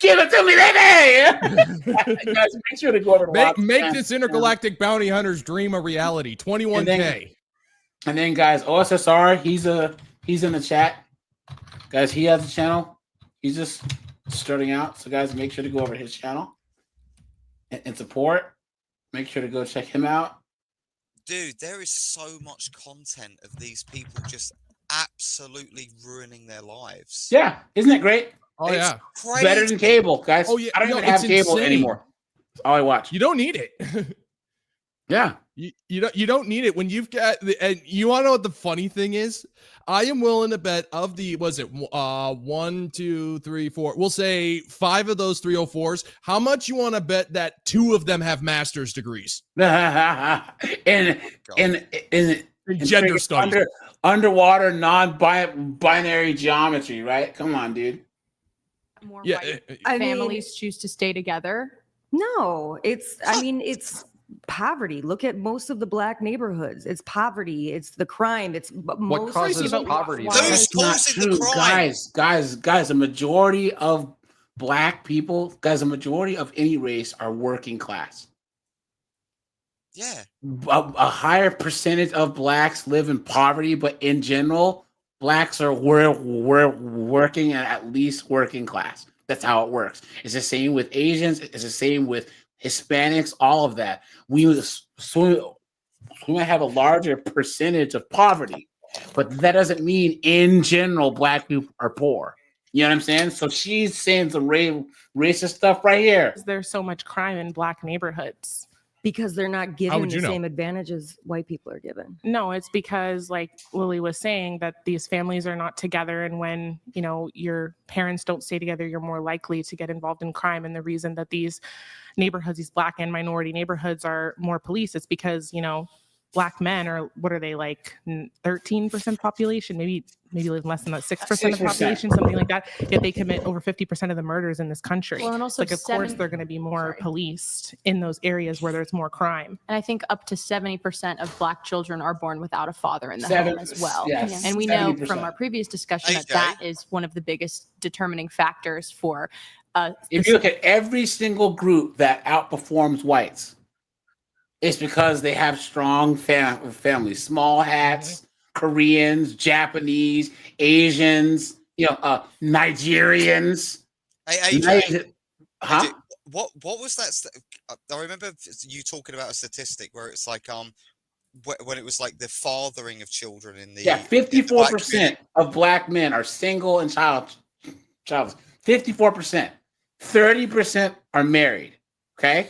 give it to me, baby. Guys, make sure to go over to make this intergalactic bounty hunter's dream a reality. 21K. And then guys, OSSR, he's in the chat. Guys, he has a channel. He's just starting out. So, guys, make sure to go over to his channel and support. Make sure to go check him out. Dude, there is so much content of these people just absolutely ruining their lives. Yeah. Isn't it great? Oh yeah, crazy. Better than cable, guys. Oh yeah, I don't no, even have it's cable insane. anymore. That's all I watch. You don't need it. Yeah. You don't need it when you've got and you want to know what the funny thing is? I am willing to bet of the 1, 2, 3, 4. We'll say 5 of those 304s. How much you want to bet that 2 of them have master's degrees in gender studies, underwater non-binary geometry, right? Come on, dude. More Yeah, white families choose to stay together. No, it's poverty. Look at most of the black neighborhoods. It's poverty. It's the crime. It's what causes poverty? That's not true, guys. A majority of black people, guys, a majority of any race are working class. Yeah. A higher percentage of blacks live in poverty, but in general, blacks are we're working and at least working class. That's how it works. It's the same with Asians. It's the same with Hispanics. All of that. We might have a larger percentage of poverty, but that doesn't mean in general black people are poor. You know what I'm saying? So she's saying some racist stuff right here. There's so much crime in black neighborhoods. Because they're not given the same advantages white people are given. No, it's because, like Lily was saying, that these families are not together, and when your parents don't stay together, you're more likely to get involved in crime. And the reason that these neighborhoods, these black and minority neighborhoods, are more police, it's because black men are, what are they, like 13% population, maybe live less than that, 6% of the population, something like that. Yet they commit over 50% of the murders in this country. Well, and also of course they're going to be more policed in those areas where there's more crime. And I think up to 70% of black children are born without a father in the home as well. Yes, and we know 70%. from our previous discussion that is one of the biggest determining factors for if you look at every single group that outperforms whites, it's because they have strong families, small hats, Koreans, Japanese, Asians, Nigerians. Hey, AJ, huh? What was that? I remember you talking about a statistic where it's like when it was like the fathering of children in the 54% of black men are single and childless. 54%, 30% are married. Okay.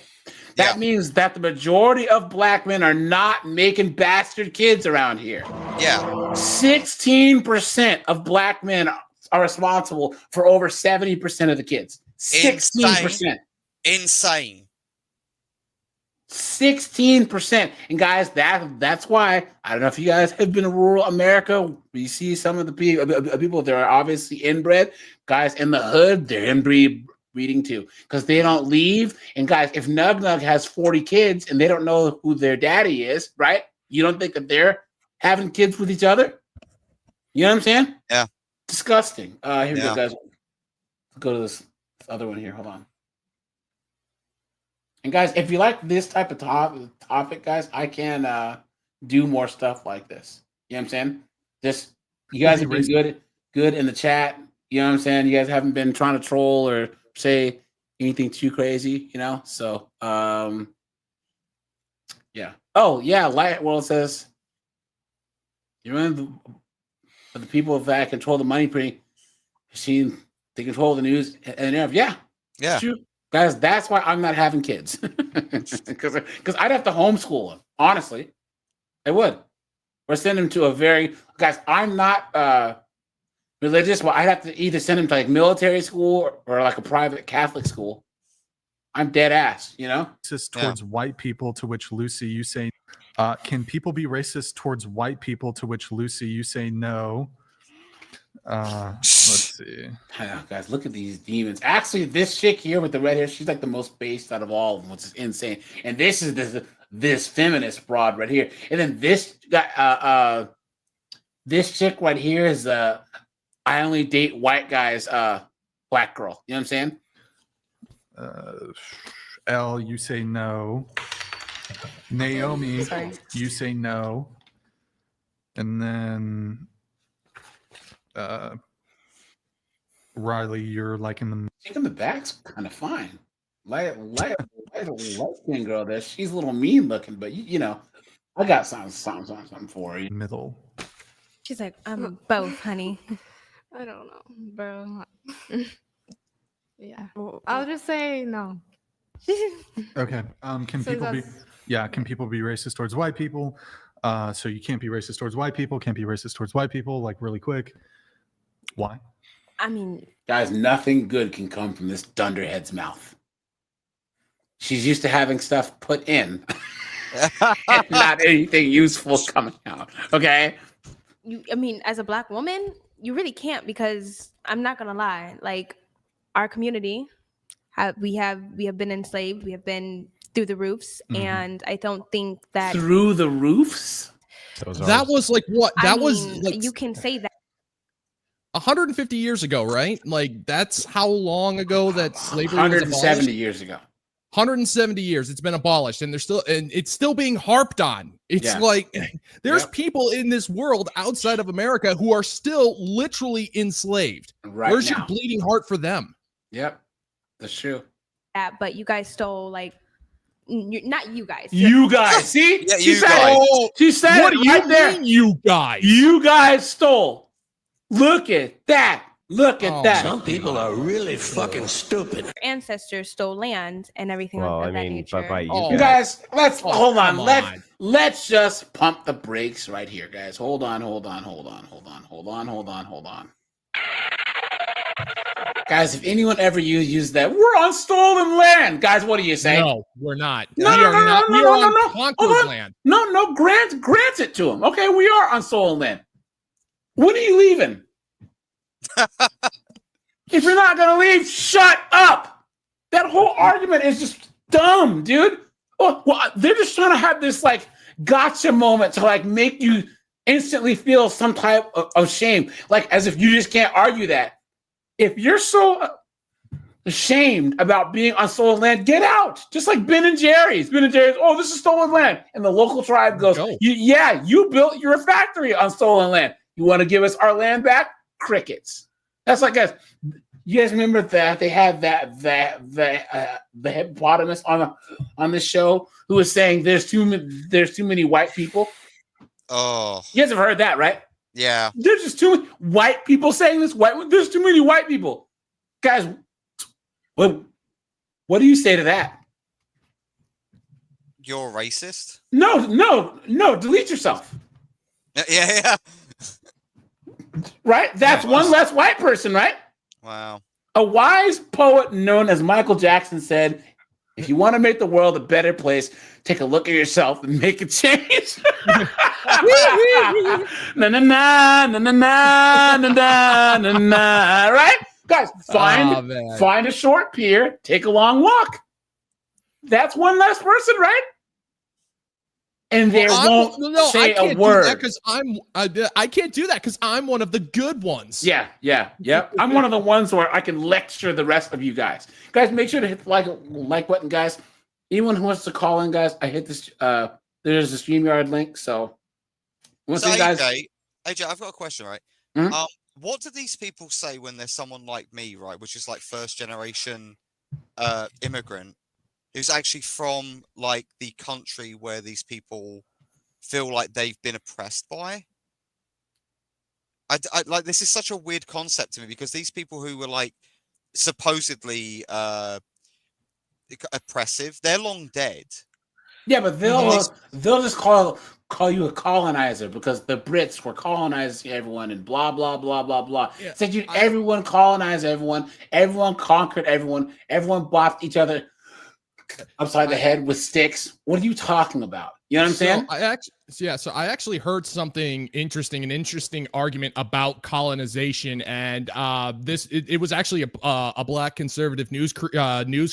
That means that the majority of black men are not making bastard kids around here. Yeah. 16% of black men are responsible for over 70% of the kids. 16%. Insane. 16%. And guys, that's why, I don't know if you guys have been in rural America. You see some of the people that are obviously inbred. Guys in the hood, they're inbreeding too, because they don't leave. And guys, if Nug Nug has 40 kids and they don't know who their daddy is, right? You don't think that they're having kids with each other? You know what I'm saying? Yeah. Disgusting. Here we go, guys. Go to this other one here. Hold on. And guys, if you like this type of topic, guys, I can do more stuff like this. You know what I'm saying? Just you guys have been good in the chat. You know what I'm saying? You guys haven't been trying to troll or say anything too crazy, So yeah. Oh yeah, Light World says you remember the people that control the money printing machine, they control the news and yeah. It's true. Guys, that's why I'm not having kids. Because I'd have to homeschool them. Honestly. I would. Or send them to guys, I'm not religious, but I'd have to either send them to like military school or like a private Catholic school. I'm dead ass, Racist towards white people, to which Lucy, you say, can people be racist towards white people, to which Lucy, you say no. Let's see. Guys, look at these demons. Actually, this chick here with the red hair, she's like the most based out of all of them, which is insane. And this is this feminist broad right here. And then this guy, this chick right here is I only date white guys, black girl. You know what I'm saying? L, you say no. Naomi, you say no. And then Riley, you're like in the. I think in the back's kind of fine. Light skin girl there. She's a little mean looking, but I got something for you. Middle. She's like, I'm both, honey. I don't know, bro. Yeah. I'll just say no. Okay. Can So people be? that's- Yeah. Can people be racist towards white people? So you can't be racist towards white people. Can't be racist towards white people. Like really quick. Why? I mean, guys, nothing good can come from this dunderhead's mouth. She's used to having stuff put in, and not anything useful coming out. Okay. I mean, as a Black woman, you really can't, because I'm not gonna lie. Like, our community, we have been enslaved. We have been through the roofs, and I don't think that Through the roofs. That was like what? That was like you can say that. 150 years ago, right? Like that's how long ago that slavery was 170 abolished? years ago. 170 years it's been abolished, and it's still being harped on. It's Yeah. like there's people in this world outside of America who are still literally enslaved. Right Where's now. your bleeding heart for them? Yep, that's true. But you guys stole, like, not you guys. You guys, see? Yeah, she you said guys. it. She said What it do you right there. mean, you guys? You guys stole. Look at that. Look at that. Some people are really fucking stupid. Your ancestors stole land and everything Well, of I that mean, nature. by you You guys, let's Oh, hold on. come Let's just pump the brakes right here, guys. Hold on. Guys, if anyone ever used that, we're on stolen land. Guys, what do you say? No, we're not. No, we no, are no, not. no, We no, are no, on no. conquered Hold on. land. No, grant it to them. Okay, we are on stolen land. When are you leaving? If you're not gonna leave, shut up. That whole argument is just dumb, dude. Oh, well, they're just trying to have this like gotcha moment to like make you instantly feel some type of shame, like as if you just can't argue that. If you're so ashamed about being on stolen land, get out. Just like Ben and Jerry's. Oh, this is stolen land, and the local tribe goes, you built your factory on stolen land. You want to give us our land back? Crickets. That's like us. You guys remember that they had the hippopotamus on the show who was saying there's too many white people. Oh, You guys have heard that, right? yeah. There's just too many white people saying this. There's too many white people, guys. What do you say to that? You're racist? No. Delete yourself. Yeah. Right? That's one less white person, right? Wow. A wise poet known as Michael Jackson said, if you want to make the world a better place, take a look at yourself and make a change. Na na na na na na na na na. Right? Guys, find a short pier, take a long walk. That's one less person, right? And they won't say a word. I can't do that because I'm one of the good ones. Yeah. I'm one of the ones where I can lecture the rest of you guys. Guys, make sure to hit the like button, guys. Anyone who wants to call in, guys, I hit this. There's a StreamYard link. So, AJ, I've got a question, right? Mhm. What do these people say when there's someone like me, right, which is like first generation immigrant, who's actually from like the country where these people feel like they've been oppressed by? I like, this is such a weird concept to me, because these people who were like supposedly oppressive, they're long dead. Yeah, but they'll just call you a colonizer because the Brits were colonizing everyone and blah blah blah blah blah. Yeah, Said everyone colonized everyone, everyone conquered everyone, everyone bopped each other upside the head with sticks. What are you talking about? You know what I'm saying? So I actually heard something interesting, an interesting argument about colonization, and it was actually a black conservative news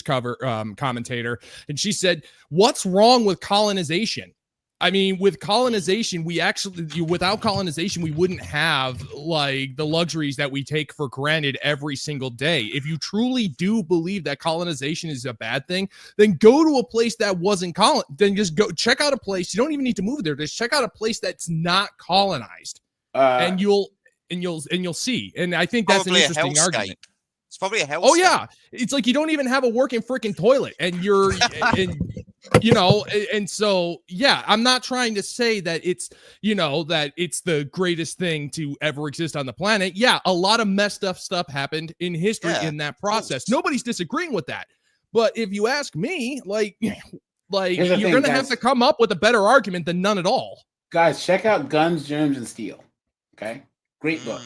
cover commentator, and she said, "What's wrong with colonization? I mean, with colonization, without colonization, we wouldn't have like the luxuries that we take for granted every single day. If you truly do believe that colonization is a bad thing, then go to a place that wasn't then just go check out a place. You don't even need to move there. Just check out a place that's not colonized, and you'll see. And I think that's an interesting argument. It's probably a hellscape. Oh yeah, it's like you don't even have a working freaking toilet, and you're you know, and so yeah, I'm not trying to say that it's, you know, that it's the greatest thing to ever exist on the planet. Yeah, a lot of messed up stuff happened in history in that process. Nobody's disagreeing with that. But if you ask me, like you're gonna have to come up with a better argument than none at all. Guys, check out Guns, Germs, and Steel. Okay, great book.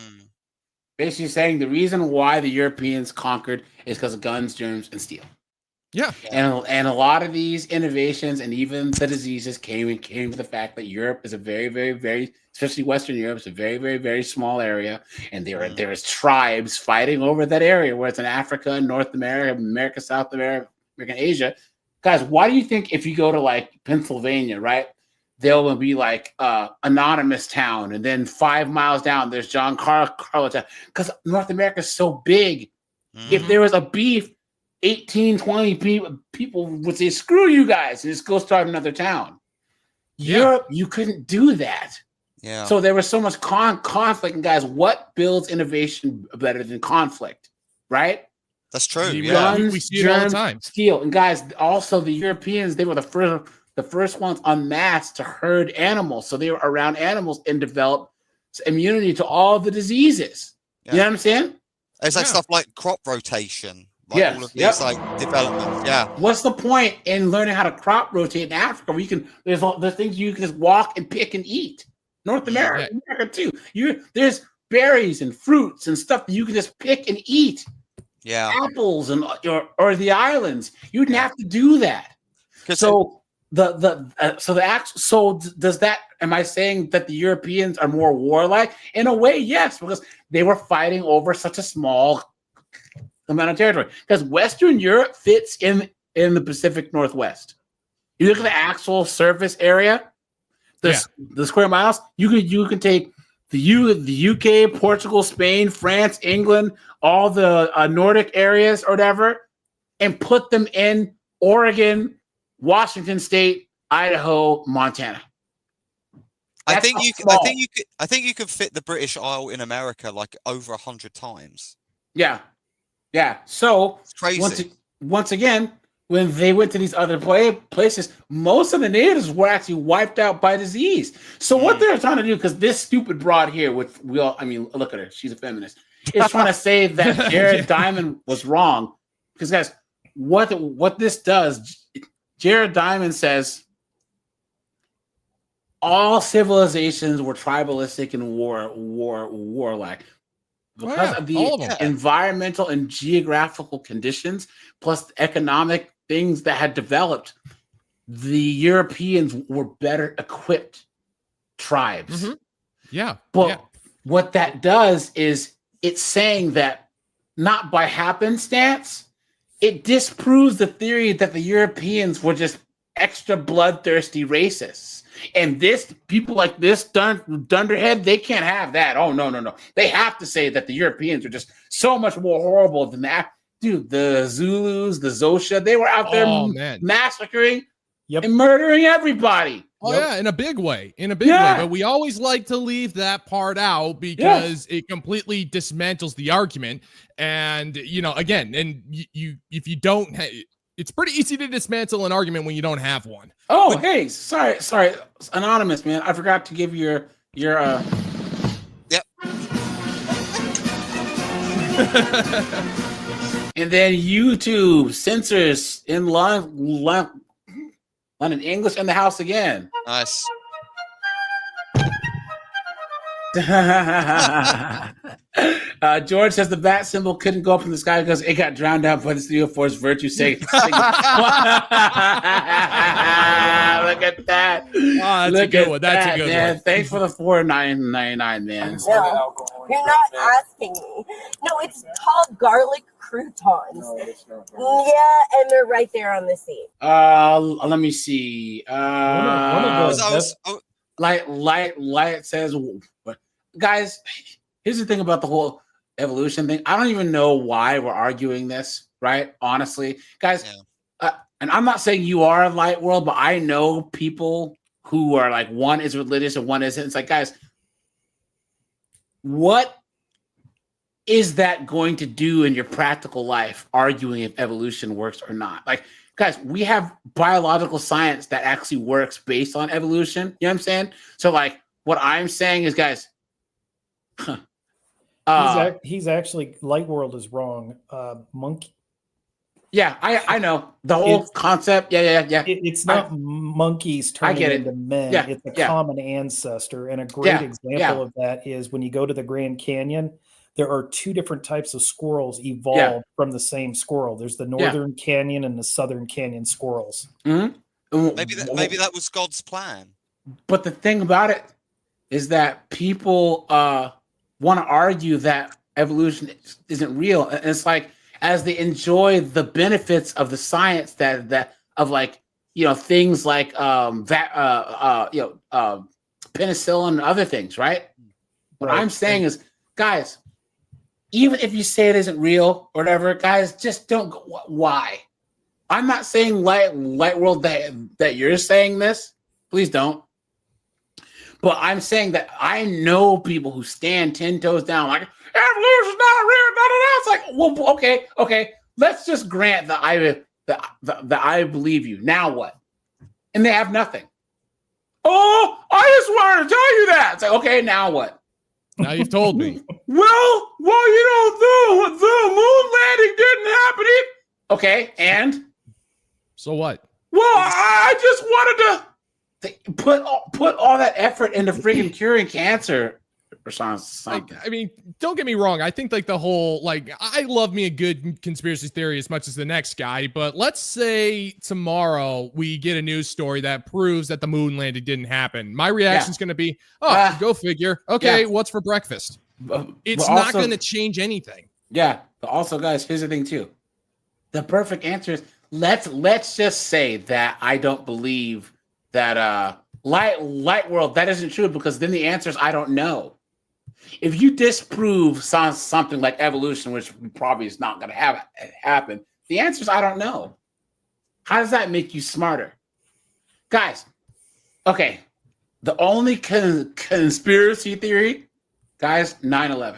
Basically saying the reason why the Europeans conquered is because of guns, germs, and steel. Yeah. And a lot of these innovations and even the diseases came to the fact that Europe is a very, very, very, especially Western Europe, is a very, very, very small area. And there is tribes fighting over that area, where it's in Africa, North America, South America, Asia. Guys, why do you think if you go to like Pennsylvania, right, there will be like anonymous town, and then 5 miles down there's John Carlo town? Because North America is so big. If there was a beef, 18, 20 people would say, screw you guys, and just go start another town. Europe, you couldn't do that. Yeah. So there was so much conflict. And guys, what builds innovation better than conflict? Right? That's true. Guns, we see it all the time. Steel. And guys, also the Europeans, they were the first ones en masse to herd animals. So they were around animals and developed immunity to all the diseases. You know what I'm saying? It's like stuff like crop rotation. Like all of these like developments. Yeah. What's the point in learning how to crop rotate in Africa, where you can there's things you can just walk and pick and eat? North America, America too. There's berries and fruits and stuff that you can just pick and eat. Yeah. Apples and or the islands. You wouldn't have to do that. So does that, am I saying that the Europeans are more warlike? In a way, yes, because they were fighting over such a small amount of territory. Because Western Europe fits in the Pacific Northwest. You look at the actual surface area, the square miles. You can take the UK, Portugal, Spain, France, England, all the Nordic areas or whatever, and put them in Oregon, Washington State, Idaho, Montana. I think you could fit the British Isle in America like over 100 times. Yeah. So it's crazy. Once again, when they went to these other places, most of the natives were actually wiped out by disease. So what they're trying to do, because this stupid broad here, which look at her, she's a feminist, is trying to say that Jared Diamond was wrong. Because guys, what this does, Jared Diamond says all civilizations were tribalistic and warlike. Because of the environmental and geographical conditions, plus the economic things that had developed, the Europeans were better equipped tribes. But what that does is it's saying that not by happenstance, it disproves the theory that the Europeans were just extra bloodthirsty racists. And people like this dunderhead, they can't have that. Oh, no. They have to say that the Europeans are just so much more horrible than that. Dude, the Zulus, the Xhosa, they were out there massacring and murdering everybody. Oh, yeah, in a big way. But we always like to leave that part out because it completely dismantles the argument. And, again, and if you don't... It's pretty easy to dismantle an argument when you don't have one. Oh, hey, sorry, anonymous man. I forgot to give your Yep. And then YouTube censors in London English in the house again. Nice. George says the bat symbol couldn't go up in the sky because it got drowned out by the Studio Force virtue signal. Look at that. That's a good one. That's a good man. one. Thanks for the $4.99, man. No, you're not asking me. No, it's called garlic croutons. No, it's not. Yeah, and they're right there on the seat. Let me see. Light says, guys, here's the thing about the whole evolution thing. I don't even know why we're arguing this, right? Honestly, guys, and I'm not saying you are a light world, but I know people who are like, one is religious and one isn't. It's like, guys, what is that going to do in your practical life, arguing if evolution works or not? Like, guys, we have biological science that actually works based on evolution. You know what I'm saying? So like what I'm saying is, guys, he's actually Light World is wrong. Monkey. Yeah, I know the whole concept. Yeah. It's not monkeys turning into men. Yeah, it's a common ancestor, and a great example of that is when you go to the Grand Canyon. There are two different types of squirrels evolved from the same squirrel. There's the Northern Canyon and the Southern Canyon squirrels. Mm-hmm. Maybe that was God's plan. But the thing about it is that people want to argue that evolution isn't real. And it's like, as they enjoy the benefits of the science that of like, you know, things like penicillin and other things, right? What I'm saying is, guys, even if you say it isn't real or whatever, guys, just don't go. Why? I'm not saying light world that you're saying this. Please don't. But I'm saying that I know people who stand 10 toes down, like evolution's not real. It's like, well, okay. Let's just grant that I believe you. Now what? And they have nothing. Oh, I just wanted to tell you that. It's like, okay, now what? Now you've told me. Well, you know, the moon landing didn't happen. Okay, and so what? Well, I just wanted to put all that effort into freaking curing cancer or something. I mean, don't get me wrong. I think like the whole, like, I love me a good conspiracy theory as much as the next guy, but let's say tomorrow we get a news story that proves that the moon landing didn't happen. My reaction is going to be, go figure. Okay, what's for breakfast? It's but not also, going to change anything. Yeah, but also, guys, here's the thing too. The perfect answer is let's just say that I don't believe that light world, that isn't true, because then the answer is I don't know. If you disprove something like evolution, which probably is not going to happen, the answer is I don't know. How does that make you smarter? Guys, okay, the only conspiracy theory, guys, 9/11.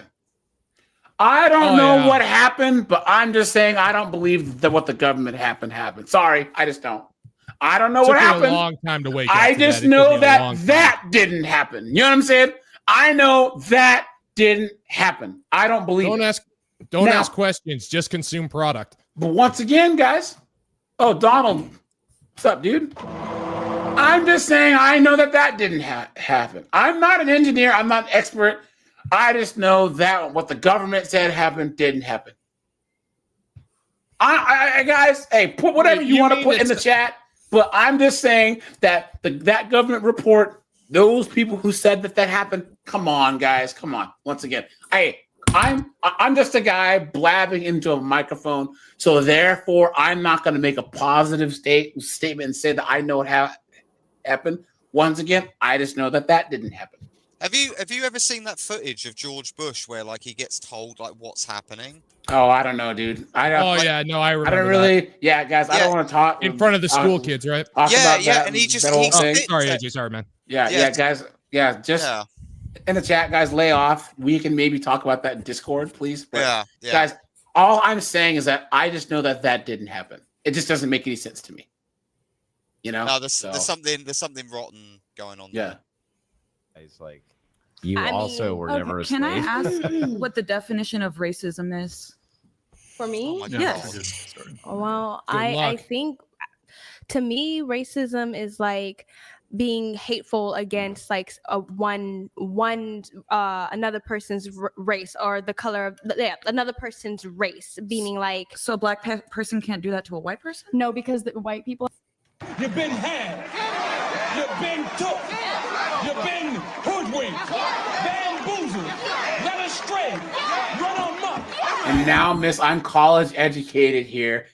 I don't know what happened, but I'm just saying I don't believe that what the government happened. Sorry, I just don't. I don't know what happened. Took me a long time to wake up. I just know that didn't happen. You know what I'm saying? I know that didn't happen. I don't believe it. Don't ask questions. Just consume product. But once again, guys. Oh, Donald. What's up, dude? I'm just saying I know that didn't happen. I'm not an engineer. I'm not an expert. I just know that what the government said happened didn't happen. I guys, hey, put whatever you want to put in the chat. But I'm just saying that that government report, those people who said that happened, come on, guys, come on. Once again, I'm just a guy blabbing into a microphone, so therefore I'm not going to make a positive statement and say that I know what happened. Once again, I just know that didn't happen. Have you ever seen that footage of George Bush where like he gets told like what's happening? Oh, I don't know, dude. I remember. I don't really. that. Yeah, guys, I don't want to talk in front of the school kids, right? And he just sorry, AJ, sorry, man. Yeah, guys. Yeah, just in the chat, guys, lay off. We can maybe talk about that in Discord, please. But guys, all I'm saying is that I just know that didn't happen. It just doesn't make any sense to me. You know? No, there's something rotten going on. Yeah. It's like you were never a slave. Can I ask what the definition of racism is? For me? Oh yes. Well, I think to me, racism is like being hateful against like another person's race or the color of another person's race, meaning like. So a black person can't do that to a white person? No, because the white people. You've been had. You've been took. You've been hoodwinked, bamboozled, led astray, run amok. And now, Miss, I'm college educated here.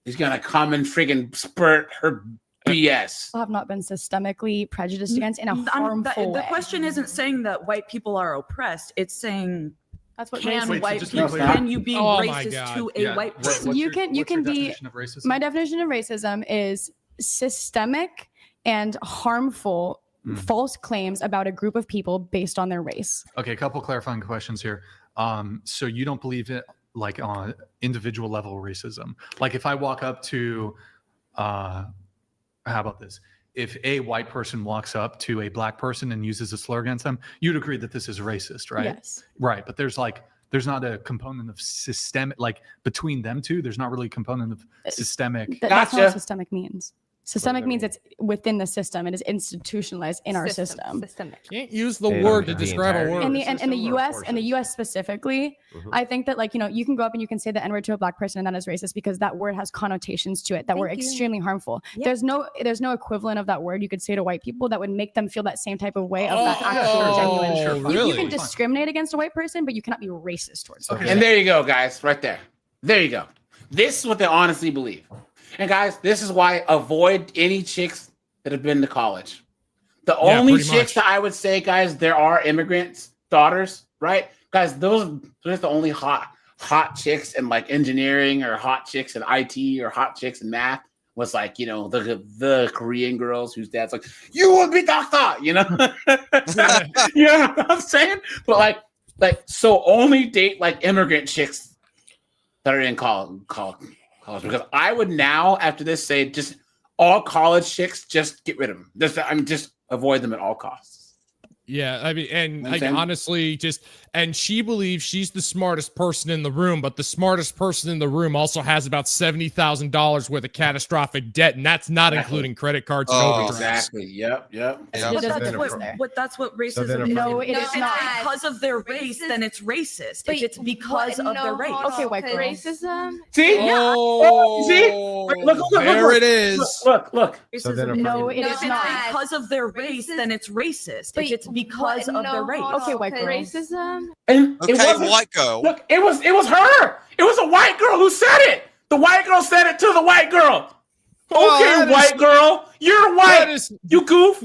He's gonna come and friggin' spurt her BS. Have not been systemically prejudiced against in a harmful way. The question isn't saying that white people are oppressed. It's saying that's what can you be racist to a white person? You can be. My definition of racism is systemic and harmful false claims about a group of people based on their race. Okay, a couple clarifying questions here. So you don't believe it like on individual level racism? Like if I walk up to how about this? If a white person walks up to a black person and uses a slur against them, you'd agree that this is racist, right? Yes. Right. But there's not a component of systemic, like between them two, there's not really a component of systemic. That's not what systemic means. Systemic means it's within the system. It is institutionalized in our system. Systemic. Can't use the word to describe a word. In the U.S. specifically, I think that you can go up and you can say the N-word to a black person and that is racist because that word has connotations to it that were extremely harmful. Yeah. There's no equivalent of that word you could say to white people that would make them feel that same type of way of that actual genuine. Really? You can discriminate against a white person, but you cannot be racist towards them. And there you go, guys, right there. There you go. This is what they honestly believe. And guys, this is why avoid any chicks that have been to college. The only chicks that I would say, guys, there are immigrants' daughters, right? Guys, those are the only hot chicks in like engineering or hot chicks in IT or hot chicks in math was like, the Korean girls whose dad's like, you will be doctor, You know what I'm saying? But like so only date like immigrant chicks that are in college. Because I would now, after this, say just all college chicks, just get rid of them. Just avoid them at all costs. Yeah, I mean, and You know what I'm honestly, and she believes she's the smartest person in the room, but the smartest person in the room also has about $70,000 worth of catastrophic debt, and that's not including credit cards and overdrafts. Exactly. Yep. But that's what racism is. No, it is not. Because of their race, then it's racist. If it's because of their race. Okay, white girl. Racism. See? See? Look, there it is. Look. No, it is not. Because of their race, then it's racist. If it's because of their race. Okay, white girl. Racism. And Okay, it wasn't, white girl. Look, it was her. It was a white girl who said it. The white girl said it to the white girl. Okay, white girl, you're white. You goof.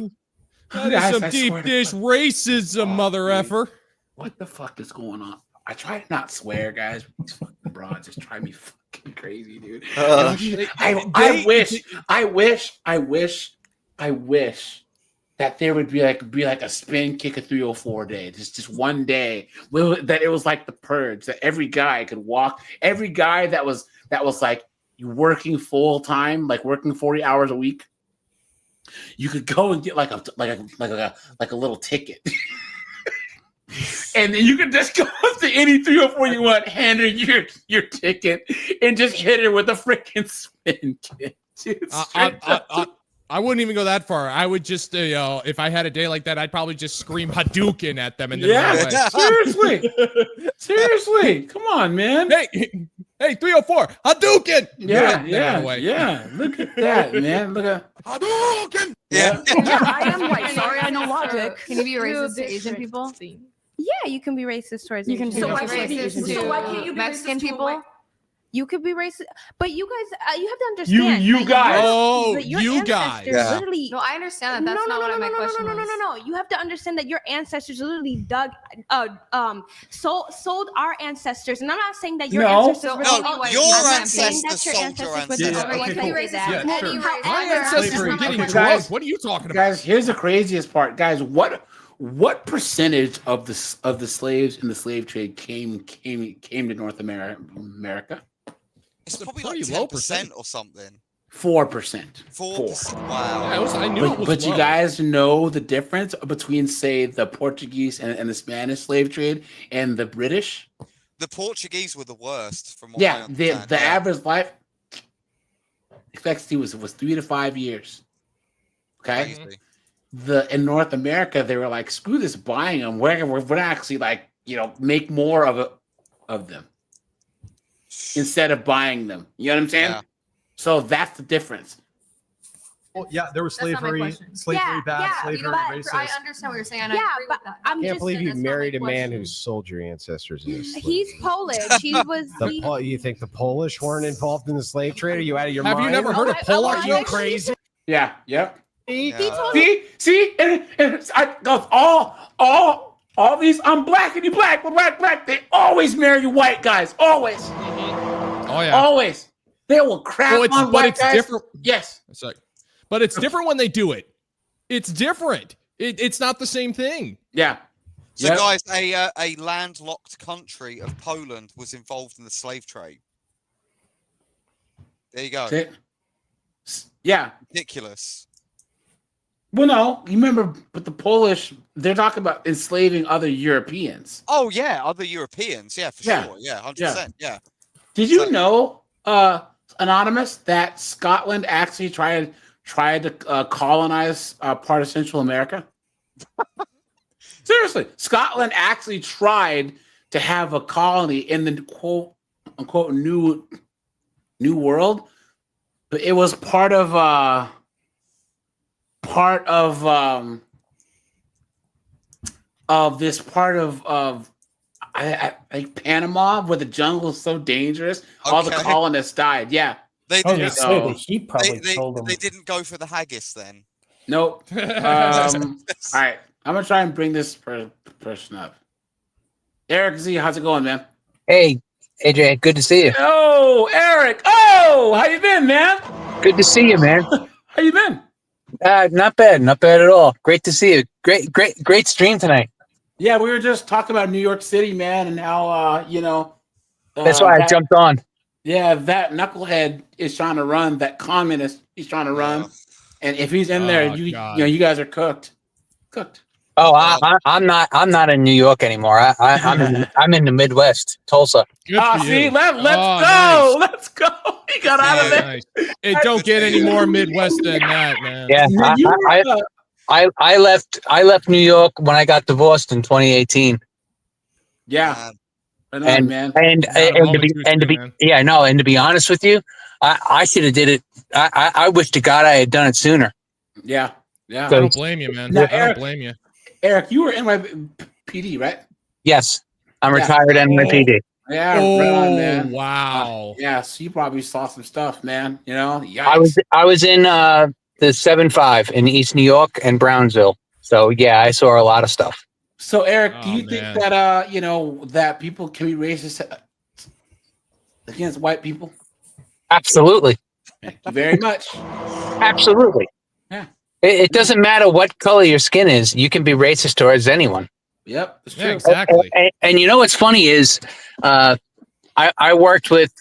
That is some deep dish racism, mother effer. What the fuck is going on? I try to not swear, guys. These fucking broads just drive me fucking crazy, dude. I wish that there would be like a spin kick a 304 day. Just one day that it was like the purge, that every guy could walk, every guy that was like working full time, like working 40 hours a week, you could go and get like a little ticket. And then you could just go up to any 304 you want, hand her your ticket, and just hit her with a freaking spin kick. I wouldn't even go that far. I would just, if I had a day like that, I'd probably just scream Hadouken at them and then run away. Seriously, come on, man. Hey, 304, Hadouken. Yeah. Look at that, man. Look at Hadouken. Yeah, I am white. Sorry, I know logic. Can you be racist to Asian people? Yeah, you can be racist towards You can Asian be people. racist So why can't you be Mexican racist to a people? white- You could be racist, but you guys, you have to understand. You guys. You guys. Literally. No, I understand that. That's not what my question was. No. You have to understand that your ancestors literally sold our ancestors, and I'm not saying that your ancestors were your ancestors sold your ancestors. My ancestors were getting drunk. What are you talking about? Guys, here's the craziest part. Guys, what percentage of the slaves in the slave trade came to North America? It's probably like 10% or something. 4%. 4%. Wow. I knew it was but you low. guys know the difference between, say, the Portuguese and the Spanish slave trade and the British? The Portuguese were the worst, from what I understand. The average life expectancy was 3 to 5 years. Okay. Crazy. In North America, they were like, screw this buying them. We're not actually make more of them instead of buying them. You know what I'm saying? Yeah. So that's the difference. Well, yeah, there was slavery bad, slavery racist. I understand what you're saying. And Yeah, I agree but with that. I can't believe you married a man who sold your ancestors in the slave He's trade. Polish. He was. You think the Polish weren't involved in the slave trade? Are you out of your Have mind? you never heard of Polak? Are you crazy? Yeah. Yep. See, and I goes all these. I'm black and you black, but black. They always marry white guys. Always. Oh yeah. Always. They will crap on white guys. Different. Yes. But it's different when they do it. It's different. It's not the same thing. Yeah. So, guys, a landlocked country of Poland was involved in the slave trade. There you go. Yeah. Ridiculous. Well, no, you remember, but the Polish, they're talking about enslaving other Europeans. Oh yeah, other Europeans. Yeah, for Yeah. sure. Yeah, 100%. Yeah. Did you know, Anonymous, that Scotland actually tried to colonize part of Central America? Seriously, Scotland actually tried to have a colony in the quote unquote new world, but it was part of this part of like Panama, where the jungle is so dangerous. All the colonists died. Yeah. They Oh, didn't. they say the heat probably killed them. They didn't go for the haggis then. Nope. All right, I'm gonna try and bring this person up. Eric Z, how's it going, man? Hey, AJ, good to see you. Oh, Eric. Oh, how you been, man? Good to see you, man. How you been? Not bad at all. Great to see you. Great stream tonight. Yeah, we were just talking about New York City, man, and how That's why I jumped on. Yeah, that knucklehead is trying to run. That communist, he's trying to run, and if he's in there, you guys are cooked. Oh, I'm not in New York anymore. I'm in the Midwest, Tulsa. See, let's go. Nice. Let's go. He got out of there. Nice. It don't get any more Midwest than that, man. Yeah, I left New York when I got divorced in 2018. Yeah. And man. To be honest with you, I should have did it. I wish to God I had done it sooner. Yeah. I don't blame you, man. Now, I don't blame you. Eric, you were NYPD, right? Yes, I'm retired NYPD. Yeah, right on, man. Wow. Yeah, so you probably saw some stuff, man. You know, yikes. I was in the 7-5 in East New York and Brownsville. So yeah, I saw a lot of stuff. So Eric, do you think that that people can be racist against white people? Absolutely. Thank you very much. Absolutely. Yeah. It doesn't matter what color your skin is. You can be racist towards anyone. Yep. It's true. Yeah, exactly. And you know what's funny is, I worked with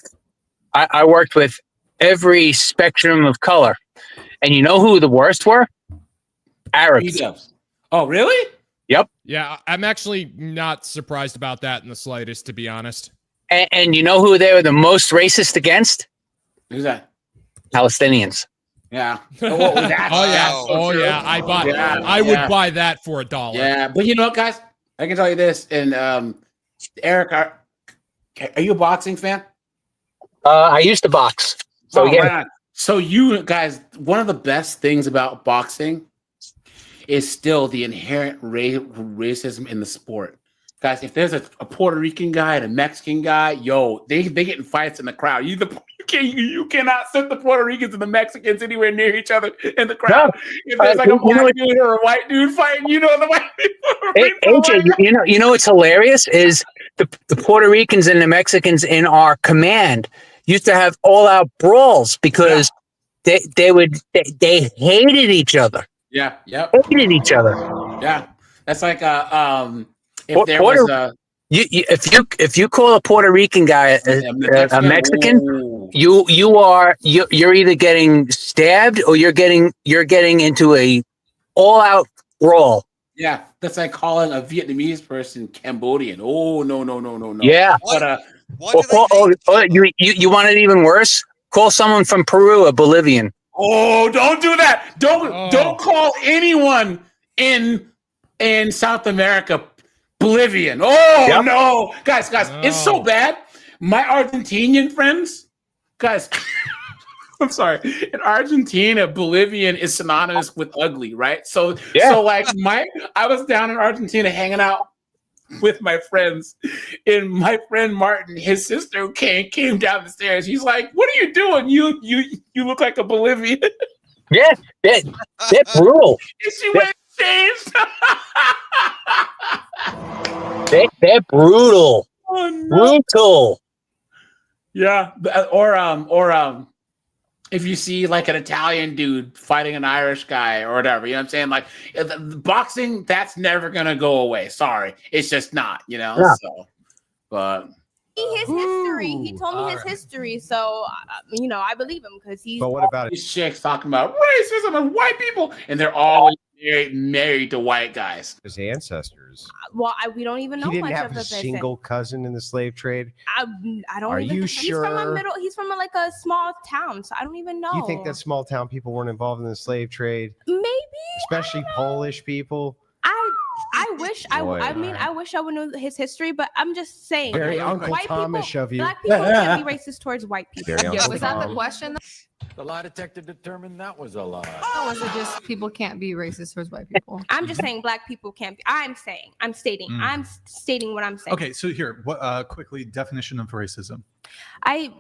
every spectrum of color, and you know who the worst were? Arabs. Oh, really? Yep. Yeah, I'm actually not surprised about that in the slightest, to be honest. And you know who they were the most racist against? Who's that? Palestinians. Yeah. Oh yeah. I would buy that for $1. Yeah, but you know what, guys? I can tell you this. And Eric, are you a boxing fan? I used to box. So yeah. Right on. So you guys, one of the best things about boxing is still the inherent racism in the sport. Guys, if there's a Puerto Rican guy and a Mexican guy, they get in fights in the crowd. You cannot set the Puerto Ricans and the Mexicans anywhere near each other in the crowd. No. If there's like a black dude or a white dude fighting, the white people. AJ, you know what's hilarious is the Puerto Ricans and the Mexicans in our command used to have all-out brawls because they hated each other. Yeah. Yep. Hated each other. Yeah. That's like if there was a if you call a Puerto Rican guy a Mexican, you're either getting stabbed or you're getting into a all-out brawl. Yeah, that's like calling a Vietnamese person Cambodian. Oh no. Yeah. But you want it even worse? Call someone from Peru a Bolivian. Oh, don't do that. Don't call anyone in South America Bolivian. Oh no. Guys, it's so bad. My Argentinian friends, guys, I'm sorry. In Argentina, Bolivian is synonymous with ugly, right? So like I was down in Argentina hanging out with my friends, and my friend Martin, his sister came down the stairs. He's like, "What are you doing? You look like a Bolivian." Yeah, they're brutal. And she went changed. They're brutal. Oh, no. Brutal. Yeah, or if you see like an Italian dude fighting an Irish guy or whatever, you know what I'm saying? Like boxing, that's never gonna go away. Sorry, it's just not, Yeah. So, but his history. He told me his history, so I believe him because he's. But what about these chicks talking about racism and white people, and they're all married to white guys? his ancestors? Well, we don't even know He didn't much have of a the person. single cousin in the slave trade. I don't. Are even, you He's from a sure? middle. He's from like a small town, so I don't even know. You think that small town people weren't involved in the slave trade? Maybe. Especially Polish people. I wish I wish I would know his history, but I'm just saying. Very like, Uncle white Thomish people, of you. Black people can't be racist towards white people. Very Uncle Was that the Tom. question? The lie detector determined that was a lie. Or was it just people can't be racist towards white people? I'm just saying black people can't be. I'm stating what I'm saying. Okay, so here, what quickly definition of racism? I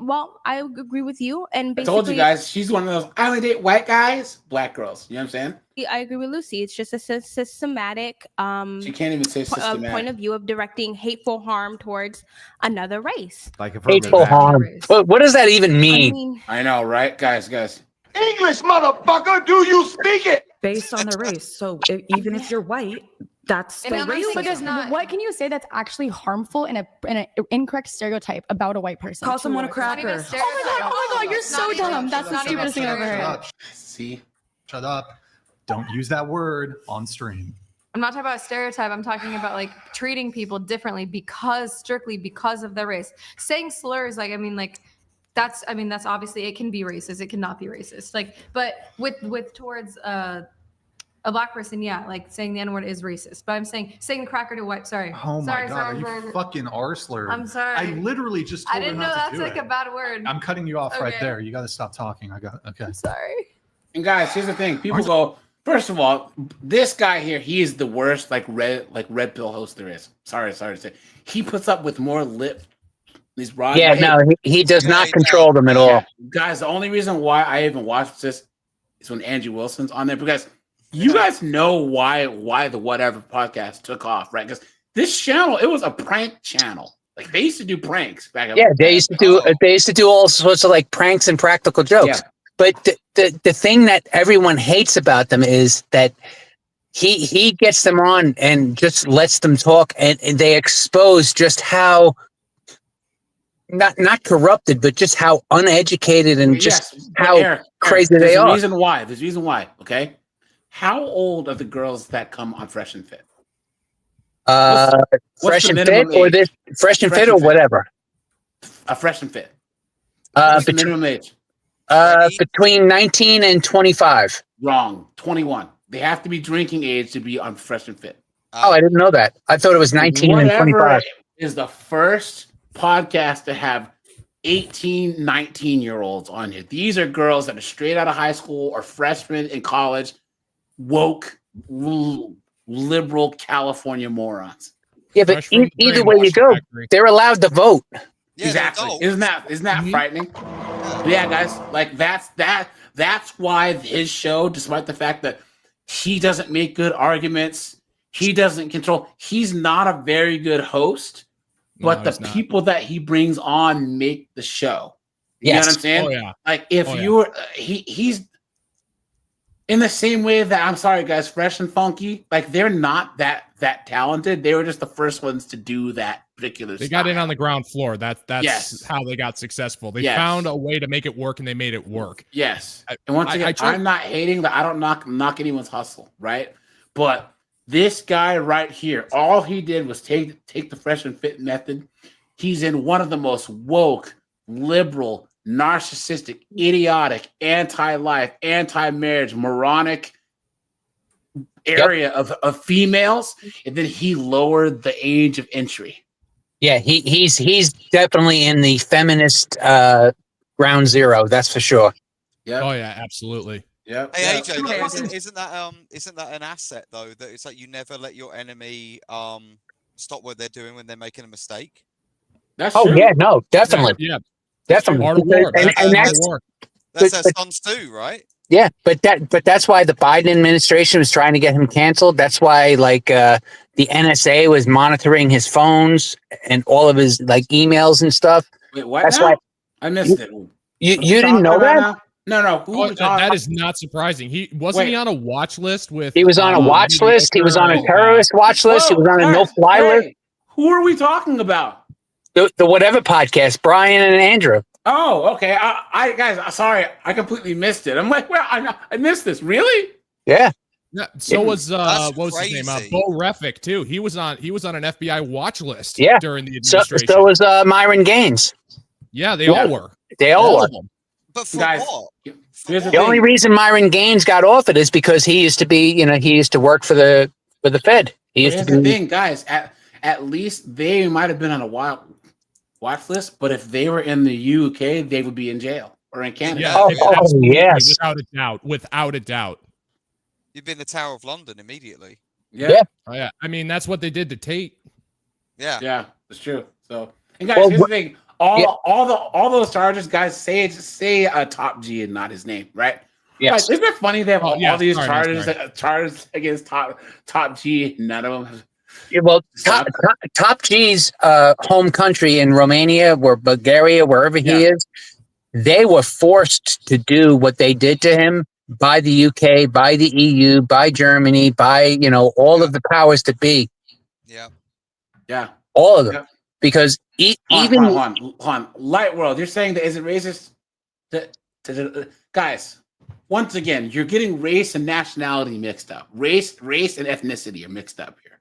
agree with you, and I basically, told you guys, she's one of those. I only date white guys, black girls. You know what I'm saying? I agree with Lucy. It's just a systematic She can't even say systematic. point of view of directing hateful harm towards another race. Like Hateful harm. What does that even mean? I know, right, guys? English, motherfucker, do you speak it? Based on the race. So even if you're white, that's still racism. What can you say that's actually harmful in an incorrect stereotype about a white person? Call someone a cracker. Oh my god, you're so dumb. That's the stupidest thing I've ever heard. See? Shut up. Don't use that word on stream. I'm not talking about a stereotype. I'm talking about like treating people differently strictly because of their race. Saying slurs, that's obviously, it can be racist. It cannot be racist. But with towards a black person, yeah, like saying the N-word is racist. But I'm saying the cracker to white. Sorry. Oh my god, sorry, are you fucking R-slur? I'm sorry. I literally just told I didn't her know not that's to do like it. a bad word. I'm cutting you off right Okay. there. You got to stop talking. Okay. I'm sorry. And guys, here's the thing. People go, first of all, this guy here, he is the worst red pill host there is. Sorry to say. He puts up with more lip. These broad. Yeah, no, he does not control them at all. Guys, the only reason why I even watched this is when Angie Wilson's on there, because you guys know why the Whatever podcast took off, right? Because this channel, it was a prank channel. Like they used to do pranks back. They used to do all sorts of like pranks and practical jokes. Yeah. But the thing that everyone hates about them is that he gets them on and just lets them talk, and they expose just how not corrupted, but just how uneducated and just how Eric, crazy they there's are. There's a reason why. Okay, how old are the girls that come on Fresh and Fit? Fresh and Fit, or this Fresh and Fit, or whatever. A Fresh and Fit. What's the minimum age? Between 19 and 25. Wrong. 21. They have to be drinking age to be on Fresh and Fit. Oh, I didn't know that. I thought it was 19 and 25. Is the first podcast to have 18, 19-year-olds on here. These are girls that are straight out of high school or freshmen in college, woke, liberal California morons. Yeah, but either way you go, they're allowed to vote. Exactly. Isn't that frightening? Yeah, guys. Like that's why his show, despite the fact that he doesn't make good arguments, he doesn't control. He's not a very good host, but the people that he brings on make the show. You know what I'm saying? Oh, yeah. Like if he's in the same way that, I'm sorry guys, Fresh and Funky, like they're not that talented. They were just the first ones to do that particular They style. got in on the ground floor. That's how they got successful. They found a way to make it work, and they made it work. Yes. And once again, I'm not hating that. I don't knock anyone's hustle, right? But this guy right here, all he did was take the Fresh and Fit method. He's in one of the most woke, liberal, narcissistic, idiotic, anti-life, anti-marriage, moronic area of females, and then he lowered the age of entry. Yeah, he's definitely in the feminist ground zero. That's for sure. Yeah. Oh yeah, absolutely. Yeah. Hey AJ, isn't that an asset though? That it's like you never let your enemy stop what they're doing when they're making a mistake. That's true. Yeah, no, definitely. Yeah. Definitely. Hard work. That's their sons too, right? Yeah, but that's why the Biden administration was trying to get him canceled. That's why the NSA was monitoring his phones and all of his emails and stuff. Wait, what? That's now? why I missed it. You didn't know that? No. That is not surprising. He wasn't on a watch list with. He was on a watch list. He was on a terrorist watch list. He was on a no-fly list. Who are we talking about? The whatever podcast, Brian and Andrew. Oh, okay. I guys, sorry, I completely missed it. I'm like, well, I missed this. Really? Yeah. Yeah, so was That's what was his name? crazy. Bo Refik too. He was on an FBI watch list Yeah. during the So administration. was Myron Gaines. Yeah, they all were. They all were. of them. But for Guys, what? here's the The only thing. reason Myron Gaines got off it is because he used to be, he used to work for the Fed. He used Here's to the be. thing, guys. At least they might have been on a watch list, but if they were in the UK, they would be in jail or in Canada. Yeah, Oh, yes. without a doubt. You've been the Tower of London immediately. Yeah. Oh, yeah. I mean, that's what they did to Tate. Yeah. Yeah, it's true. So, and guys, here's the thing. All those charges, guys, say a top G and not his name, right? Yes. Like, isn't it funny they have all these sorry. charges against top G? None of them. Yeah, well, Top G's home country in Romania, or Bulgaria, wherever he is, they were forced to do what they did to him by the UK, by the EU, by Germany, by all of the powers that be. Yeah. All of them, because even hold on. Light World, you're saying that is it racist? Guys, once again, you're getting race and nationality mixed up. Race and ethnicity are mixed up here.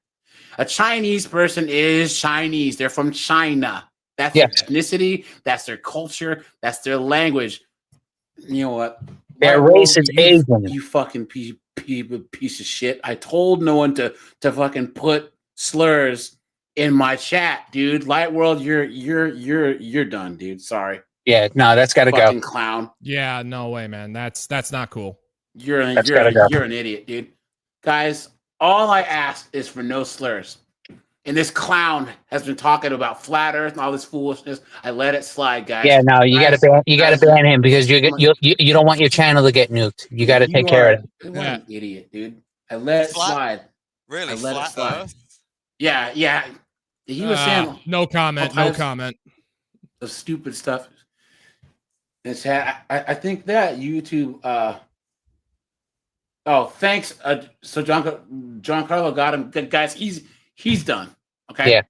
A Chinese person is Chinese. They're from China. That's their ethnicity. That's their culture. That's their language. You know what? their Light race World, is Asian. You fucking piece of shit. I told no one to fucking put slurs in my chat, dude. Light World, you're done, dude. Sorry. Yeah, no, that's got to go. Fucking clown. Yeah, no way, man. That's not cool. You're an idiot, dude. Guys, all I ask is for no slurs. And this clown has been talking about flat Earth and all this foolishness. I let it slide, guys. Yeah, no, you got to ban him because you don't want your channel to get nuked. You got to take care of it. You're an idiot, dude. I let it slide. Really? I let it Flat slide. Earth? Yeah. He was saying no comment. No comment. The stupid stuff. And I think that YouTube. Oh, thanks. So Giancarlo got him. Guys, he's done. Okay. Yeah.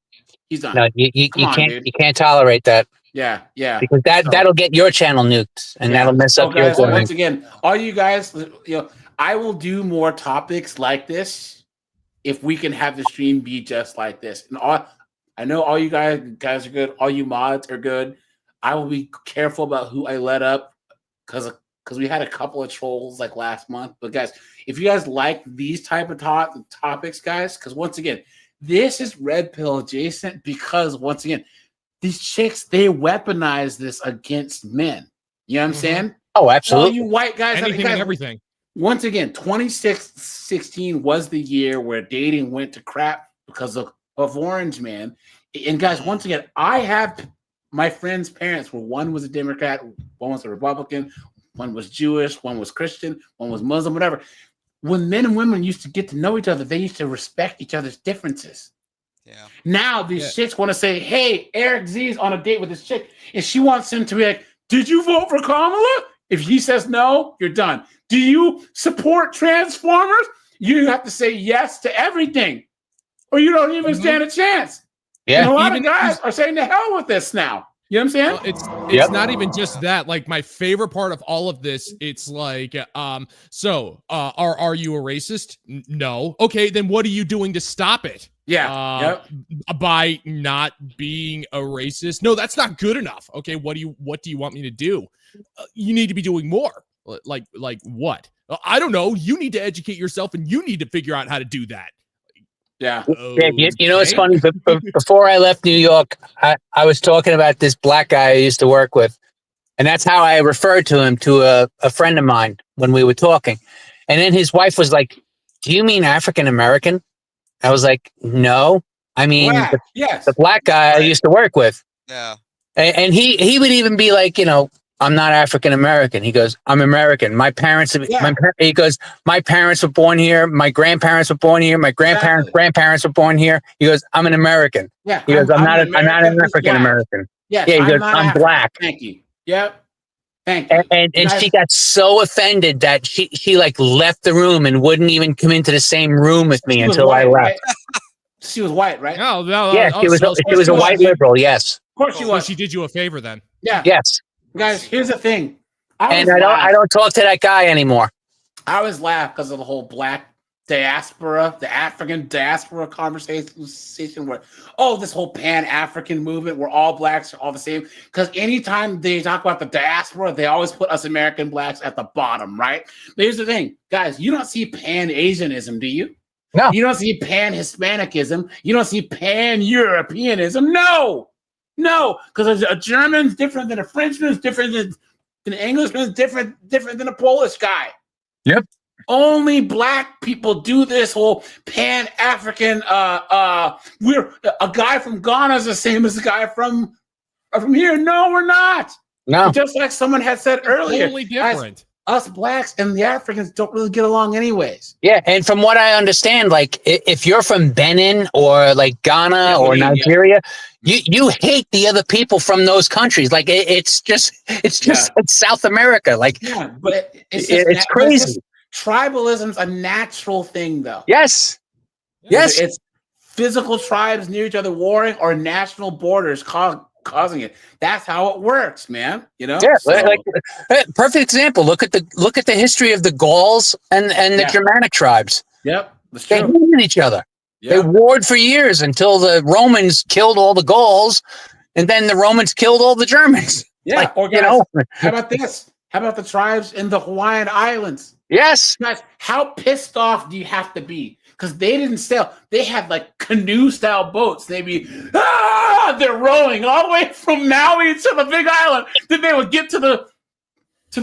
He's done. No, you Come on, can't dude. you can't tolerate that. Yeah. Because that'll get your channel nuked and that'll mess up your guys, once again, all you guys, I will do more topics like this if we can have the stream be just like this. And I know all you guys are good. All you mods are good. I will be careful about who I let up because we had a couple of trolls like last month. But guys, if you guys like these type of topics, guys, because once again, this is red pill adjacent because once again, these chicks, they weaponize this against men. You know what I'm saying? Oh, absolutely. All you white guys, Anything and everything. Once again, 2016 was the year where dating went to crap because of Orange Man. And guys, once again, I have my friends' parents were one was a Democrat, one was a Republican, one was Jewish, one was Christian, one was Muslim, whatever. When men and women used to get to know each other, they used to respect each other's differences. Yeah. Now these chicks want to say, hey, Eric Z's on a date with this chick, and she wants him to be like, did you vote for Kamala? If he says no, you're done. Do you support Transformers? You have to say yes to everything, or you don't even stand a chance. Yeah. And a lot of guys are saying to hell with this now. You know what I'm saying? It's not even just that. Like my favorite part of all of this, it's like, are you a racist? No. Okay, then what are you doing to stop it? Yeah. By not being a racist? No, that's not good enough. Okay, what do you want me to do? You need to be doing more. Like what? I don't know. You need to educate yourself, and you need to figure out how to do that. Yeah. You know, it's funny. Before I left New York, I was talking about this black guy I used to work with. And that's how I referred to him to a friend of mine when we were talking. And then his wife was like, do you mean African American? I was like, no. I mean, the black guy I used to work with. Yeah. And he would even be like, I'm not African American. He goes, I'm American. My parents, he goes, my parents were born here. My grandparents were born here. My grandparents were born here. He goes, I'm an American. Yeah. He goes, I'm not an African American. Yes, yeah. He goes, I'm African. black. Thank you. Yep. Thank you. And she got so offended that she like left the room and wouldn't even come into the same room with me until I left. She was white, right? No, yeah, she was a white liberal. Yes. course she So was. she did you a favor then. Yeah. Yes. Guys, here's the thing. I don't talk to that guy anymore. I always laugh because of the whole black diaspora, the African diaspora conversation where, this whole Pan-African movement where all blacks are all the same. Because anytime they talk about the diaspora, they always put us American blacks at the bottom, right? But here's the thing, guys, you don't see Pan-Asianism, do you? No. You don't see Pan-Hispanicism. You don't see Pan-Europeanism. No, because a German's different than a Frenchman's different than an Englishman's different than a Polish guy. Yep. Only black people do this whole Pan-African. We're a guy from Ghana is the same as a guy from here. No, we're not. No. Just like someone had said earlier, Totally different. Us blacks and the Africans don't really get along, anyways. Yeah, and from what I understand, like if you're from Benin or like Ghana or Nigeria, you hate the other people from those countries. Like it's just like South America. Like but it's crazy. Tribalism's a natural thing, though. Yes. Yes. It's physical tribes near each other warring or national borders causing it. That's how it works, man. You know? Yeah. Like perfect example. Look at the history of the Gauls and the Germanic tribes. Yep. That's They true. hated each other. Yeah. They warred for years until the Romans killed all the Gauls, and then the Romans killed all the Germans. Yeah. Like, Or guys, how about this? How about the tribes in the Hawaiian Islands? Yes. Guys, how pissed off do you have to be? Because they didn't sail. They had like canoe-style boats. They'd be, they're rowing all the way from Maui to the Big Island. Then they would get to the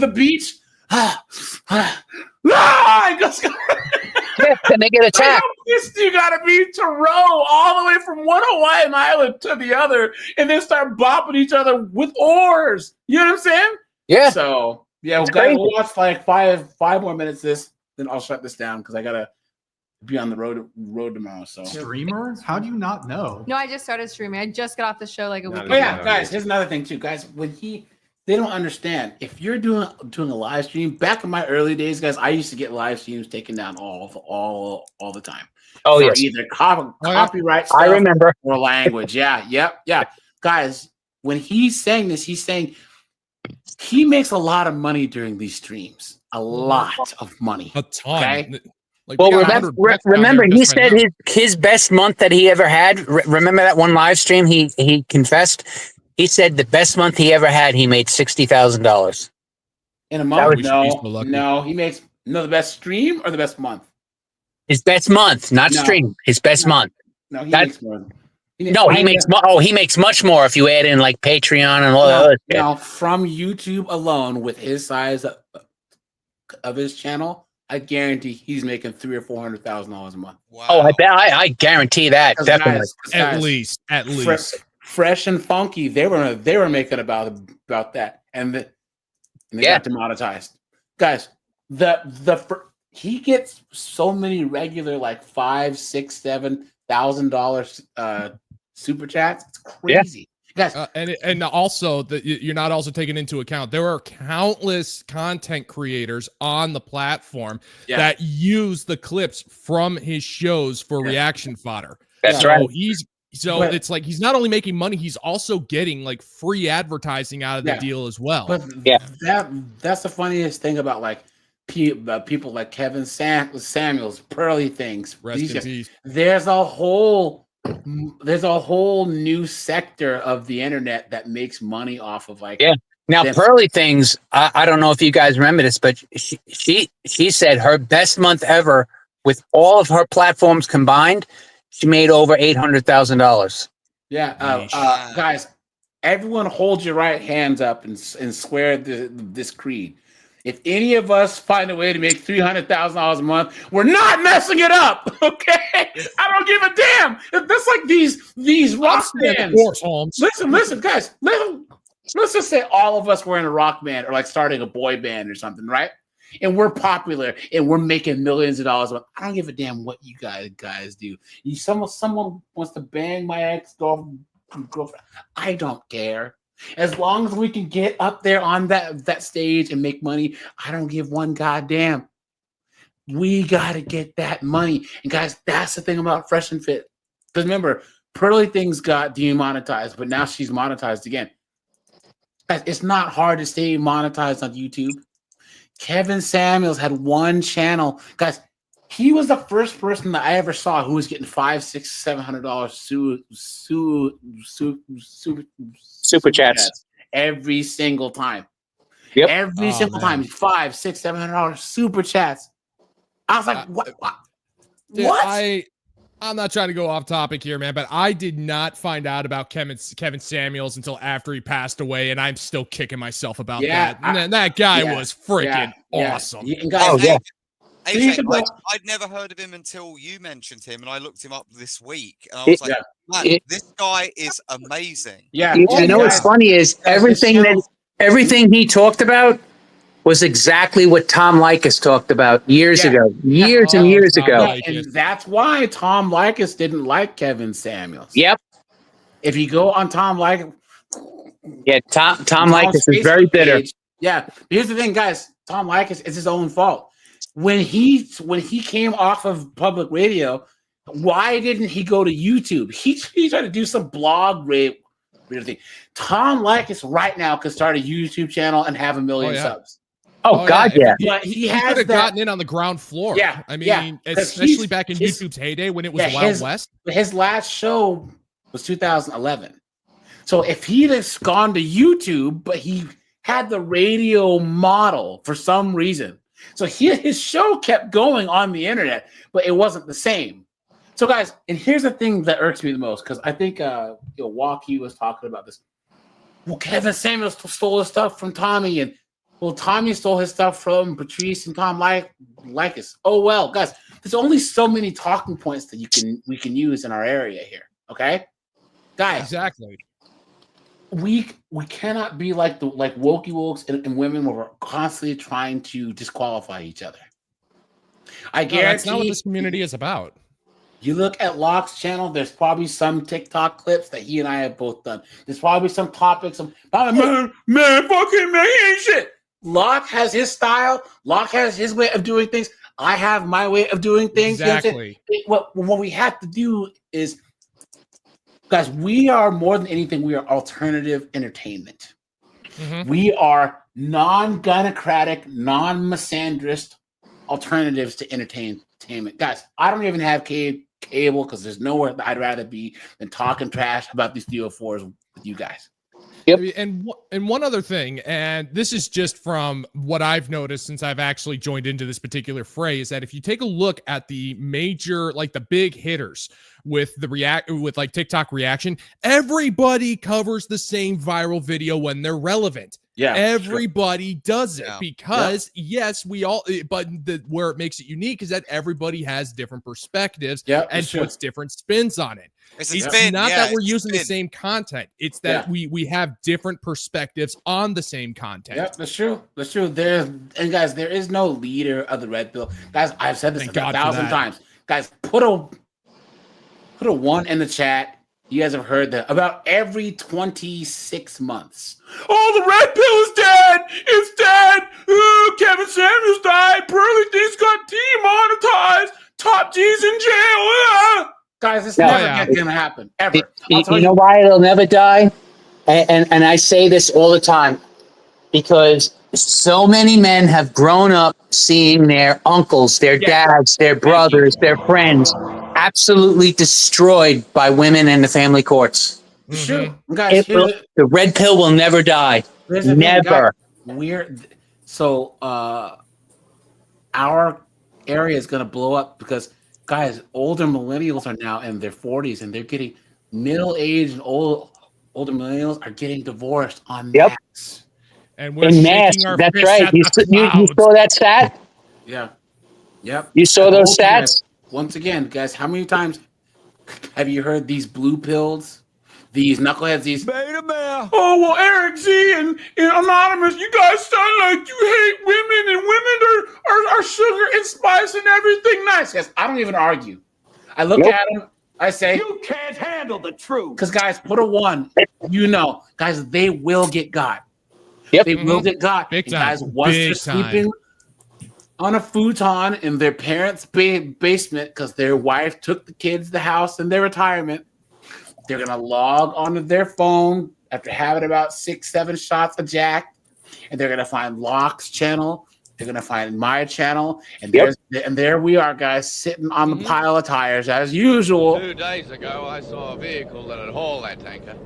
beach. And they get attacked. How pissed you gotta be to row all the way from one Hawaiian island to the other and then start bopping each other with oars. You know what I'm saying? Yeah. So yeah, It's we'll crazy. watch like five more minutes this, then I'll shut this down because I gotta be on the road tomorrow. So Streamer? How do you not know? No, I just started streaming. I just got off the show like a week Oh ago. yeah, guys, here's another thing too. Guys, they don't understand. If you're doing a live stream, back in my early days, guys, I used to get live streams taken down all the time. Oh, for yes. either copyright stuff I remember. or language. Yeah. Guys, when he's saying this, he's saying he makes a lot of money during these streams. A lot of money. A ton. Okay? Like, Well, we got 100 bucks down remember, there he just right said now. his best month that he ever had. Remember that one live stream? He confessed. He said the best month he ever had, he made $60,000 In a month? was- No, he makes the best stream or the best month. His best month, not No. stream. His best month. No, he That- makes more. He makes much more if you add in like Patreon and all that other shit. Now, from YouTube alone, with his size of his channel, I guarantee he's making $300,000 or $400,000 a month. Oh, I guarantee that definitely. At least. Fresh and Funky, they were making about that, and they got demonetized. Guys, he gets so many regular like $5,000, $6,000, $7,000 super chats. It's crazy. Guys, and also that you're not also taking into account there are countless content creators on the platform that use the clips from his shows for reaction fodder. That's so right. It's like he's not only making money, he's also getting like free advertising out of the deal as well. But that's the funniest thing about like people like Kevin Samuels, Pearly Things. Rest in peace. There's a whole new sector of the internet that makes money off of like Now, Pearly Things, I don't know if you guys remember this, but she said her best month ever with all of her platforms combined, she made over $800,000. Yeah, guys, everyone hold your right hands up and swear this creed. If any of us find a way to make $300,000 a month, we're not messing it up. Okay, I don't give a damn. That's like these rock bands. Listen, guys. Let's just say all of us were in a rock band or like starting a boy band or something, right? And we're popular and we're making millions of dollars. I don't give a damn what you guys do. Someone wants to bang my ex-girlfriend. I don't care. As long as we can get up there on that stage and make money, I don't give one goddamn. We got to get that money. And guys, that's the thing about Fresh and Fit. Because remember, Pearly Things got demonetized, but now she's monetized again. Guys, it's not hard to stay monetized on YouTube. Kevin Samuels had one channel. Guys, he was the first person that I ever saw who was getting $500, $600, $700 Super chats every single time. Yep. Every single time, $500, $600, $700 super chats. I was like, what? Dude, What? I'm not trying to go off topic here, man, but I did not find out about Kevin Samuels until after he passed away, and I'm still kicking myself about that. And that guy was freaking awesome. I'd never heard of him until you mentioned him, and I looked him up this week. And I was like, man, this guy is amazing. You know what's funny is everything he talked about was exactly what Tom Likas talked about years ago, years and years ago. And that's why Tom Likas didn't like Kevin Samuels. Yep. If you go on Tom Likas, Tom Likas is very bitter. Yeah. Here's the thing, guys. Tom Likas, it's his own fault. When he came off of public radio, why didn't he go to YouTube? He tried to do some blog thing. Tom Likas right now could start a YouTube channel and have 1 million subs. God, yeah. But he could have gotten in on the ground floor. Yeah. I mean, especially back in YouTube's heyday when it was Wild West. His last show was 2011. So if he'd have gone to YouTube, but he had the radio model for some reason. So his show kept going on the internet, but it wasn't the same. So guys, and here's the thing that irks me the most, because I think Walkie was talking about this. Well, Kevin Samuels stole his stuff from Tommy, and Tommy stole his stuff from Patrice and Tom Likas. Oh well, guys, there's only so many talking points that we can use in our area here. Okay, guys. Exactly. We cannot be like wokey wokes and women where we're constantly trying to disqualify each other. I guarantee that's not what this community is about. You look at Locke's channel, there's probably some TikTok clips that he and I have both done. There's probably some topics of man, fucking man, he ain't shit. Locke has his style. Locke has his way of doing things. I have my way of doing things. Exactly. What we have to do is, guys, we are more than anything, we are alternative entertainment. Mm-hmm. We are non-gynocratic, non-misandrist alternatives to entertainment. Guys, I don't even have cable because there's nowhere that I'd rather be than talking trash about these 304s with you guys. Yep. And one other thing, and this is just from what I've noticed since I've actually joined into this particular fray, is that if you take a look at the major, like the big hitters with like TikTok reaction, everybody covers the same viral video when they're relevant. Yeah, everybody does it because yes, we all. But where it makes it unique is that everybody has different perspectives and puts different spins on it. It's not that we're using the same content; it's that we have different perspectives on the same content. Yep, that's true. That's true. Guys, there is no leader of the red pill. Guys, I've said this 1,000 times. Guys, put a 1 in the chat. You guys have heard that about every 26 months. Oh, the red pill is dead. It's dead. Ooh, Kevin Samuels died. Pearly Things got demonetized. Top G's in jail. Guys, it's never going to happen, ever. You know why it'll never die? And I say this all the time. Because so many men have grown up seeing their uncles, their dads, their brothers, their friends absolutely destroyed by women in the family courts. Sure. Guys, the red pill will never die. Never. So our area is going to blow up because, guys, older millennials are now in their 40s and they're getting middle-aged and older millennials are getting divorced on mass. And we're in mass. That's right. You saw that stat? Yeah. Yep. You saw those stats? Once again, guys, how many times have you heard these blue pills? These knuckleheads, these beta male. Oh, well, Eric Z and Anonymous, you guys sound like you hate women, and women are sugar and spice and everything nice. Guys, I don't even argue. I look at them, I say, you can't handle the truth. Because, guys, put a 1. Guys, they will get got. They will get got. Big time. Guys, once they're sleeping on a futon in their parents' basement because their wife took the kids, the house, and their retirement, They're gonna log onto their phone after having about 6-7 shots of Jack, and they're gonna find Locke's channel. They're gonna find my channel, and there we are, guys, sitting on the pile of tires as usual. 2 days ago, I saw a vehicle that had hauled that tanker.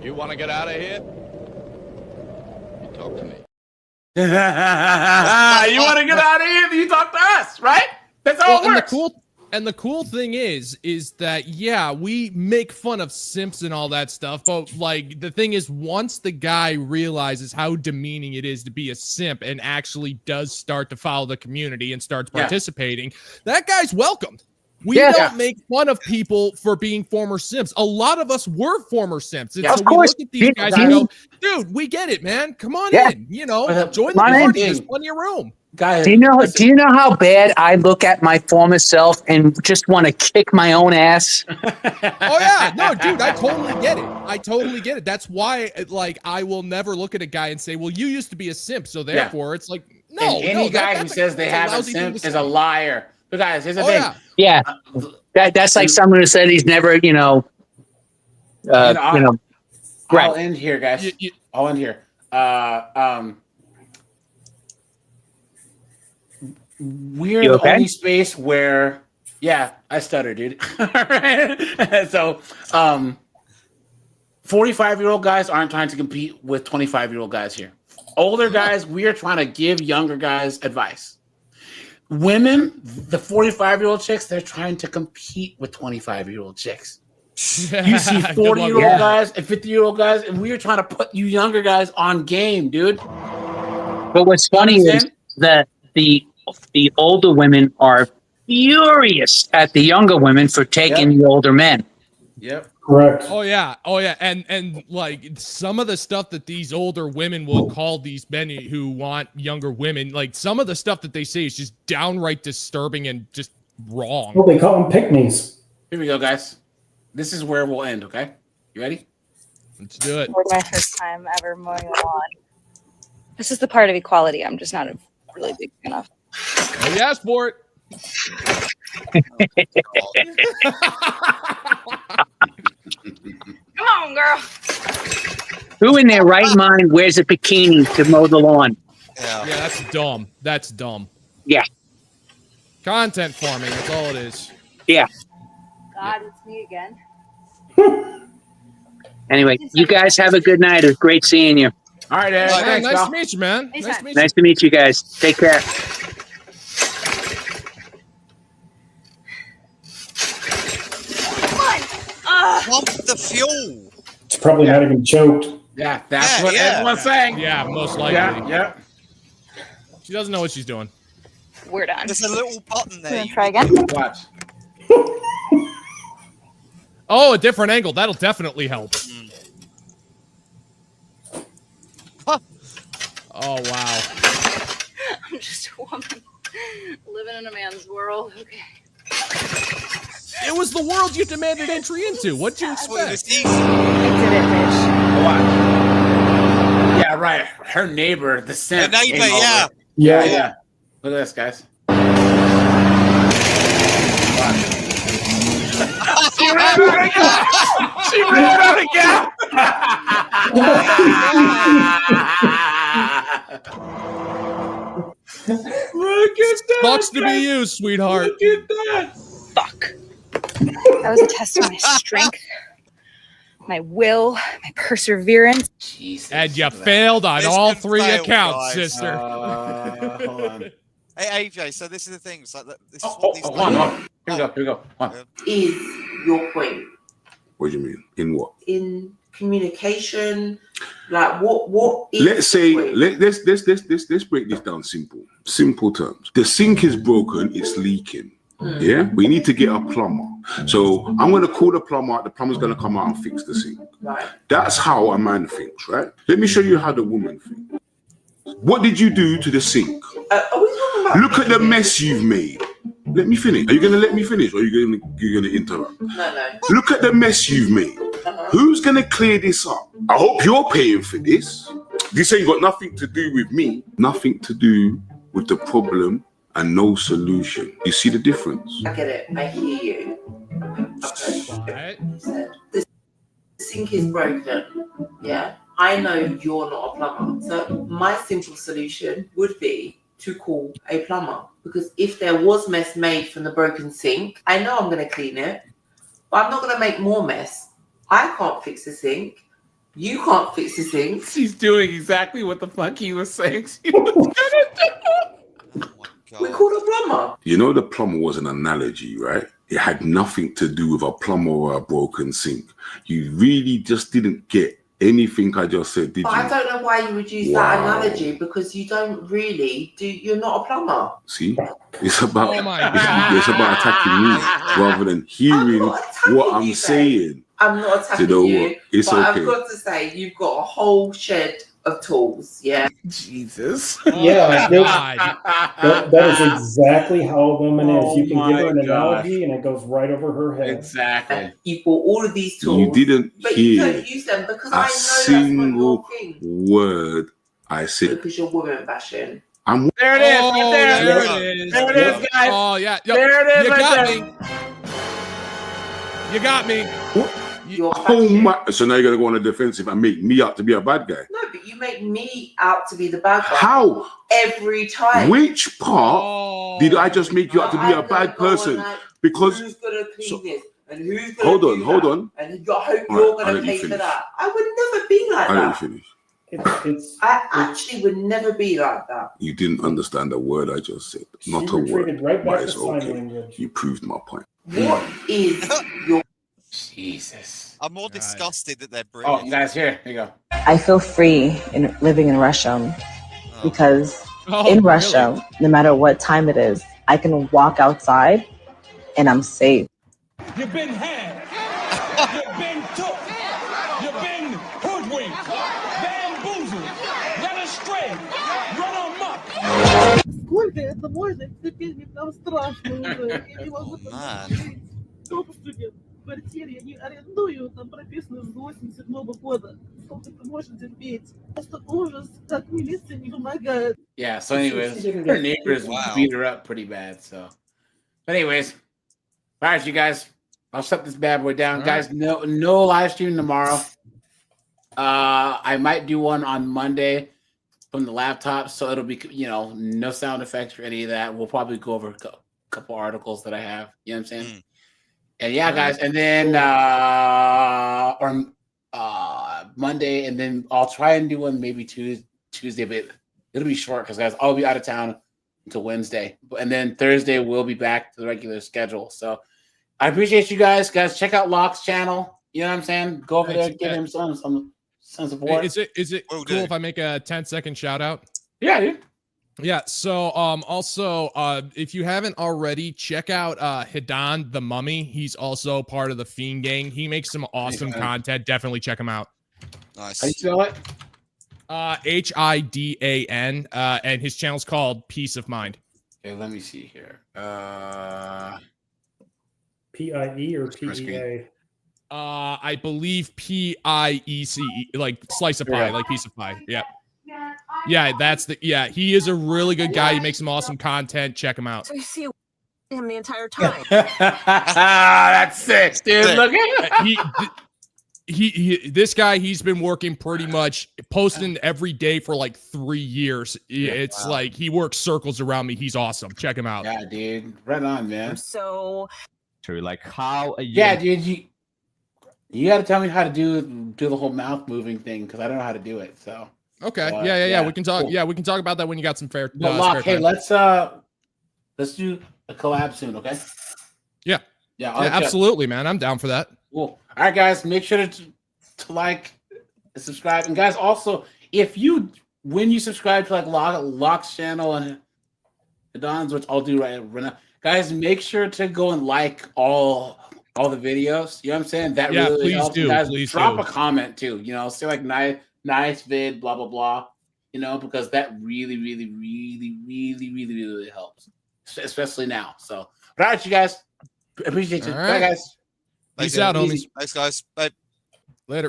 You want to get out of here? You talk to me. You want to get out of here? You talk to us, right? That's how it works. And the cool thing is that, yeah, we make fun of simps and all that stuff, but like the thing is, once the guy realizes how demeaning it is to be a simp and actually does start to follow the community and starts participating, that guy's welcomed. We don't make fun of people for being former simps. A lot of us were former simps. And so we look at these guys and go, dude, we get it, man. Come on in. You know, join the party. There's plenty of room. Guys, do you know how bad I look at my former self and just want to kick my own ass? Oh yeah, no, dude, I totally get it. That's why, like, I will never look at a guy and say, "Well, you used to be a simp," so therefore, it's like, no. And any guy who says they have a simp is a liar. But guys, here's the thing. Yeah, that's like someone who said he's never, I'll right. end here, guys. I'll end here. We're the only space where, I stutter, dude. So, 45-year-old guys aren't trying to compete with 25-year-old guys here. Older guys, we are trying to give younger guys advice. Women, the 45-year-old chicks, they're trying to compete with 25-year-old chicks. You see 40-year-old guys and 50-year-old guys, and we are trying to put you younger guys on game, dude. But what's funny is that the older women are furious at the younger women for taking the older men. Yep. Correct. Oh yeah. And like some of the stuff that these older women will call these men who want younger women, like some of the stuff that they say is just downright disturbing and just wrong. Well, they call them pick-me's. Here we go, guys. This is where we'll end, okay? You ready? Let's do it. For my first time ever mowing the lawn. This is the part of equality I'm just not really big fan of. Oh, yeah, sport. Come on, girl. Who in their right mind wears a bikini to mow the lawn? Yeah, that's dumb. That's dumb. Yeah. Content farming, that's all it is. Yeah. God, it's me again. Anyway, you guys have a good night. It was great seeing you. All right, Eric. Hey, nice to meet you, man. Nice to meet you guys. Take care. Pump the fuel. It's probably not even choked. Yeah, that's what everyone's saying. Yeah, most likely. Yeah. She doesn't know what she's doing. We're done. There's a little button there. You try again? Watch. Oh, a different angle. That'll definitely help. Huh. Oh, wow. I'm just a woman living in a man's world. Okay. It was the world you demanded entry into. What'd you expect? I did it, bitch. Watch. Yeah, right. Her neighbor, the simp. The neighbor, came over. Yeah. Yeah. Look at this, guys. She ran out of gas. She ran out of gas. Look at that. Sucks to be you, sweetheart. Look at that. Fuck. That was a test of my strength, my will, my perseverance. Jesus. And you failed on all three accounts, guys. sister. Hold on. Hey, AJ, so this is the thing. It's like, this is Oh, what these hold on. Here we go. Hold on. Is your point What do you mean? In what? in communication? Like what is Let's say the point? let's break this down simple terms. The sink is broken, it's leaking. Yeah, we need to get a plumber. So I'm going to call the plumber. The plumber's going to come out and fix the sink. Right. That's how a man thinks, right? Let me show you how the woman thinks. What did you do to the sink? Are we talking about? Look at the mess you've made. Let me finish. Are you going to let me finish, or are you going to interrupt? No. Look at the mess you've made. Who's going to clear this up? I hope you're paying for this. This ain't got nothing to do with me. Nothing to do with the problem and no solution. You see the difference? I get it. I hear you. Okay. The sink is broken. Yeah. I know you're not a plumber. So my simple solution would be to call a plumber. Because if there was mess made from the broken sink, I know I'm going to clean it, but I'm not going to make more mess. I can't fix the sink. You can't fix the sink. She's doing exactly what the fuck he was saying she was gonna do. We called a plumber. You know, the plumber was an analogy, right? It had nothing to do with a plumber or a broken sink. You really just didn't get anything I just said, did But you? I don't know why you would use that analogy, because you don't really you're not a plumber. See? It's about, Oh my God. it's about attacking me rather than hearing what I'm saying. I'm not attacking You know you, what? It's but okay. I've got to say, you've got a whole shed of tools, yeah? Jesus. Yeah, that is exactly how a woman is. You can give her an my gosh. analogy and it goes right over her head. Exactly. You've got all of these tools. You didn't but you hear don't use them because I a know single word I said. because you're woman bashing. I'm There it is, right there. There it is. There it is, guys. Oh yeah. There it is, You right got there. me. You got me. Oh my! So now you're gonna go on the defensive and make me out to be a bad guy. No, but you make me out to be the bad guy. How? Every time. Which part did I just make you out to be a bad person? Because who's gonna clean this? And who's gonna hold do on. that? And I hope All you're right, I'll gonna let you pay for finish. that. I would never be like I that. didn't finish. I actually would never be like that. You didn't understand a word I just said. Not a retreated word. right back But to it's sign okay. language. You proved my point. What is your Jesus? I'm more disgusted that they're Oh, British. guys, here you go. I feel free in living in Russia because Oh, in really? Russia, no matter what time it is, I can walk outside and I'm safe. You've been had. You've been took. You've been hoodwinked. Bamboozled. Led astray. Run amok. Сколько это можно? Теперь мне там страшно уже. Я не могу там жить. Сколько студент? В квартире я не арендую, там прописано с 87-го года. Сколько ты можешь терпеть? Просто ужас, как милиция не помогает. Yeah, so anyways, her neighbors beat her up pretty bad. So, anyways, all right, you guys, I'll shut this bad boy down, guys. No live stream tomorrow. I might do one on Monday from the laptop, so it'll be no sound effects or any of that. We'll probably go over a couple articles that I have. You know what I'm saying? And yeah, guys, and then Monday, and then I'll try and do one maybe Tuesday, but it'll be short because guys, I'll be out of town until Wednesday, and then Thursday we'll be back to the regular schedule. So I appreciate you guys. Guys, check out Locke's channel. You know what I'm saying? Go over there, give him some support. Is it cool if I make a 10-second shout out? Yeah, dude. Yeah. So also if you haven't already, check out Hidan the Mummy. He's also part of the Fiend Gang. He makes some awesome content. Definitely check him out. Nice. How you spell it? Hidan, and his channel's called Peace of Mind. Okay, let me see here. PIE or PEA? I believe PIECE, like slice of pie, like piece of pie. Yeah. Yeah, he is a really good guy. He makes some awesome content. Check him out. So you see him the entire time. That's sick, dude. Look at this guy, he's been working pretty much posting every day for like 3 years. It's like he works circles around me. He's awesome. Check him out. Yeah, dude. Right on, man. So True. Like how Yeah, dude, you got to tell me how to do the whole mouth moving thing because I don't know how to do it. So okay, yeah. We can talk. Cool. Yeah, we can talk about that when you got some fair. But Locke, spare hey, time. let's do a collab soon, okay? Yeah, I'll check. absolutely, man. I'm down for that. Cool. All right, guys, make sure to like, subscribe, and guys, also when you subscribe to like Locke's channel and Don's, which I'll do right now, guys, make sure to go and like all the videos. You know what I'm saying? That really please helps. do. Guys, Please drop do. a comment too. Say like nice vid, blah blah blah. Because that really, really, really, really, really, really helps, especially now. So, all right, you guys, appreciate you. All Bye, right. guys. Peace out, homies. Thanks, guys. Bye. Later.